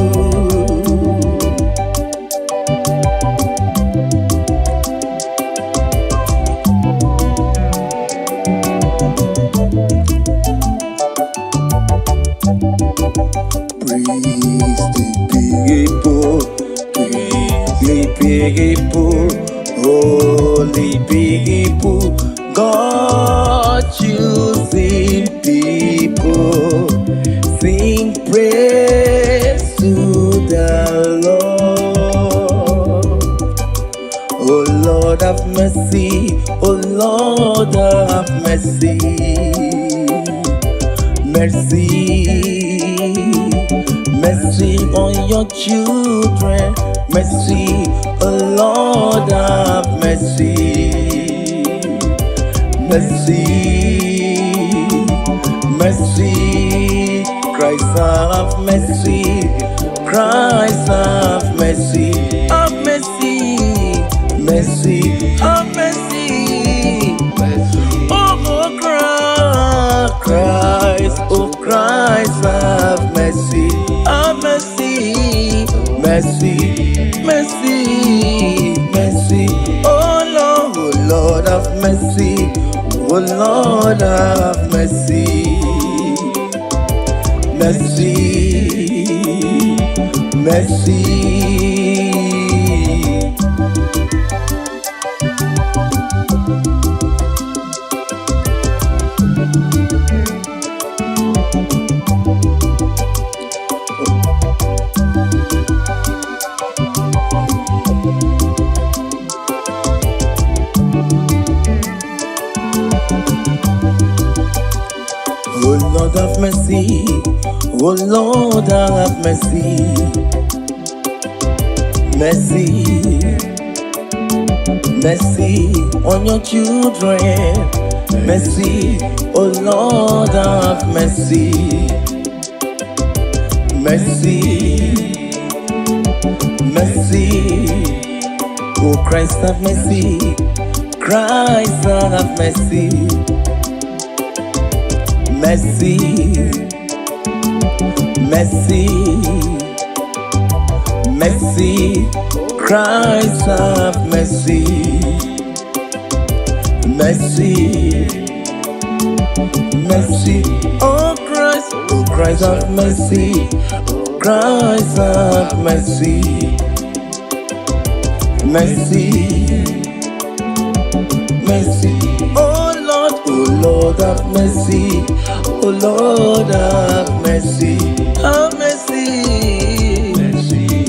People, holy people, God choosing people, sing praise to the Lord. Oh Lord have mercy, oh Lord have mercy, mercy, mercy on your children. Mercy, oh Lord have mercy. Mercy, mercy, Christ have mercy. Christ have mercy. Have mercy, mercy, have mercy. Oh Christ, oh Christ have mercy. Have mercy, mercy. Mercy, mercy, oh Lord have mercy, oh Lord have mercy, mercy, mercy. Oh Lord have mercy, oh Lord have mercy, mercy, mercy on your children, mercy, oh Lord have mercy, mercy, mercy, oh Christ have mercy, Christ have mercy. Mercy, mercy, mercy, Christ have mercy. Mercy, mercy, oh Christ have mercy. Christ have mercy. Mercy, mercy, oh Lord have mercy. Oh Lord have mercy. Have mercy.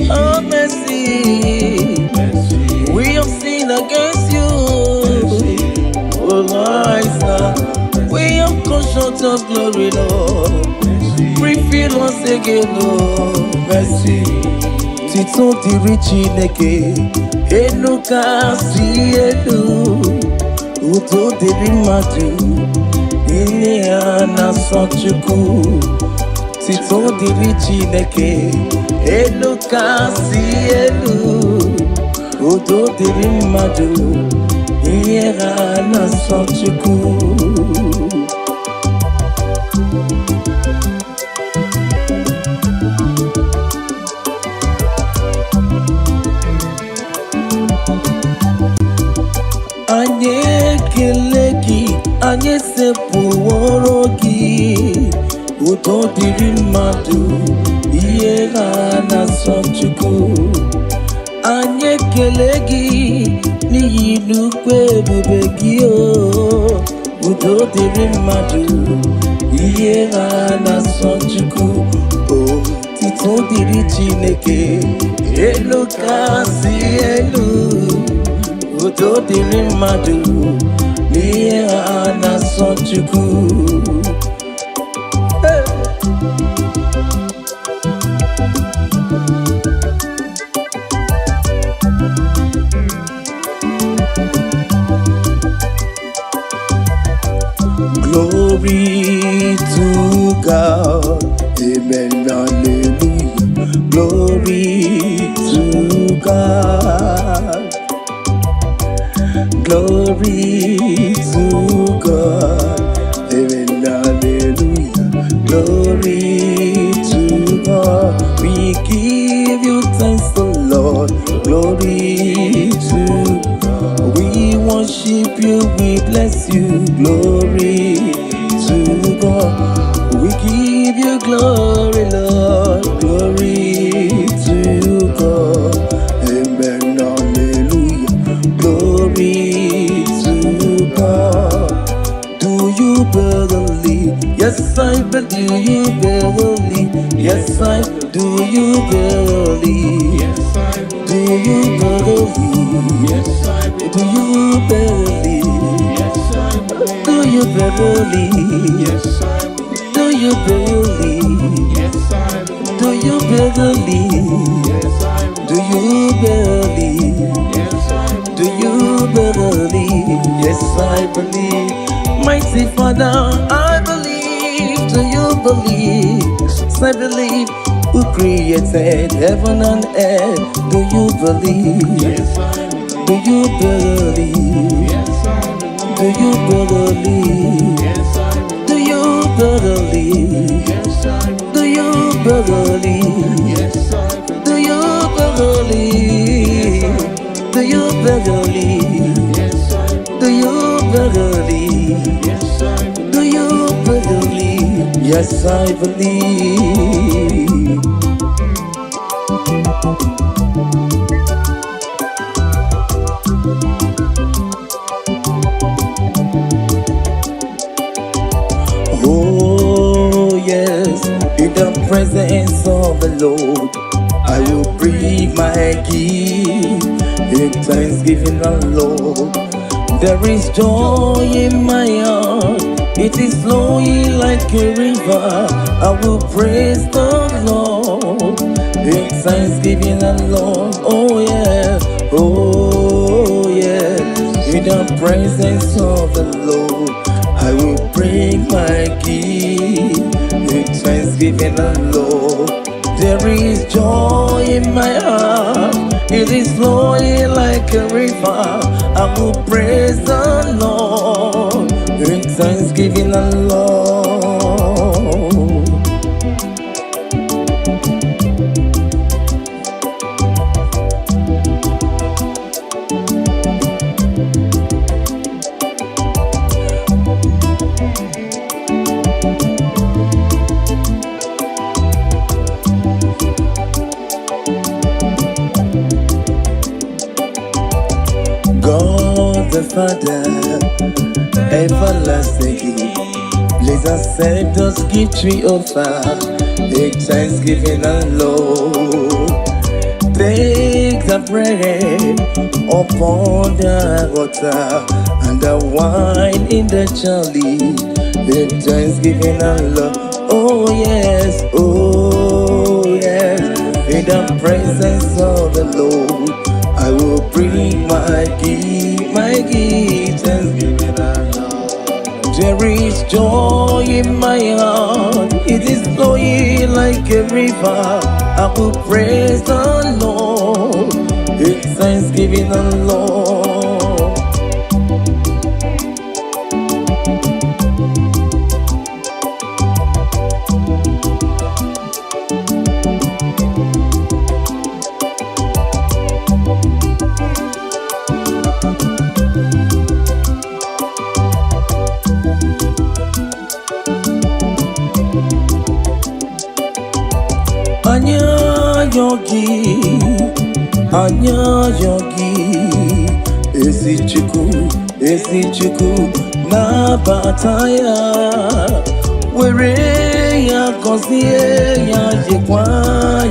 Have mercy. We have sinned against you. Oh my son, we have come short of glory, Lord. Refill us again, Lord. Mercy. Tito diri Chineke, elu kasi elu, udo diri mmadụ, ihe ya na-asọ Chukwu. Tito diri Chineke, elu kasi elu, udo diri mmadụ, ihe ya na-asọ Chukwu. Anyị ekele gị, anyị sepụworo gị, udo dịrị mmadụ, ihe ha na-asọ Chukwu. Anyị ekele gị n'ihi nnukwu ebube gị, udo dịrị mmadụ, ihe ha na-asọ Chukwu. Tito dịrị Chineke, elu kasị elu, udo dịrị mmadụ, n'ihe ha na-asọ Chukwu. Glory to God, amen, hallelujah. Glory to God. Glory to God, amen, hallelujah. Glory to God. We give you thanks, the Lord. Glory to God. We worship you, we bless you. Glory to God. We give you glory, Lord. Glory to God, amen, hallelujah. Glory to God. Do you believe? Yes, I believe. Do you believe? Yes, I do. You believe? Yes, I Do believe. you believe? Yes, I believe. Do you believe? Yes, I believe. Do you believe? Yes, I believe. Do you believe? Yes, I believe. Do you believe? Yes, I believe. Do you believe? Yes, I believe. Do you believe? Yes, I believe. Mighty Father, I believe. Do you believe? Yes, I believe. Who created heaven and earth? Do you believe? Yes, I believe. Do you believe? Yes, I believe. Do you believe? Yes, I believe. Do you believe? Yes, I believe. Do you believe? Yes, I believe. Do you believe? Do you believe? Yes, I believe. Do you believe? Yes, I believe. Do you believe? Yes, I believe. Oh yes, in the presence of the Lord, I will bring my gift in thanksgiving, the Lord. There is joy in my heart, it is flowing like a river. I will praise the Lord in thanksgiving, the Lord. Oh yeah, oh yeah, in the presence of the Lord, I will bring my gift in thanksgiving, the Lord. There is joy in my heart, it is flowing like a river. I will praise the Lord in thanksgiving, the Lord. God the Father, everlasting, please accept us gift we offer in thanksgiving, and Lord. Take the bread upon the water and the wine in the chalice in thanksgiving, and Lord. Oh yes, in in the presence of the Lord. I will bring my gift, thanksgiving and love. There is joy in my heart, it is flowing like a river. I will praise the Lord, it's thanksgiving and love. Anya yogi, ezi chuku na bataya, were ya kosie ya jekwa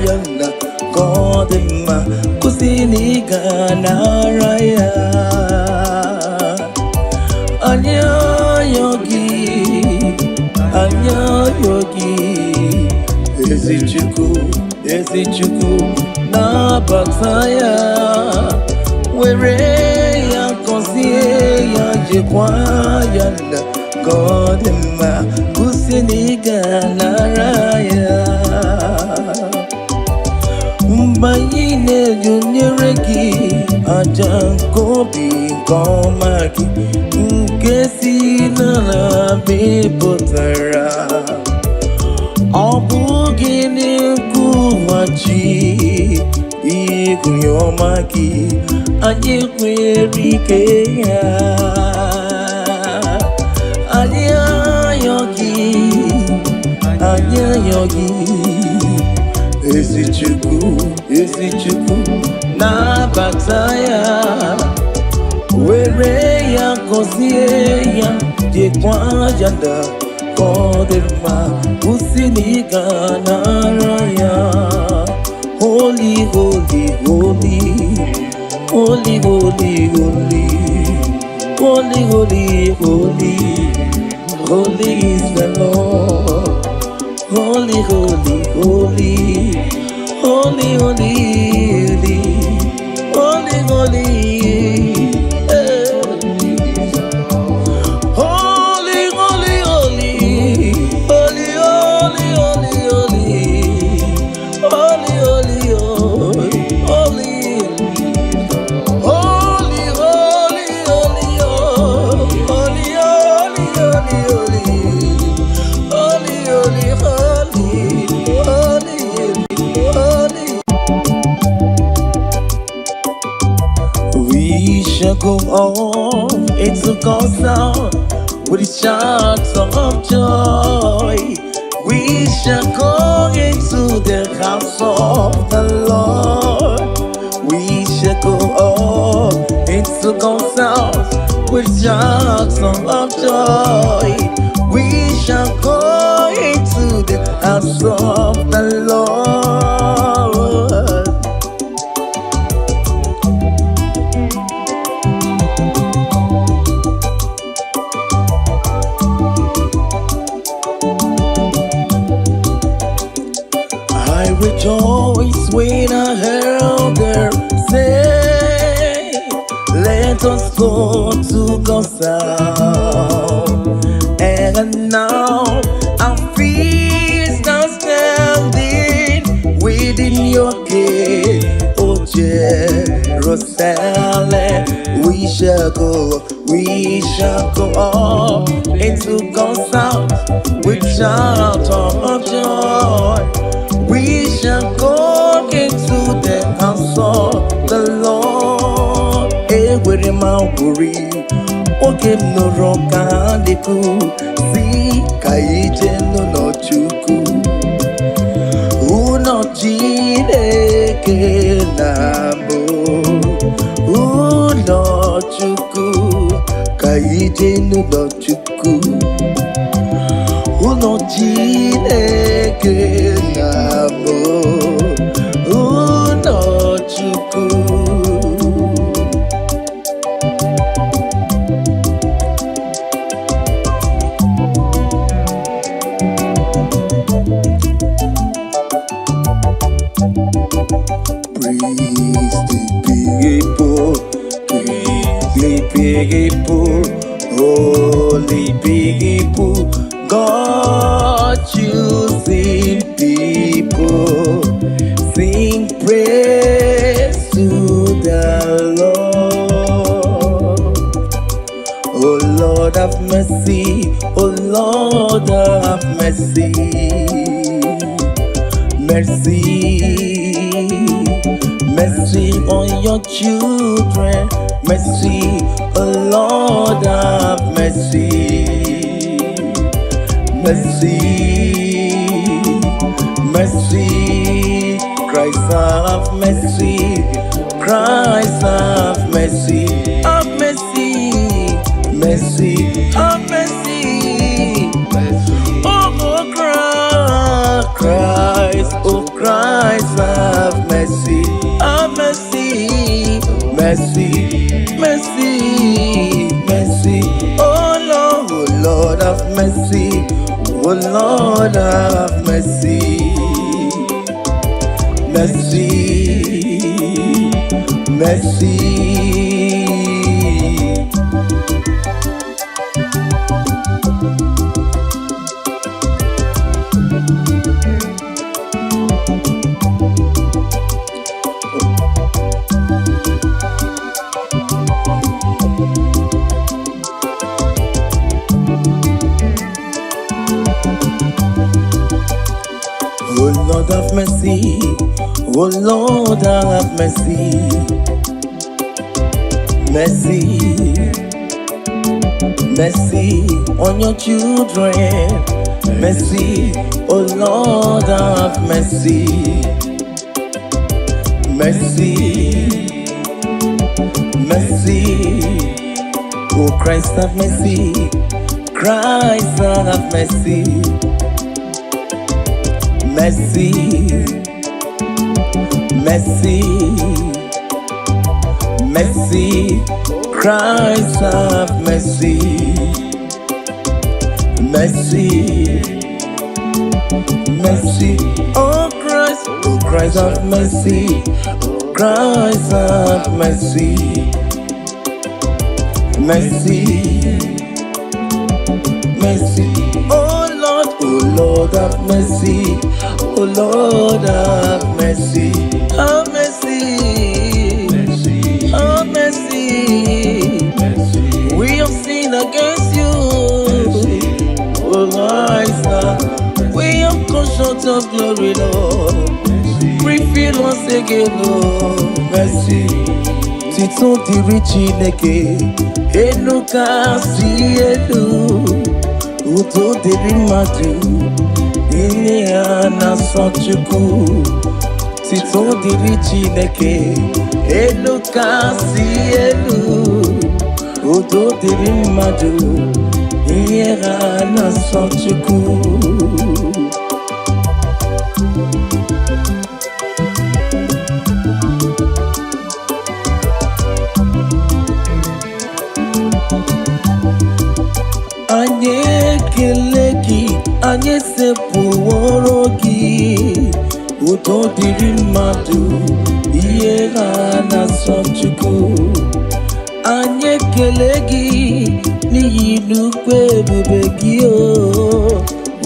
ya na kodema kusini gana raya. Anya yogi, ezi chuku na bataya, were ya kosie ya jekwa ya na kodema kusini gana raya. Mbayine junyereki ajankobi komaki nkesi na bepotara. Obugini kuwachi ikuyomaki anyekwerike ya. Anya yogi, ezi chuku na bataya, were ya kosie ya jekwa janda kodema kusini gana raya. Holy, holy, holy, holy, holy, holy, holy, holy, holy, holy is the Lord. Holy, holy, holy, holy, holy, holy, holy, holy. We shall go on into God's sound with a shout of joy. We shall go into the house of the Lord. We shall go on into God's house with shouts of joy. We shall go into the house of the Lord. I rejoice when I heard her say, let us go to God's house. And now our feet are standing within your gate, O Jerusalem. We shall go up into God's house with shout of joy. We shall go into the house of the Lord. Ewere mauburi, oge noro kandiku, si kaije no chuku. Uno Chineke nabo, uno chuku, kaije no chuku. Uno Chineke nabo, uno chuku. Holy people, God choosing people, sing praise to the Lord. Oh Lord have mercy, oh Lord have mercy, mercy, mercy on your children, mercy, oh Lord have mercy, mercy, mercy, Christ have mercy, Christ have mercy, have mercy, mercy, have mercy, oh Christ, oh Christ have mercy, have mercy, mercy, mercy, mercy, oh Lord have mercy, oh Lord have mercy, mercy, mercy. Oh Lord have mercy, oh Lord have mercy, mercy, mercy on your children, mercy, oh Lord have mercy, mercy, mercy, oh Christ have mercy, Christ have mercy, mercy, mercy, mercy, Christ have mercy, mercy, mercy, oh Christ have mercy, Christ have mercy, mercy, mercy, oh Lord have mercy, oh Lord have mercy, have mercy, have mercy, we have sinned against you, oh Lord, we have come short of glory, Lord, refill us again, Lord, mercy, Tito diri Chineke, enu kasi elu, uto diri madu, ini na-asọ Chukwu. Tito diri Chineke, elu kasi elu, uto diri madu, ini na-asọ Chukwu. Anyị ekele gị, anyị sepụworo gị, udo dịrị mmadụ, ihe ha na-asọ Chukwu. Anyị ekele gị n'ihi nnukwu ebube gị,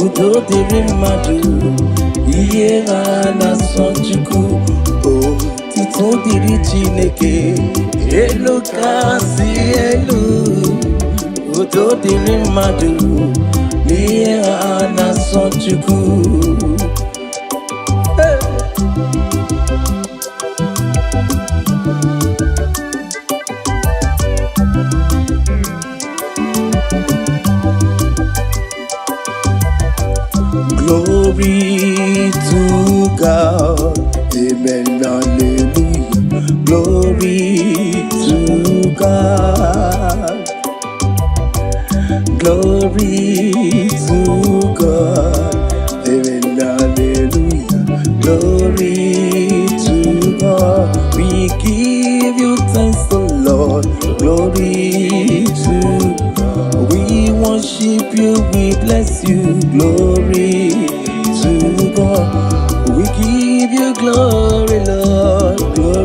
udo dịrị mmadụ, ihe ha na-asọ Chukwu. Tito dịrị Chineke, elu kasị elu, udo dịrị mmadụ, n'ihe ha na-asọ Chukwu. Glory to God, amen, hallelujah. Glory to God. Glory to God, amen, hallelujah. Glory to God, we give you thanks, O Lord. Glory to God, we worship you, we bless you. Glory to God, we give you glory, Lord. Glory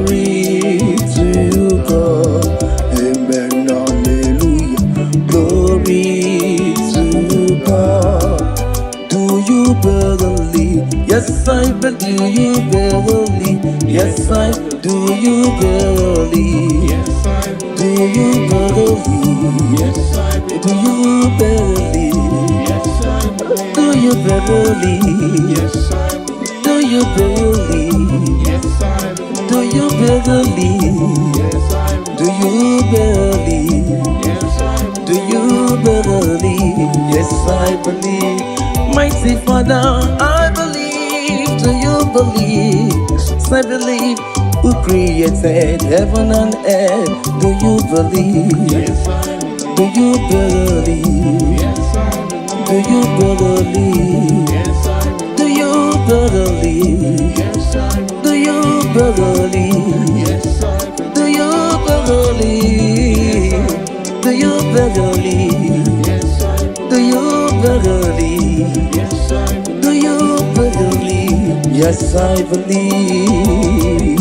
do you believe? Yes, I do you believe? Yes, I Do believe. you believe? Yes, I Do you believe. believe? Yes, I believe. Do you believe? Yes, I believe. Do you believe? Yes, I believe. Do you believe? Yes, I Do believe. you believe? Yes, I Do believe. you believe? Yes, I believe. Mighty Father, I believe. Do you believe? Yes, I believe. Who created heaven and earth? Do you believe? Yes, I believe. Do you believe? Yes, I Do believe. you believe? Yes, I Do believe. you believe? Yes, I Do believe. you believe? Yes, I Do believe. you believe? Do you believe? Yes, I Do believe. you believe? Yes, I Do believe. you believe? Yes, I believe.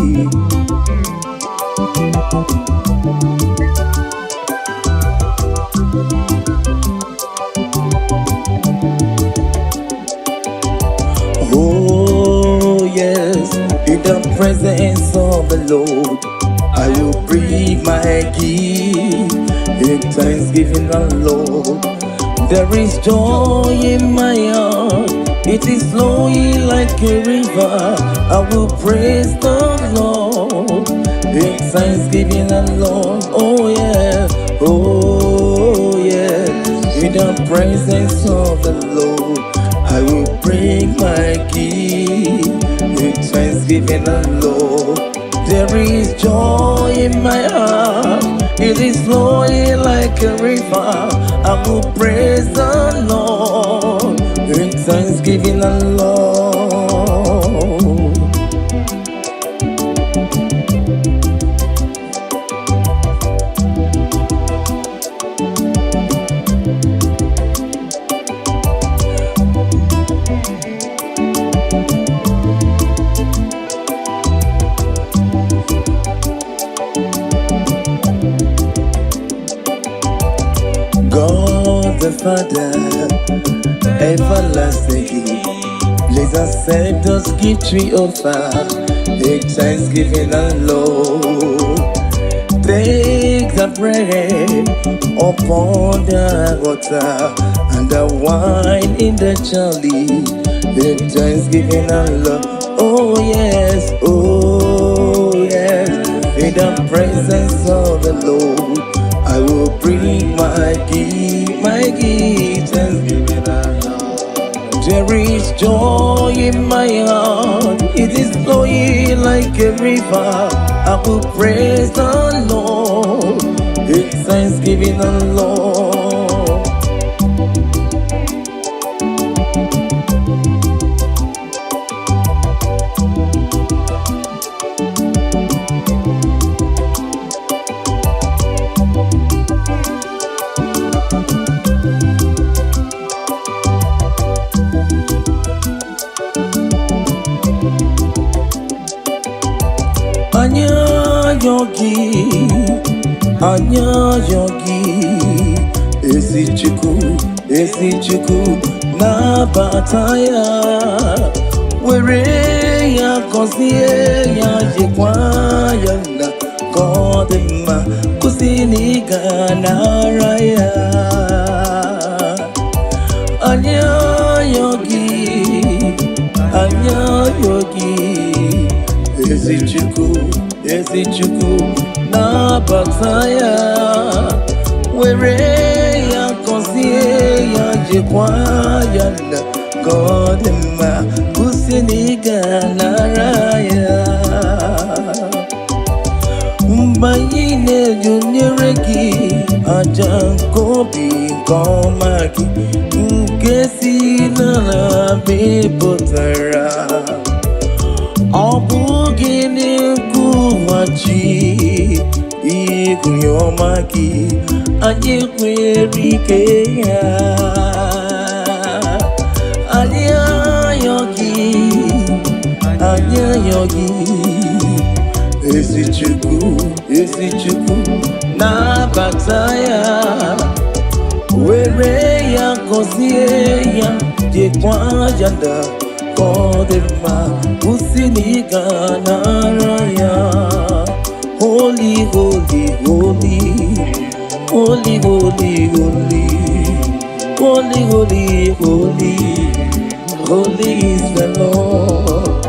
Oh, yes, in the presence of the Lord, I will bring my gift in thanksgiving, the Lord. There is joy in my heart, it is flowing like a river. I will praise the Lord in thanksgiving, the Lord. Oh, yeah, oh, yeah, in the presence of the Lord, I will bring my gift with thanksgiving, the Lord. There is joy in my heart, it is flowing like a river. I will praise the Lord with thanksgiving, the Lord. God the Father, everlasting, please accept us gift we offer in thanksgiving, and Lord. Take the bread upon the water and the wine in the chalice in thanksgiving, and Lord. Oh yes, oh yes, in the presence of the Lord, I will bring my gift, thanksgiving, and Lord. There is joy in my heart, it is flowing like a river. I will praise the Lord in thanksgiving, and Lord. Anya yogi, esi chuku na bataya, were ya kosie ya jekwa ya na kodema kusini ganaraya. Anya yogi, esi chuku na bataya, were ya kosie ya jekwa ya na kodema kusini ganaraya. Mbayine junyereki ajankobi komaki nkesi na bebotara. Obugini kuwachi ikuyomaki anyekwerike ya. Anya yogi, esi chuku na bataya, were ya kosie ya jekwa yanda Kodema Usiniga Naraya. Holy, holy, holy, holy, holy, holy, holy, holy, holy, holy is the Lord.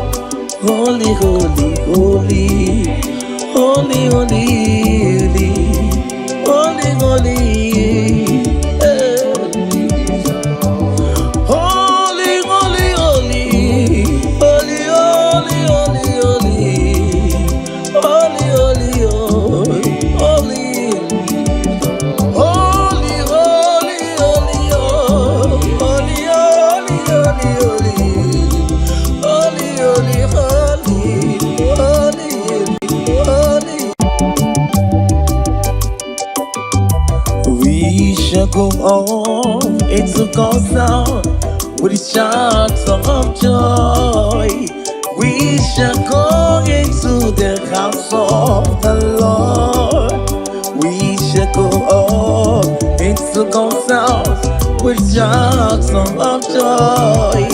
Holy, holy, holy, holy, holy, holy, holy, holy. Holy, holy, holy, holy, holy, holy, holy, holy, holy, holy, holy, holy, holy, holy, holy, holy, holy, holy. We shall go on into God's sound with shouts of joy. We shall go into the house of the Lord. We shall go on into God's house with shouts of joy.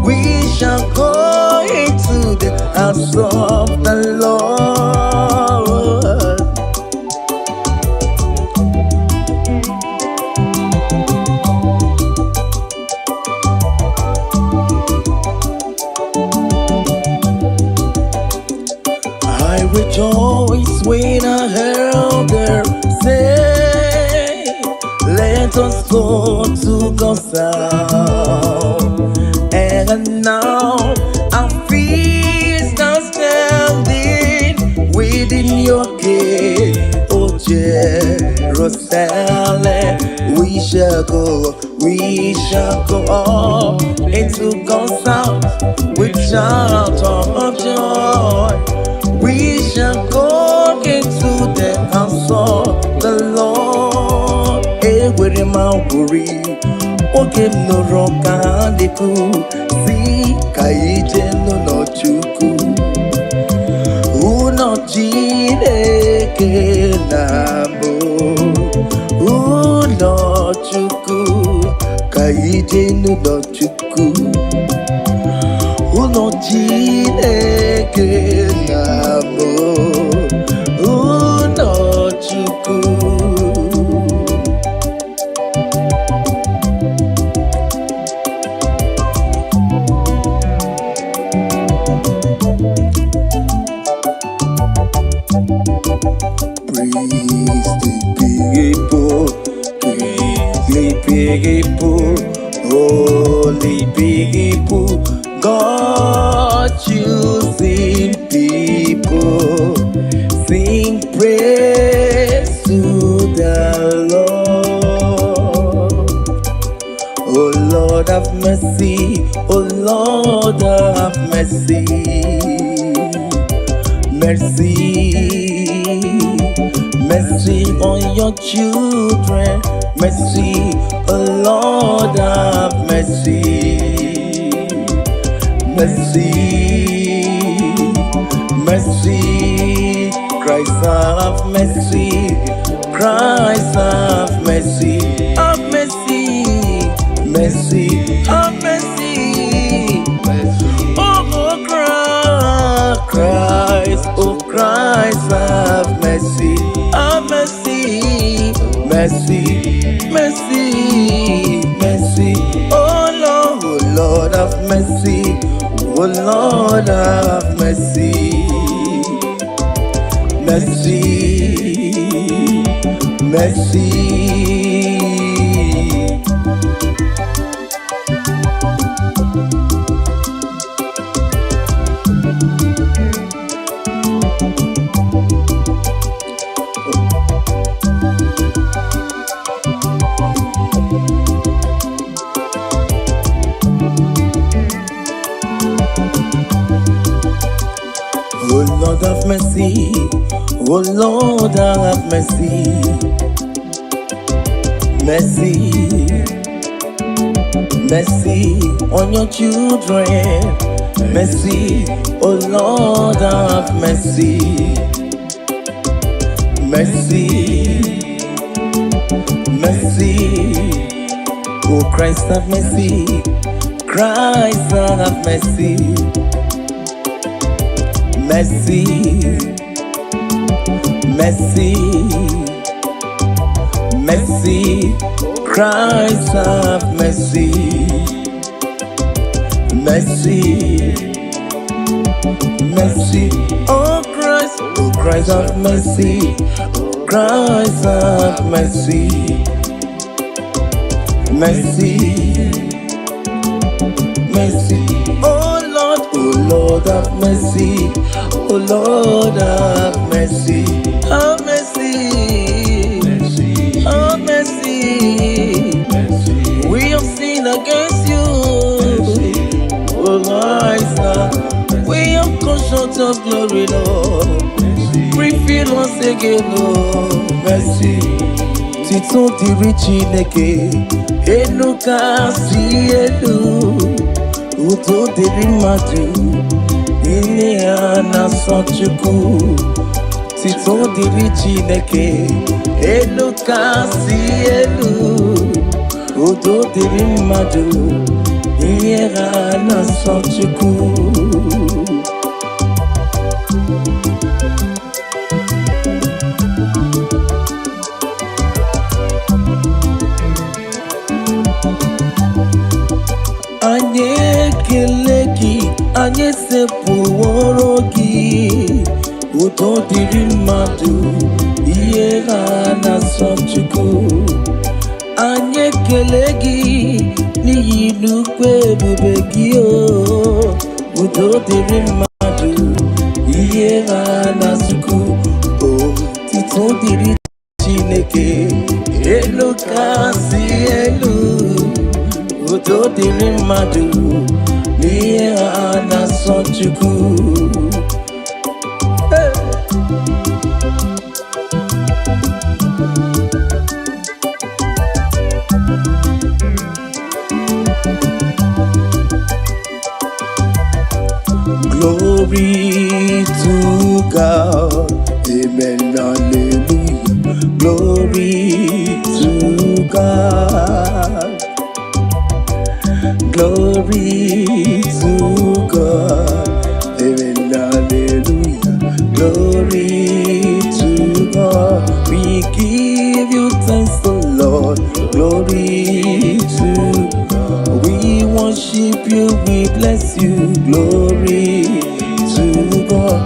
We shall go into the house of the Lord. I rejoice when I heard her say, let us go to God's house. And now our feet are standing within your gate, O Jerusalem. We shall go up into God's house with shout of joy. We shall go into the house of the Lord. Ewere mauburi, oge noro kandiku, si kaije no chuku. Uno Chineke nabo, uno chuku, kaije no chuku. Uno Chineke nabo, uno chuku. Praise the people, holy people, God choosing people, sing praise to the Lord. Oh Lord have mercy, oh Lord have mercy, mercy, mercy on your children, mercy, oh Lord have mercy. Mercy, mercy, Christ have mercy, Christ have mercy, have mercy, mercy, have mercy, oh Christ, oh Christ have mercy, have mercy, mercy, mercy, mercy, oh Lord have mercy. Oh Lord have mercy, mercy, mercy. Oh Lord have mercy, oh Lord have mercy, mercy, mercy on your children, mercy, oh Lord have mercy, mercy, mercy, oh Christ have mercy, Christ have mercy, mercy, mercy, mercy. Christ have mercy, mercy, mercy. Oh Christ have mercy, Christ have mercy, mercy, mercy. Oh Lord have mercy, oh Lord have mercy, have mercy, have mercy. We have sinned against you, oh Christ. We have come short of glory, Lord. Refill us again, Lord. Mercy. Tito diri Chineke, enu kasi elu. Udo diri madu, ini anasochuku. Tito diri Chineke, enu kasi elu. Udo diri madu, ini anasochuku. Anye keleki, anye sepuorogi, udo diri madu, iye na sochuku. Anye kelegi, ni inukwe bubegi o, udo diri madu, iye na suku. Oh, tito diri Chineke, elu kasi elu. Udo diri madu, niye anasochuku. Glory to God, amen, hallelujah. Glory to God. Glory to God, amen, hallelujah. Glory to God. We give you thanks, O Lord. Glory to God. We worship you, we bless you. Glory to God.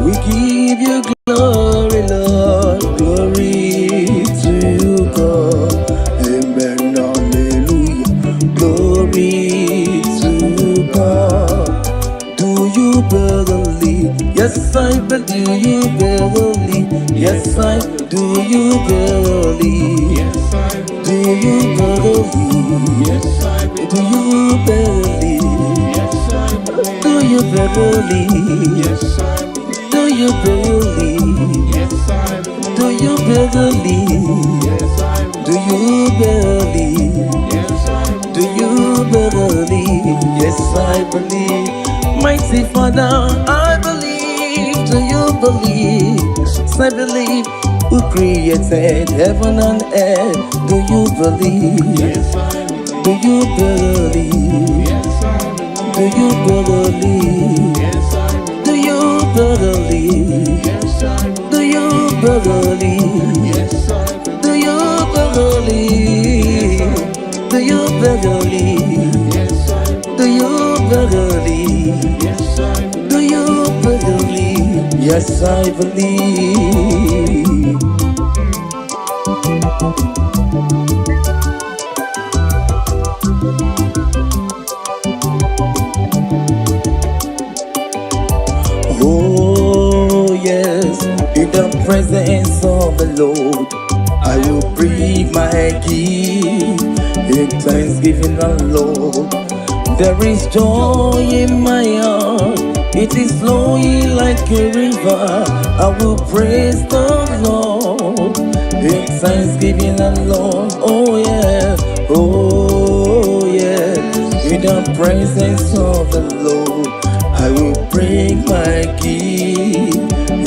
We give you glory, Lord. Glory to God, amen, hallelujah. Glory to God. Do you believe? Yes, I believe. Do you believe? Yes, I do. You believe? Yes, I Do you believe. believe? Yes, I believe. Do you believe? Yes, I believe. Do you believe? Yes, I believe. Do you believe? Yes, I believe. Do you believe? Yes, I Do believe. you believe? Yes, I Do you believe? Yes, I believe. Mighty Father, I believe. Do you believe? Yes, I believe. Who created heaven and earth? Do you believe? Yes, I believe. Do you believe? Yes, I believe. Do you believe? Yes, I believe. Do you believe? Yes, I believe. Do you believe? Yes, I believe. Do you believe? Do you believe? Yes, I believe. Do you believe? Yes, I believe. Do you believe? Yes, I believe. Oh yes, in the presence of the Lord, I will bring my gift in thanksgiving, the Lord. There is joy in my heart, it is flowing like a river. I will praise the Lord in thanksgiving, the Lord. Oh yeah, in the presence of the Lord, I will bring my gift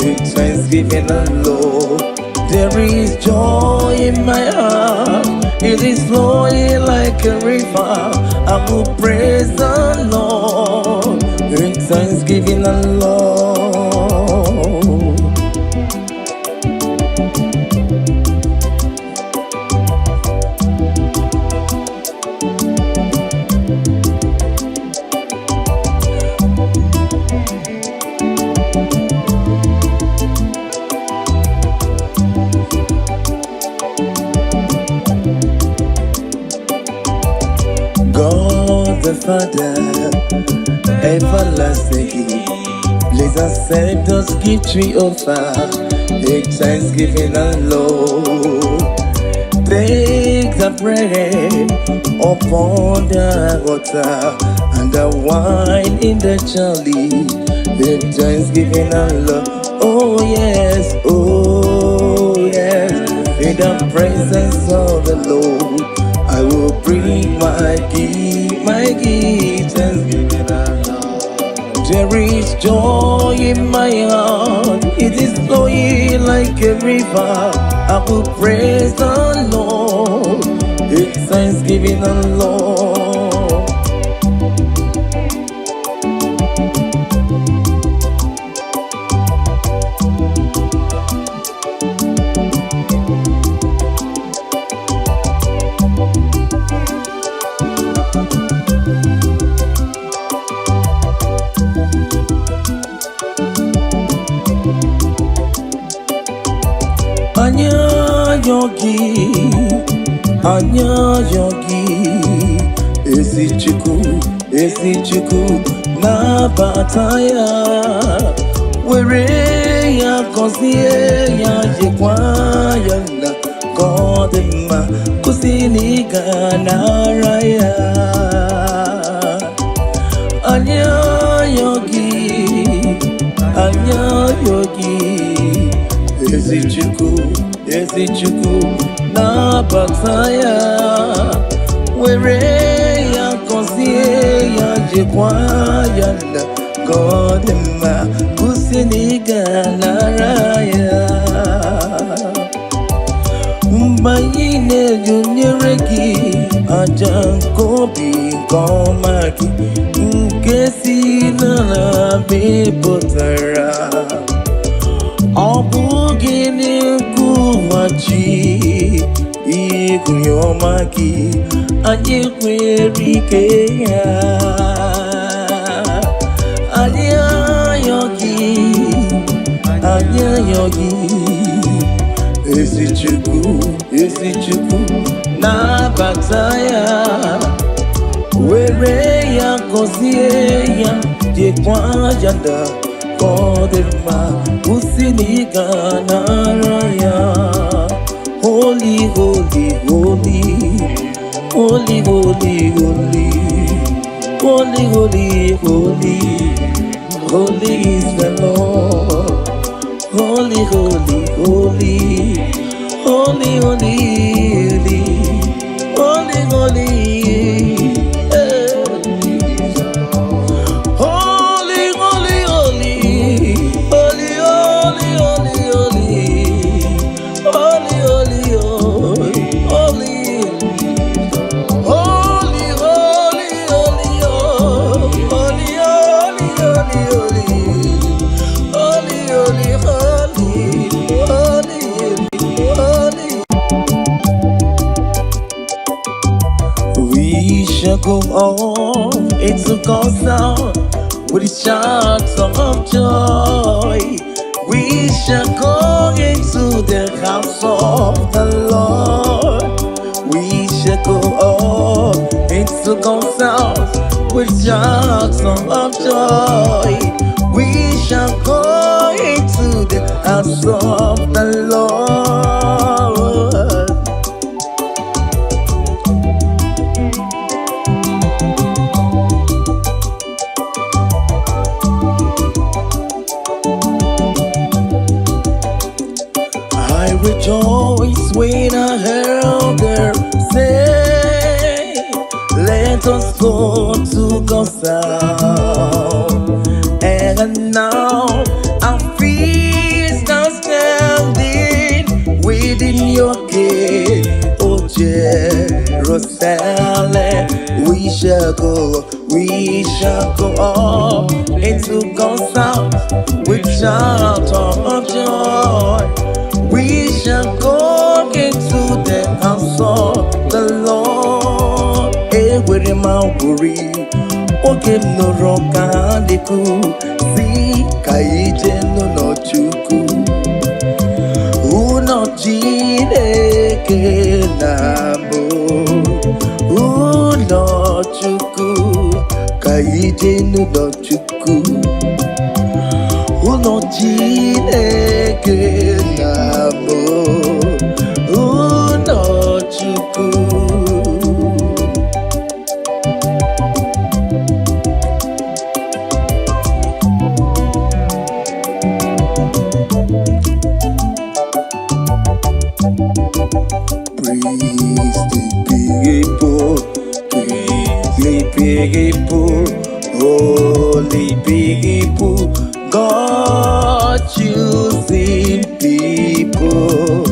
in thanksgiving, the Lord. There is joy in my heart, It is flowing like a river. I will praise the Lord in thanksgiving and love. God the Father, everlasting, please accept us gift we offer, in thanksgiving and love. Take the bread upon the water and the wine in the chalice, in thanksgiving and love. Oh yes, in the presence of the Lord, I will bring my gift, thanksgiving and love. There is joy in my heart, it is flowing like a river. I will praise the Lord, it's thanksgiving and love. Anya yogi, esi chuku na bataya, were ya kosie ya jekwa ya na kodema kusini ganaraya. Anya yogi, esi chuku na bataya, were ya kosie ya jekwa ya na kodema kusini ganaraya. Mbayine junyereki ajankobi komaki nkesi nana bebotara. Obugini kumachi ikuyomaki anyekwerike ya anyayogi esi chuku na bataya, were ya kosie ya jekwa janda kodema kusini ganaraya. Holy, holy, holy, holy, holy, holy, holy, holy, holy, holy is the Lord. Holy, holy, holy, holy, holy, holy, holy, go on, it's a ghost sound with a chant of joy. We shall go into the house of the Lord. We shall go on, it's a ghost sound with a chant of joy. We shall go into the house of the Lord. Rejoice when I heard her say, let us go to God's house. And now our feet are standing within your gate, oh yeah. Jerusalem. We shall go up into God's house with shout of joy. We shall go into the house of the Lord. With him I'll worry. Oge no roka deku. Si kaije no chuku. Uno Chineke nabo. Uno chuku. Kaije no chuku. Uno Chineke nabo. Uno chuku. People, holy people, God choosing people,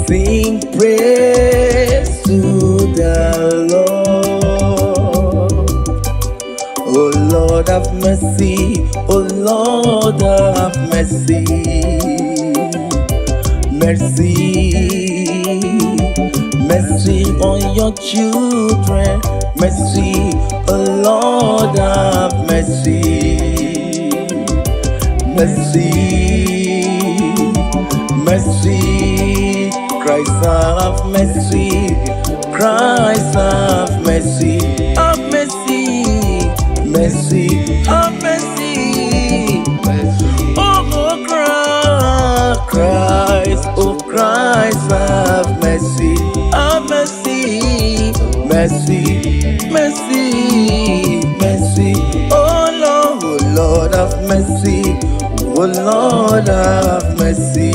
sing praise to the Lord. Oh Lord have mercy, oh Lord have mercy, mercy, mercy on your children. Mercy, oh Lord have mercy. Mercy, mercy, Christ have mercy. Christ have mercy. Have mercy, mercy, have mercy. Oh Christ, oh Christ have mercy. Have mercy, mercy, mercy, mercy. Oh Lord have mercy. Oh Lord have mercy.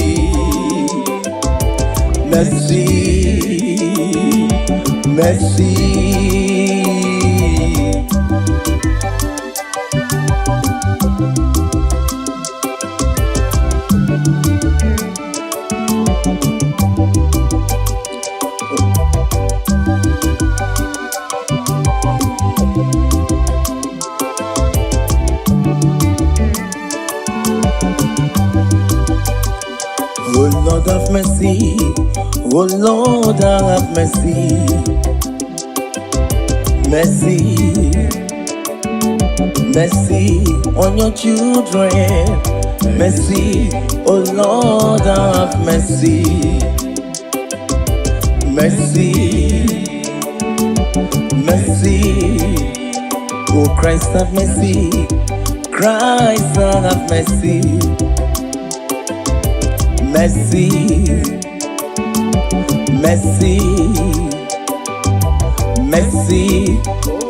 Mercy, mercy. Oh Lord have mercy, oh Lord have mercy, mercy, mercy on your children, mercy, oh Lord have mercy, mercy, mercy, oh Christ have mercy, Christ have mercy. Mercy, mercy, mercy,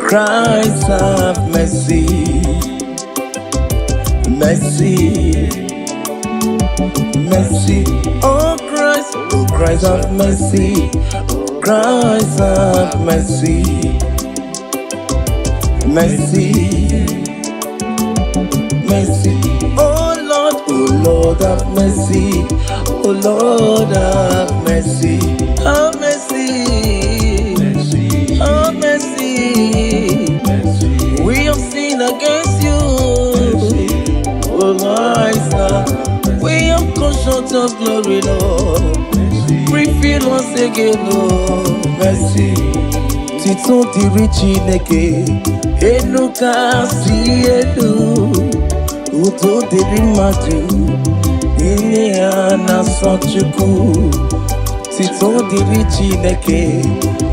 Christ have mercy. Mercy, mercy, oh Christ have mercy. Christ have mercy. Mercy, mercy, oh Lord have mercy. Oh Lord have mercy. Have mercy. Mercy. Have mercy. Mercy. We have sinned against you. Mercy. Oh Lord, we have come short of glory, Lord. Refill once again, Lord. Mercy. Tito diri Chineke, enuka si elu, uto diri madu. Ile ana sochuku Tito diri Chineke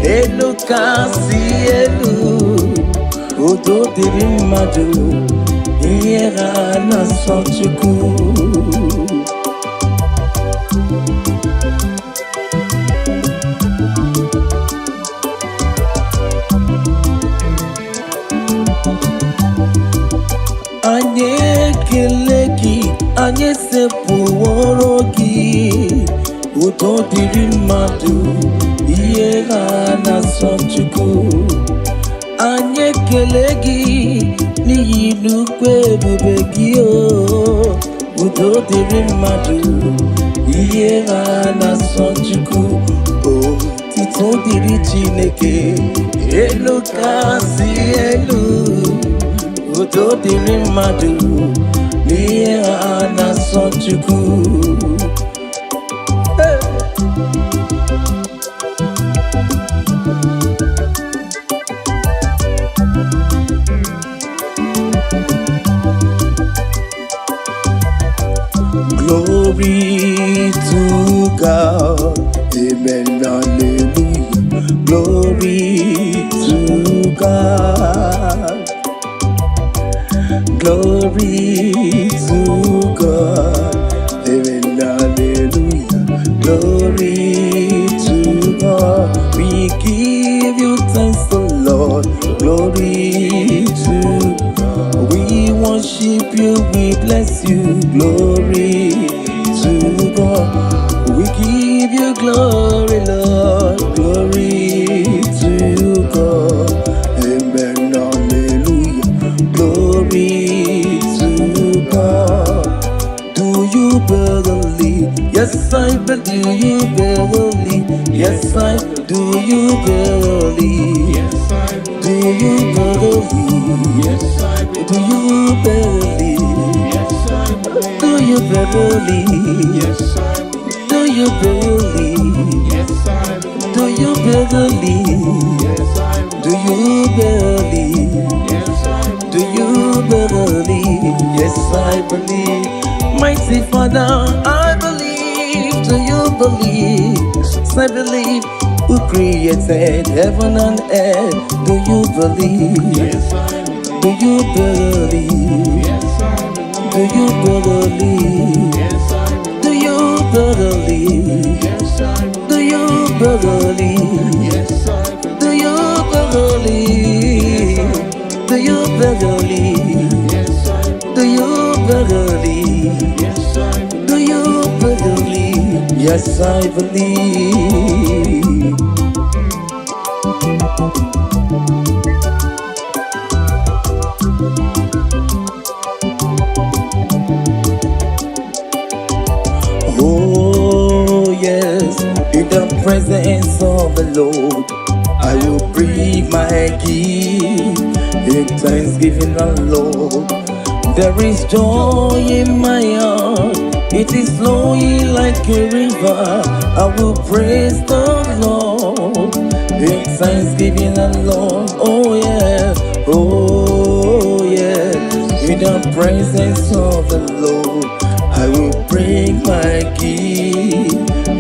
eluka si elu Udo diri madu Ile ana sochuku Anye keleki Anye sepuworo gi Udo diri madu Iye na sochuku Anye kelegi Ni inukwe bubegi o Udo diri madu Iye na sochuku Oh Tụdịrị Chineke elu kasị elu, udo dịrị mmadụ n'ihe ha na-asọ Chukwu. Glory to God, amen, hallelujah. Glory to God, glory to God, amen, hallelujah. Glory to God, we give you thanks, the Lord. Glory to God, we worship you, we bless you. Glory to God, we give you glory, Lord. Glory to God, amen, hallelujah. Glory to God. Do you believe? Yes, I believe. Do you believe? Yes, I do. You believe? Yes, I Do you believe? Yes, I Do you believe? Yes, I Do you believe? Yes, I Do you believe? Yes, I Do you believe? Yes, I Do you believe? Yes, I Do you believe? Yes, I believe. Mighty Father, I believe. Do you believe? Yes, I believe. Who created heaven and earth? Do you believe? Yes, I Do you believe? Yes, I Do you believe? Yes, I Do you believe? Yes, I Do you believe? Yes, I Do you believe? Do you believe? Yes, I Do you believe? Yes, I Do you believe? Yes, I believe. Oh yes, in the presence of the Lord, I will bring my gift in thanksgiving, the Lord. There is joy in my heart, it is flowing like a river. I will praise the Lord in thanksgiving, the Lord. Oh yeah, in the presence of the Lord, I will bring my gift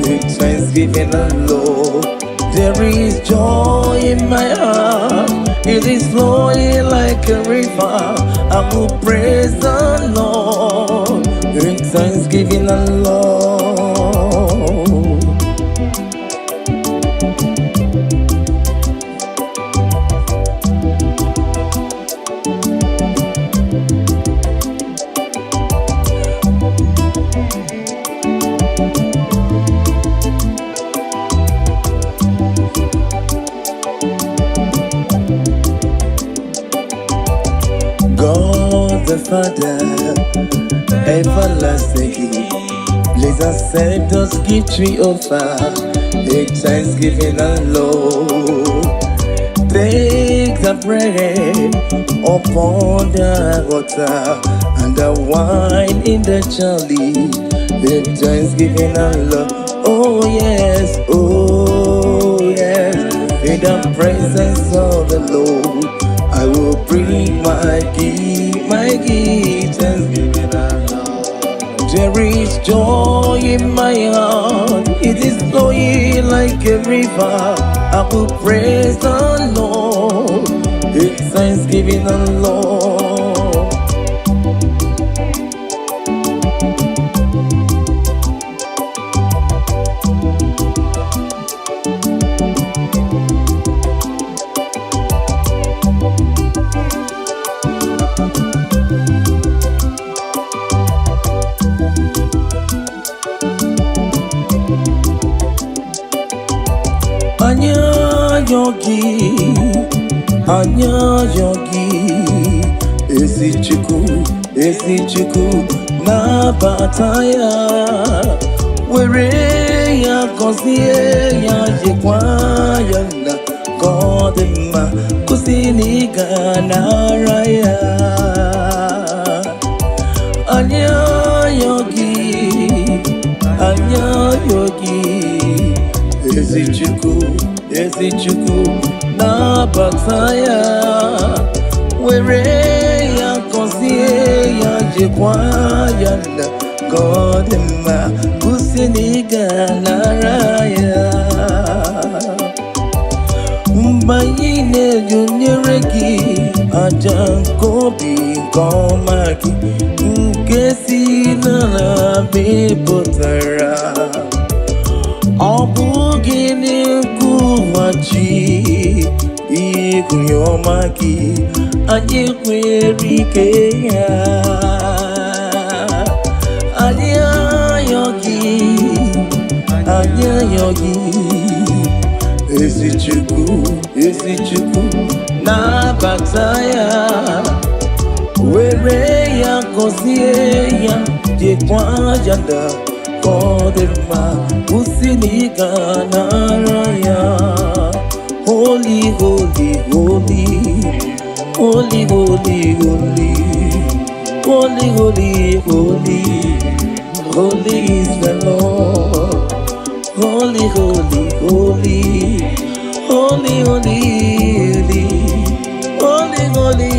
in thanksgiving, the Lord. There is joy in my heart, it is flowing like a river. I will praise the Lord in thanksgiving, the Lord. God the Father, everlasting, please accept us gift we offer in thanksgiving, the Lord. Take the bread upon the water and the wine in the chalice in thanksgiving, the Lord. Oh yes, in the presence of the Lord, I will bring my gift, thanksgiving, the Lord. There is joy in my heart, it is flowing like a river. I will praise the Lord in thanksgiving, the Lord. Anya yogi esichuku na bataya were ya kosie ya jekwaya na kodema kusini ganaraya anya yogi ezichuku na bataya were ya kosie ya jekwaya na kodema kusini ganaraya mbayine junyereki ajankobi komaki nkesi na bepotara obugini kuwachi ikuyomaki ajikwerike ya anya yogi Ezichuku na bataya were ya kosie ya jekwaya da kodema usini ganaraya holy holy holy holy holy holy holy holy holy holy is the Lord holy holy holy holy holy holy holy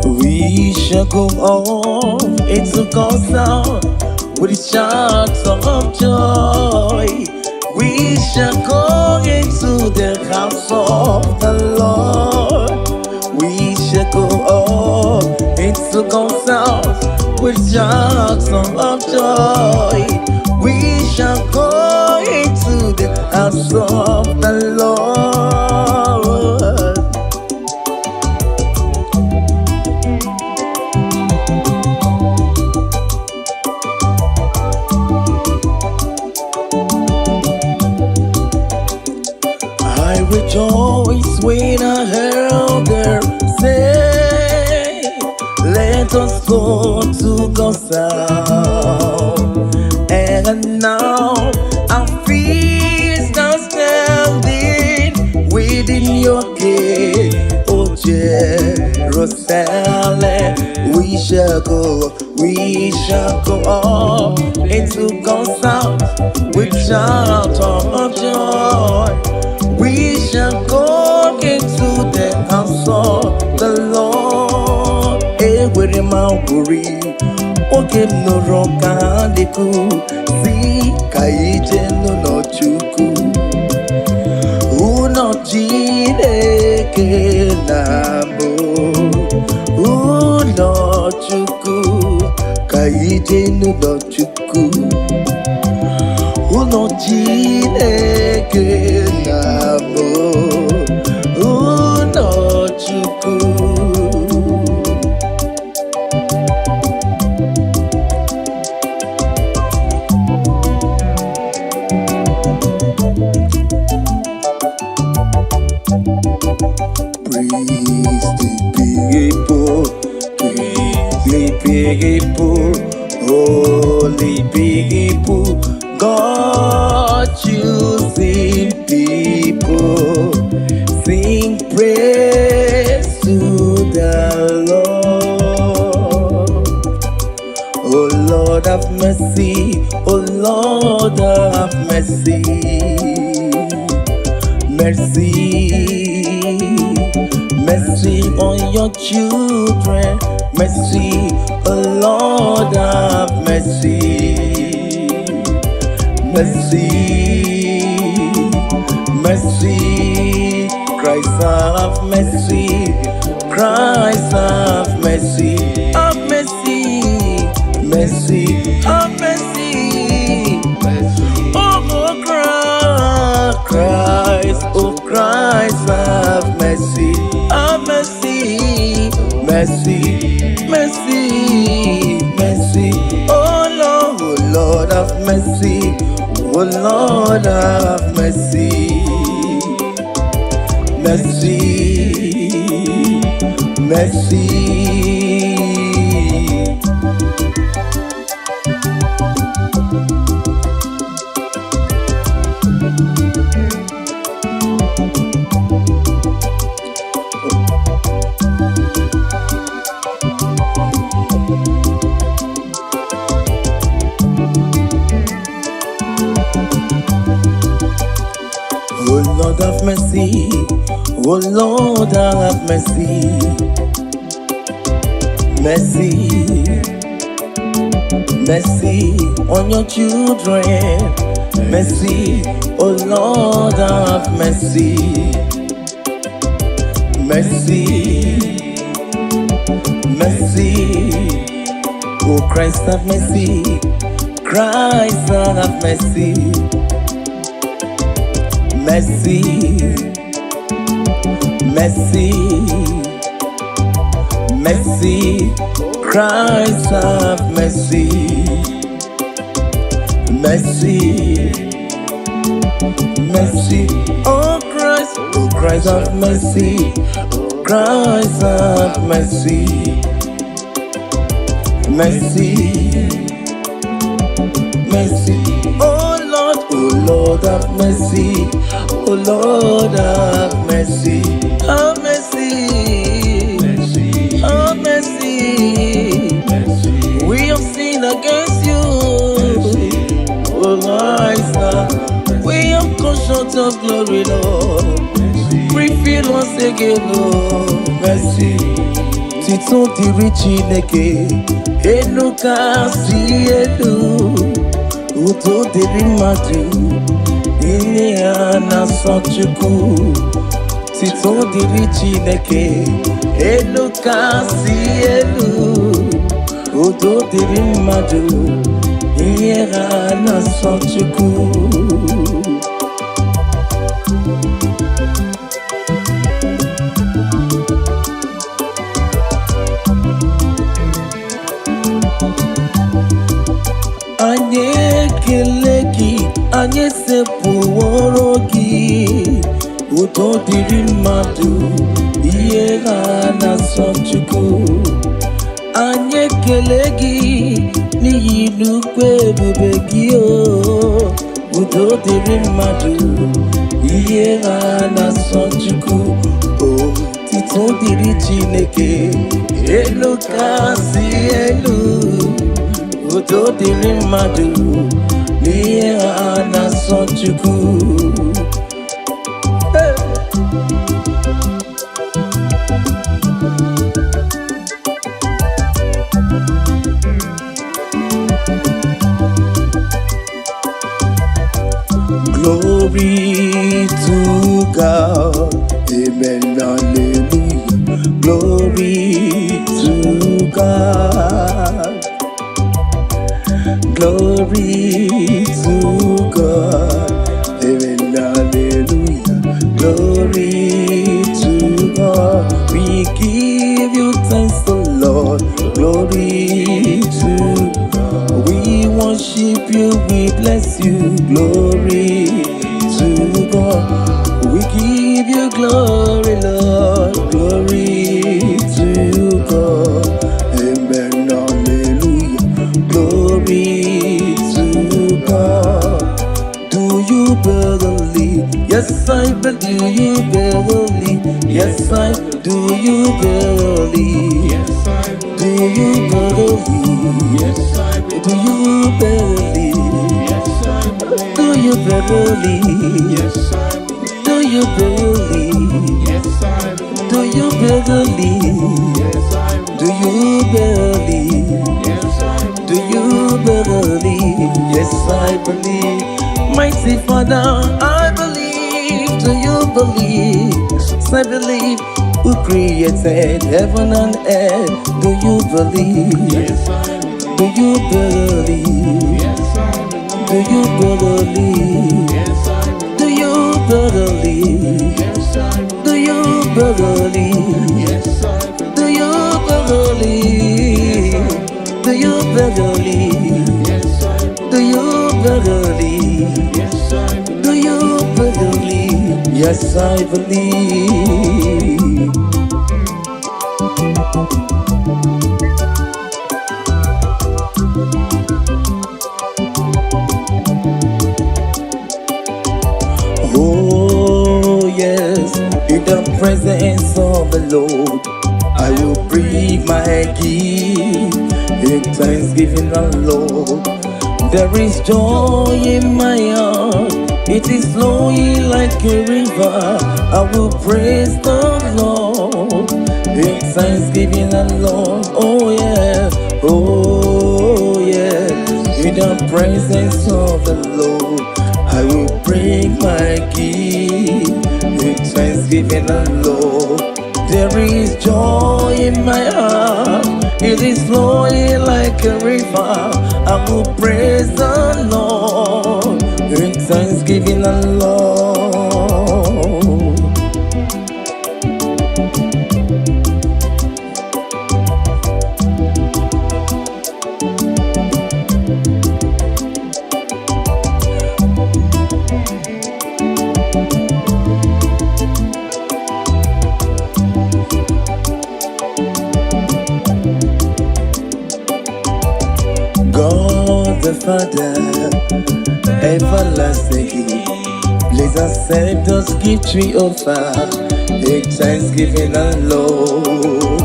we shall go on into God's sound with shouts of joy. We shall go into the house of the Lord. We shall go on into God's sound with shouts of joy. We shall go into the house of the Lord. I rejoice when I heard her say, let us go to God's house. And now our feet are standing within your gate, O Jerusalem. We shall go up into God's house with shout of joy. We shall go into the house of the Lord. Ewere mauburi, oke noro kandiku, si kaije no chuku. Uno jineke nabo, uno chuku, kaije no chuku. Uno jineke nabo, uno chuku. People, holy people, God choosing people, sing praise to the Lord. Oh Lord have mercy, oh Lord have mercy, mercy on your children. Mercy, oh Lord have mercy. Mercy, Christ have mercy. Christ have mercy. Have mercy, have mercy. Oh Christ. mercy, mercy, mercy. Oh Lord, have mercy. Oh Lord, have mercy, mercy, mercy. Oh Lord have mercy, oh Lord have mercy, mercy, mercy on your children, mercy, oh Lord have mercy, mercy, mercy, oh Christ have mercy, Christ have mercy. Mercy, mercy, mercy, Christ have mercy, mercy, mercy, oh Christ have mercy, Christ have mercy, mercy, mercy, oh Lord have mercy, oh Lord have mercy, have mercy, have mercy, we have sinned against you, oh Lord, we have come short of glory, Lord, refill us again, Lord, mercy, Tito diri Chineke, enu kasi enu, udo diri mmadụ, ihe a na-asọ Chukwu. Tito diri Chineke, elu kasị elu, udo diri mmadụ, ihe a na-asọ Chukwu. Anyị ekele gị, anyị sepụworo gị, udo dịrị mmadụ, ihe ha na-asọ Chukwu. Anyị ekele gị n'ihi nnukwu ebube gị, udo dịrị mmadụ, ihe ha na-asọ Chukwu. Tito dịrị Chineke, elu kasị elu, udo dịrị mmadụ, n'ihe a na-asọ Chukwu. Glory to God, amen, hallelujah. Glory to God. Glory to God, amen, hallelujah. Glory to God, we give you thanks, O Lord. Glory to God, we worship you, we bless you. Glory to God, we give you glory, Lord. Glory to God, amen, hallelujah. Glory to God. Do you believe? Yes, I believe. Do you believe? Yes, I do. You believe? Yes, I Do you believe? Yes, I Do you believe? Yes, I Do you believe? Yes, I Do you believe? Yes, I Do you believe? Yes, I Do you believe? Yes, I Do you believe? Yes, I believe. Mighty Father, I believe. Do you believe? Yes, I believe. Who created heaven and earth? Do you believe? Yes, I Do you believe? Yes, I Do you believe? Yes, I Do you believe? Yes, I Do you believe? Yes, I Do you believe? Yes, I Do you believe. believe? Yes, I believe. Oh, yes, in the presence of the Lord, I will bring my gift in thanksgiving, the Lord. There is joy in my heart, it is flowing like a river. I will praise the Lord in thanksgiving, the Lord. Oh, yeah, oh, yeah, in the presence of the Lord, I will bring my gift with thanksgiving, the Lord. There is joy in my heart, it is flowing like a river. I will praise the Lord with thanksgiving, the Lord. God the Father, everlasting, please accept this gift we offer, make thanksgiving, the Lord.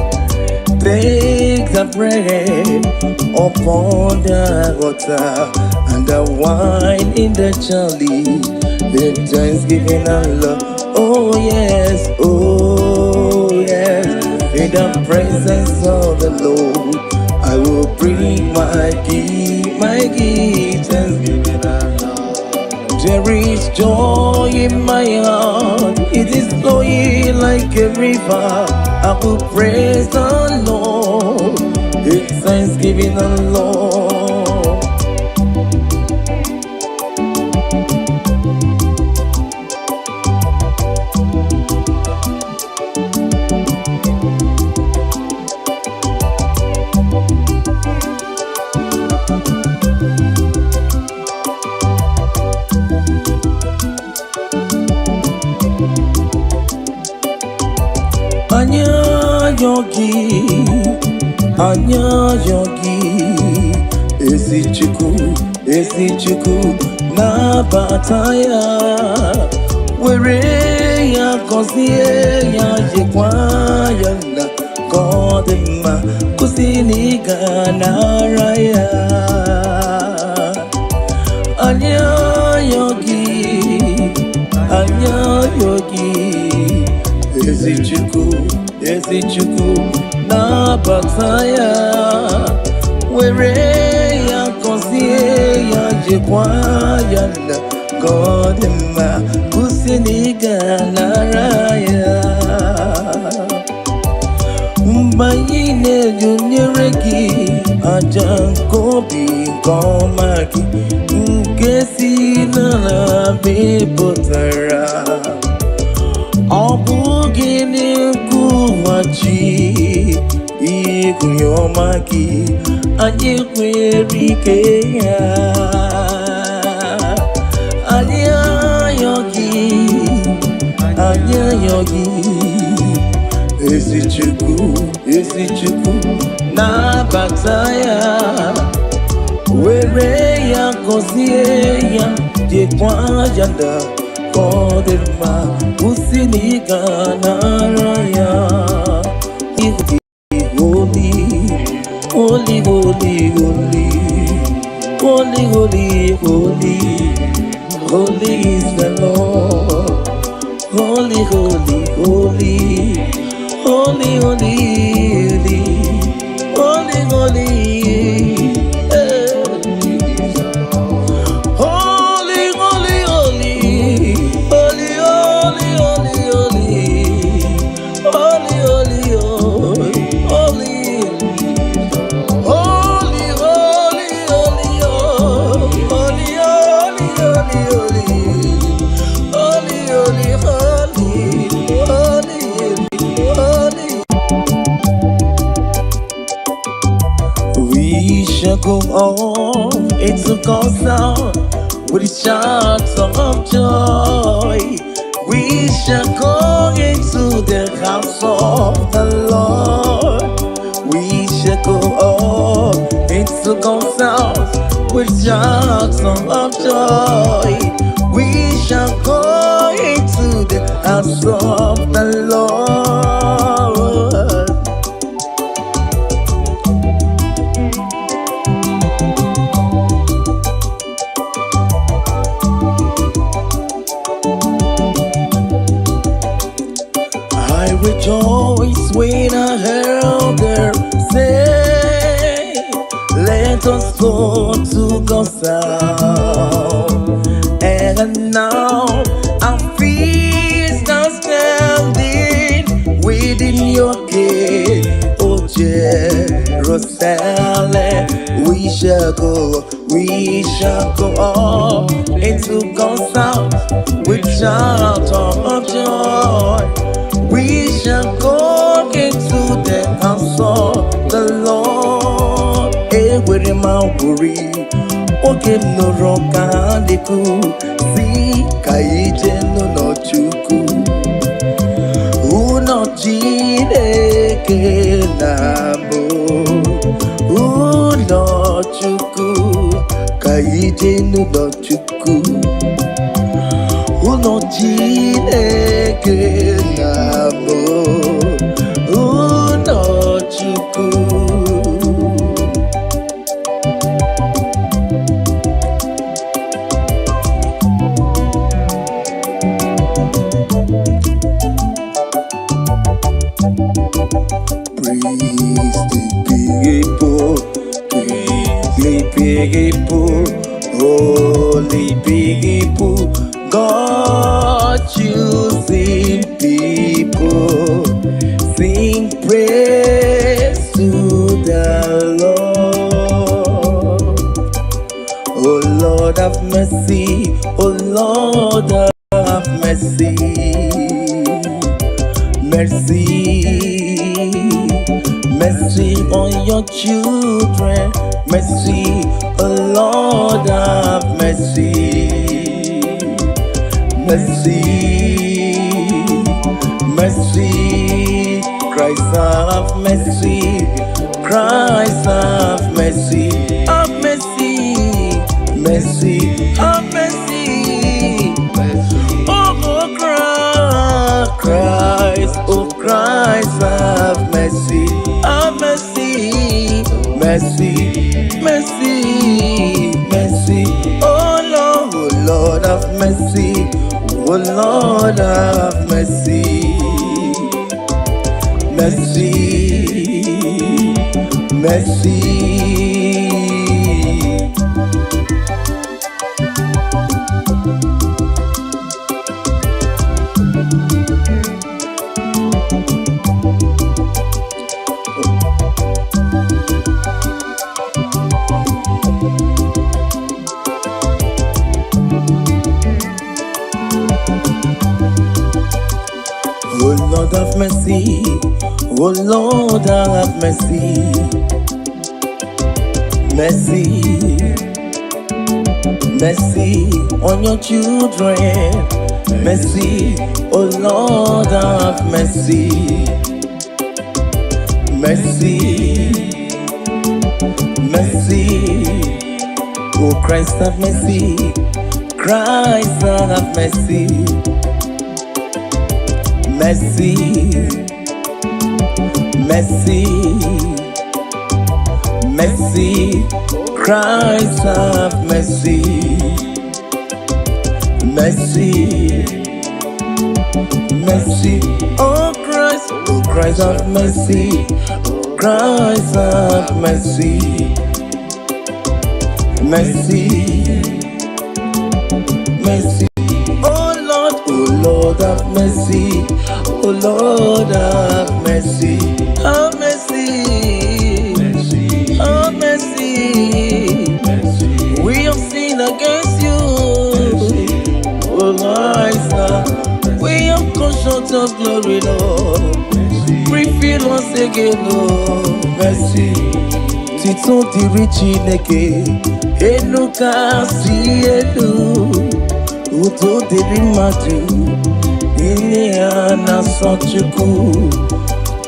Take the bread upon the water and the wine in the chalice, make thanksgiving, the Lord. Oh yes, oh yes, in the presence of the Lord, I will bring my gift, thanksgiving, the Lord. There is joy in my heart, it is flowing like a river. I will praise the Lord, in thanksgiving, the Lord. Anya yogi, esi chuku na bataya, were ya kosie ya jekwa ya na kodema kusini ganaraya. Anya yogi, esi chuku na bataya, were ya kosie ya jekwa ya na kodema kusini ganaraya. Mbayine junyereki ajankobi komaki nkesi nana bepotara. Obugini kuwachi ikuyomaki anyekwerike ya anya yogi esi chuku na bataya, were ya kosie ya jekwa yanda kodema kusini ganaraya. Holy, holy, holy, holy, holy, holy, holy, holy is the Lord. Holy, holy, holy, holy, holy, holy, holy, holy, holy, holy, holy, holy, holy, holy, of the Lord. We shall go up into God's house with shouts of joy. We shall go into the house of the Lord. I rejoice when I heard her say, let us go to God's house. And now our feet are standing within your gate, O Jerusalem. We shall go up into God's house with shout of joy. We shall go into the house of the Lord. Ewere mawuri, oge noro kandiku, si kaije no chuku. Uno Chineke nabo, uno chuku, kaije no chuku. Uno Chineke nabo, uno Chukwu. Praise the people, holy people. God choosing people, sing praise to the Lord. Oh Lord have mercy, oh Lord have mercy, mercy, mercy on your children, mercy, oh Lord have mercy. Mercy, mercy, Christ have mercy, Christ have mercy, have mercy, mercy, have mercy, oh Christ, oh Christ have mercy, have mercy, mercy, mercy, mercy, oh Lord have mercy. Oh Lord have mercy, mercy, mercy. Oh Lord have mercy, oh Lord have mercy, mercy, mercy on your children, mercy, oh Lord have mercy, mercy, mercy, oh Christ have mercy, Christ have mercy. Mercy, mercy, mercy, Christ have mercy, mercy, mercy, oh Christ have mercy, Christ have mercy, mercy, mercy, oh Lord have mercy. Oh Lord have mercy, have mercy, mercy, have mercy, mercy. We have sinned against you, mercy. Oh my son, we have come short of glory, Lord. Refill us again, Lord, mercy. Tito diri Chineke, enu kasi enu, uto diri madu. Ilia na Chukwu,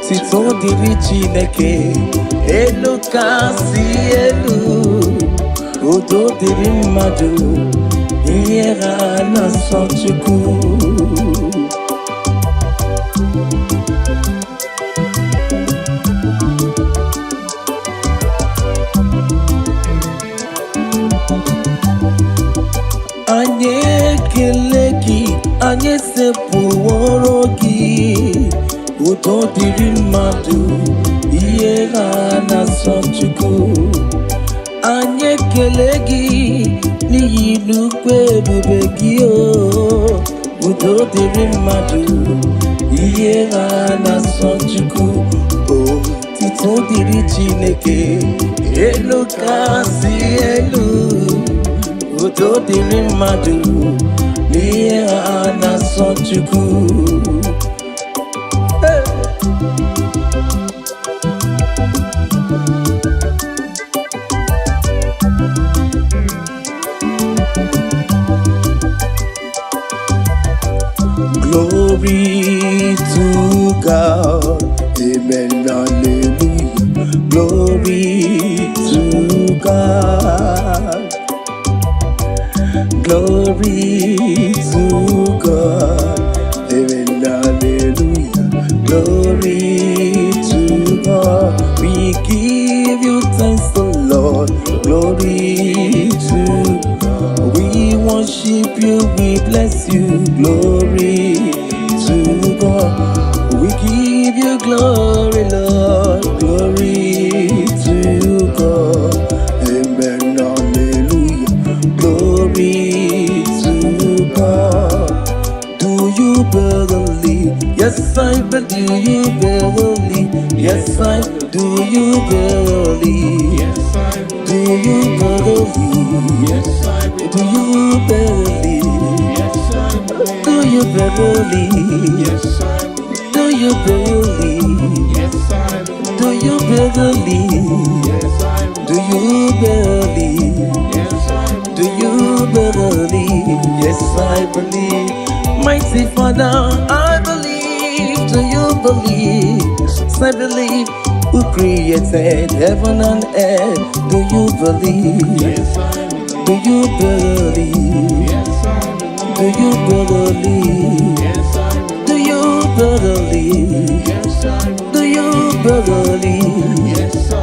Tito diri Chineke, elu kasi elu. Udo diri mmadụ, ihe ha na-asọ Chukwu. Anyị ekele gị, anyị sepụworo gị. Udo dịrị mmadụ, ihe ha na-asọ Chukwu. Anyị ekele gị n'ihi nnukwu ebube gị o. Udo dịrị mmadụ, ihe ha na-asọ Chukwu. Otito dịrị Chineke, elu kasị elu. Udo dịrị mmadụ, n'ihe ha na-asọ Chukwu. Glory to God, amen, hallelujah. Glory to God. Glory to God, amen, hallelujah. Glory to God. We give you thanks, O Lord. Glory to God. We worship you, we bless you. Glory to God. We give you glory, Lord. Glory to God. Amen, hallelujah. Glory to God. Do you believe? Yes, I believe. Do you believe? Yes, I do. You believe? Yes, I Do believe. you believe? Yes, I believe. Do you believe? Yes, I believe. Do you believe? Yes, I believe. Do you believe? Yes, I believe. Do you believe? Yes, I Do believe. you believe? Yes, I Do you believe? Yes, I believe. Mighty Father, I believe. Do you believe? Yes, I believe. Who created heaven and earth? Do you believe? Yes, I believe. Do you believe? Yes, I believe. Do you believe? Yes, I Do believe. you believe? Yes, I Do believe. you believe? Yes, I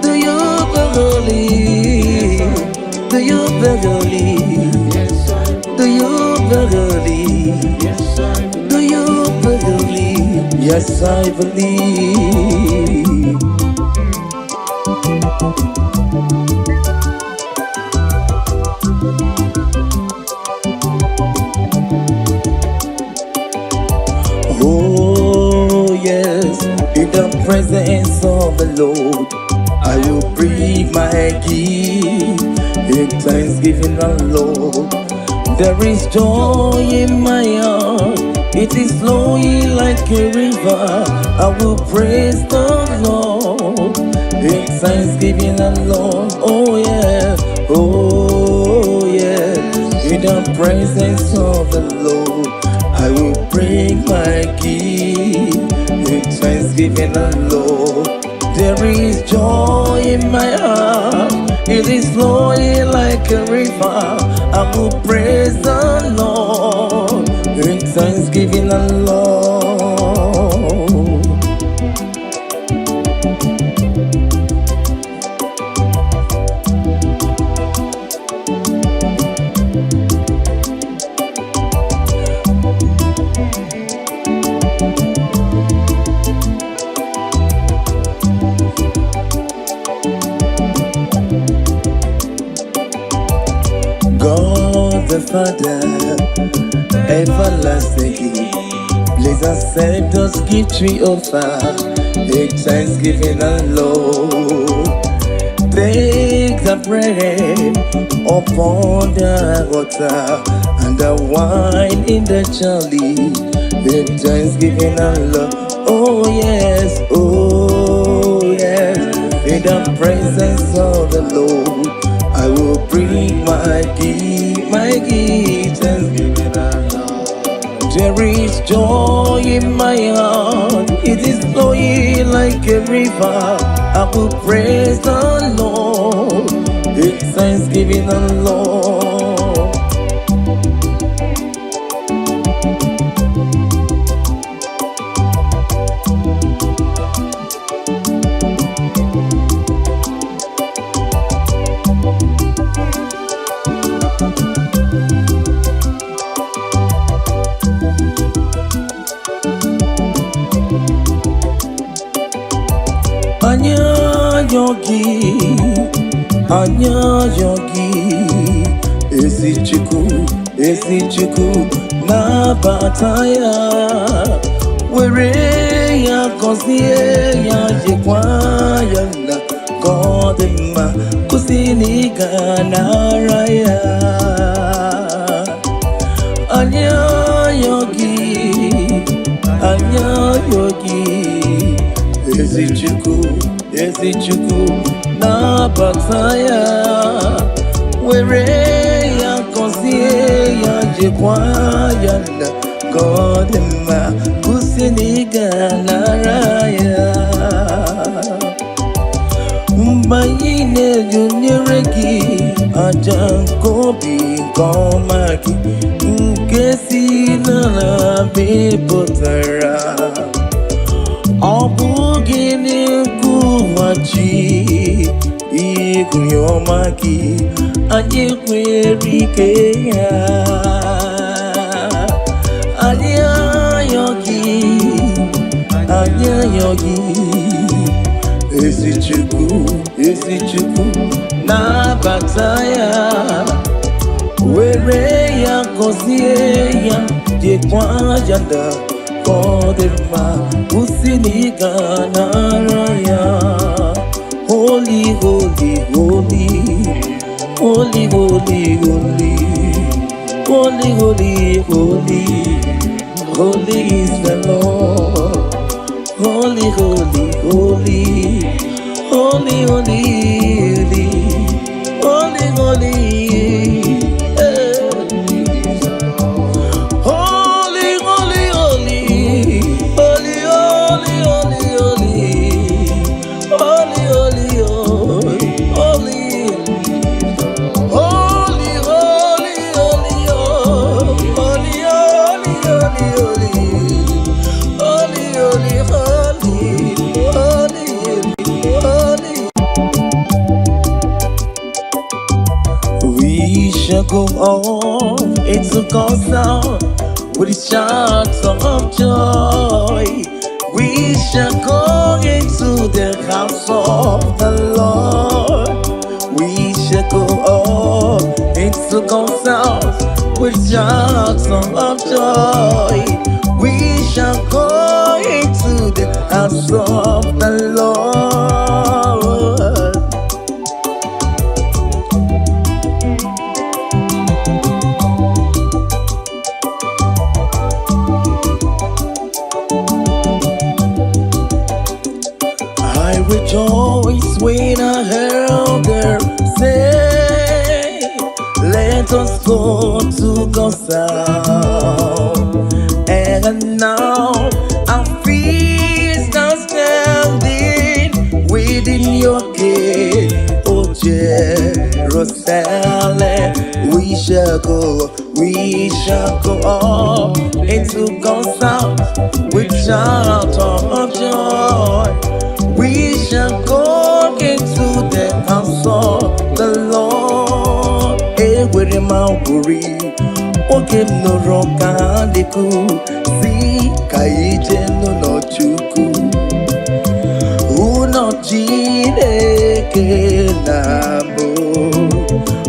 Do believe. you believe? Do you believe? Yes, I Do you believe? Yes, I Do you believe? Yes, I believe. Oh yes, in the presence of the Lord, I will bring my gift in thanksgiving, the Lord. There is joy in my heart, it is flowing like a river. I will praise the Lord in thanksgiving, the Lord. Oh yeah, in the presence of the Lord, I will bring my gift in thanksgiving, the Lord. There is joy in my heart, it is flowing like a river. I will praise the Lord in thanksgiving, the Lord. God the Father, everlasting, please accept those gifts we offer in thanksgiving, the Lord. Take the bread upon the water and the wine in the chalice in thanksgiving, the Lord. Oh yes, in the presence of the Lord, I will bring my gift, thanksgiving, to There is joy in my heart, it is flowing like a river. I will praise the Lord, it's thanksgiving the Lord. Anya yogi esichiku na bataya were ya kosie ya jekwa ya na godema kusini gana raya. Anya yogi esichiku na bataya were ya kosie ya jekwa ya na godema kusini gana raya. Mbayine junyereki ajankobi komaki nkesi na bepotara obugini kuwachi ikuyomaki ajikwerike ya anya yogi esichiku na bataya were ya kosie ya jekwa janda kodema usini gana raya. Holy, holy, holy, holy, holy, holy, holy, holy, holy, holy is the Lord. Holy, holy, holy, holy, holy, holy, holy, go on, it's a God sound with a shout of joy. We shall go into the house of the Lord. We shall go on, it's a God sound with shouts of joy. We shall go into the house of the Lord. Rejoice when I heard her say, let us go to God's house. And now our feet are standing within your gate, oh Jerusalem. We shall go up into God's house with shout of joy. We shall go into the house of the Lord. Ewere mauburi, oge noro kandeku, si kaije no chuku. Uno Chineke nabo,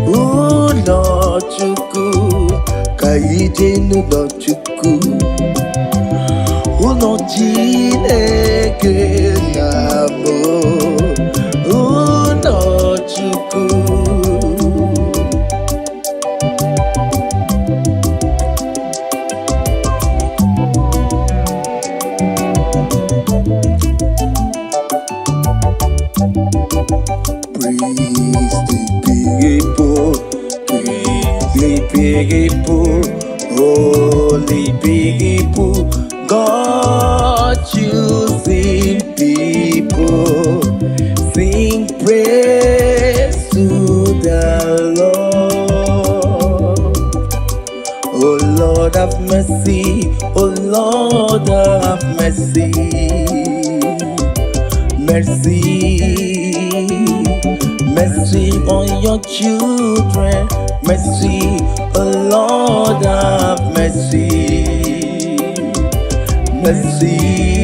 uno chuku, kaije no chuku. Uno Chineke nabo, uno chuku. Praise the people, holy people. mercy, oh Lord, have mercy. Mercy, mercy on your children. Mercy, oh Lord, have mercy. Mercy.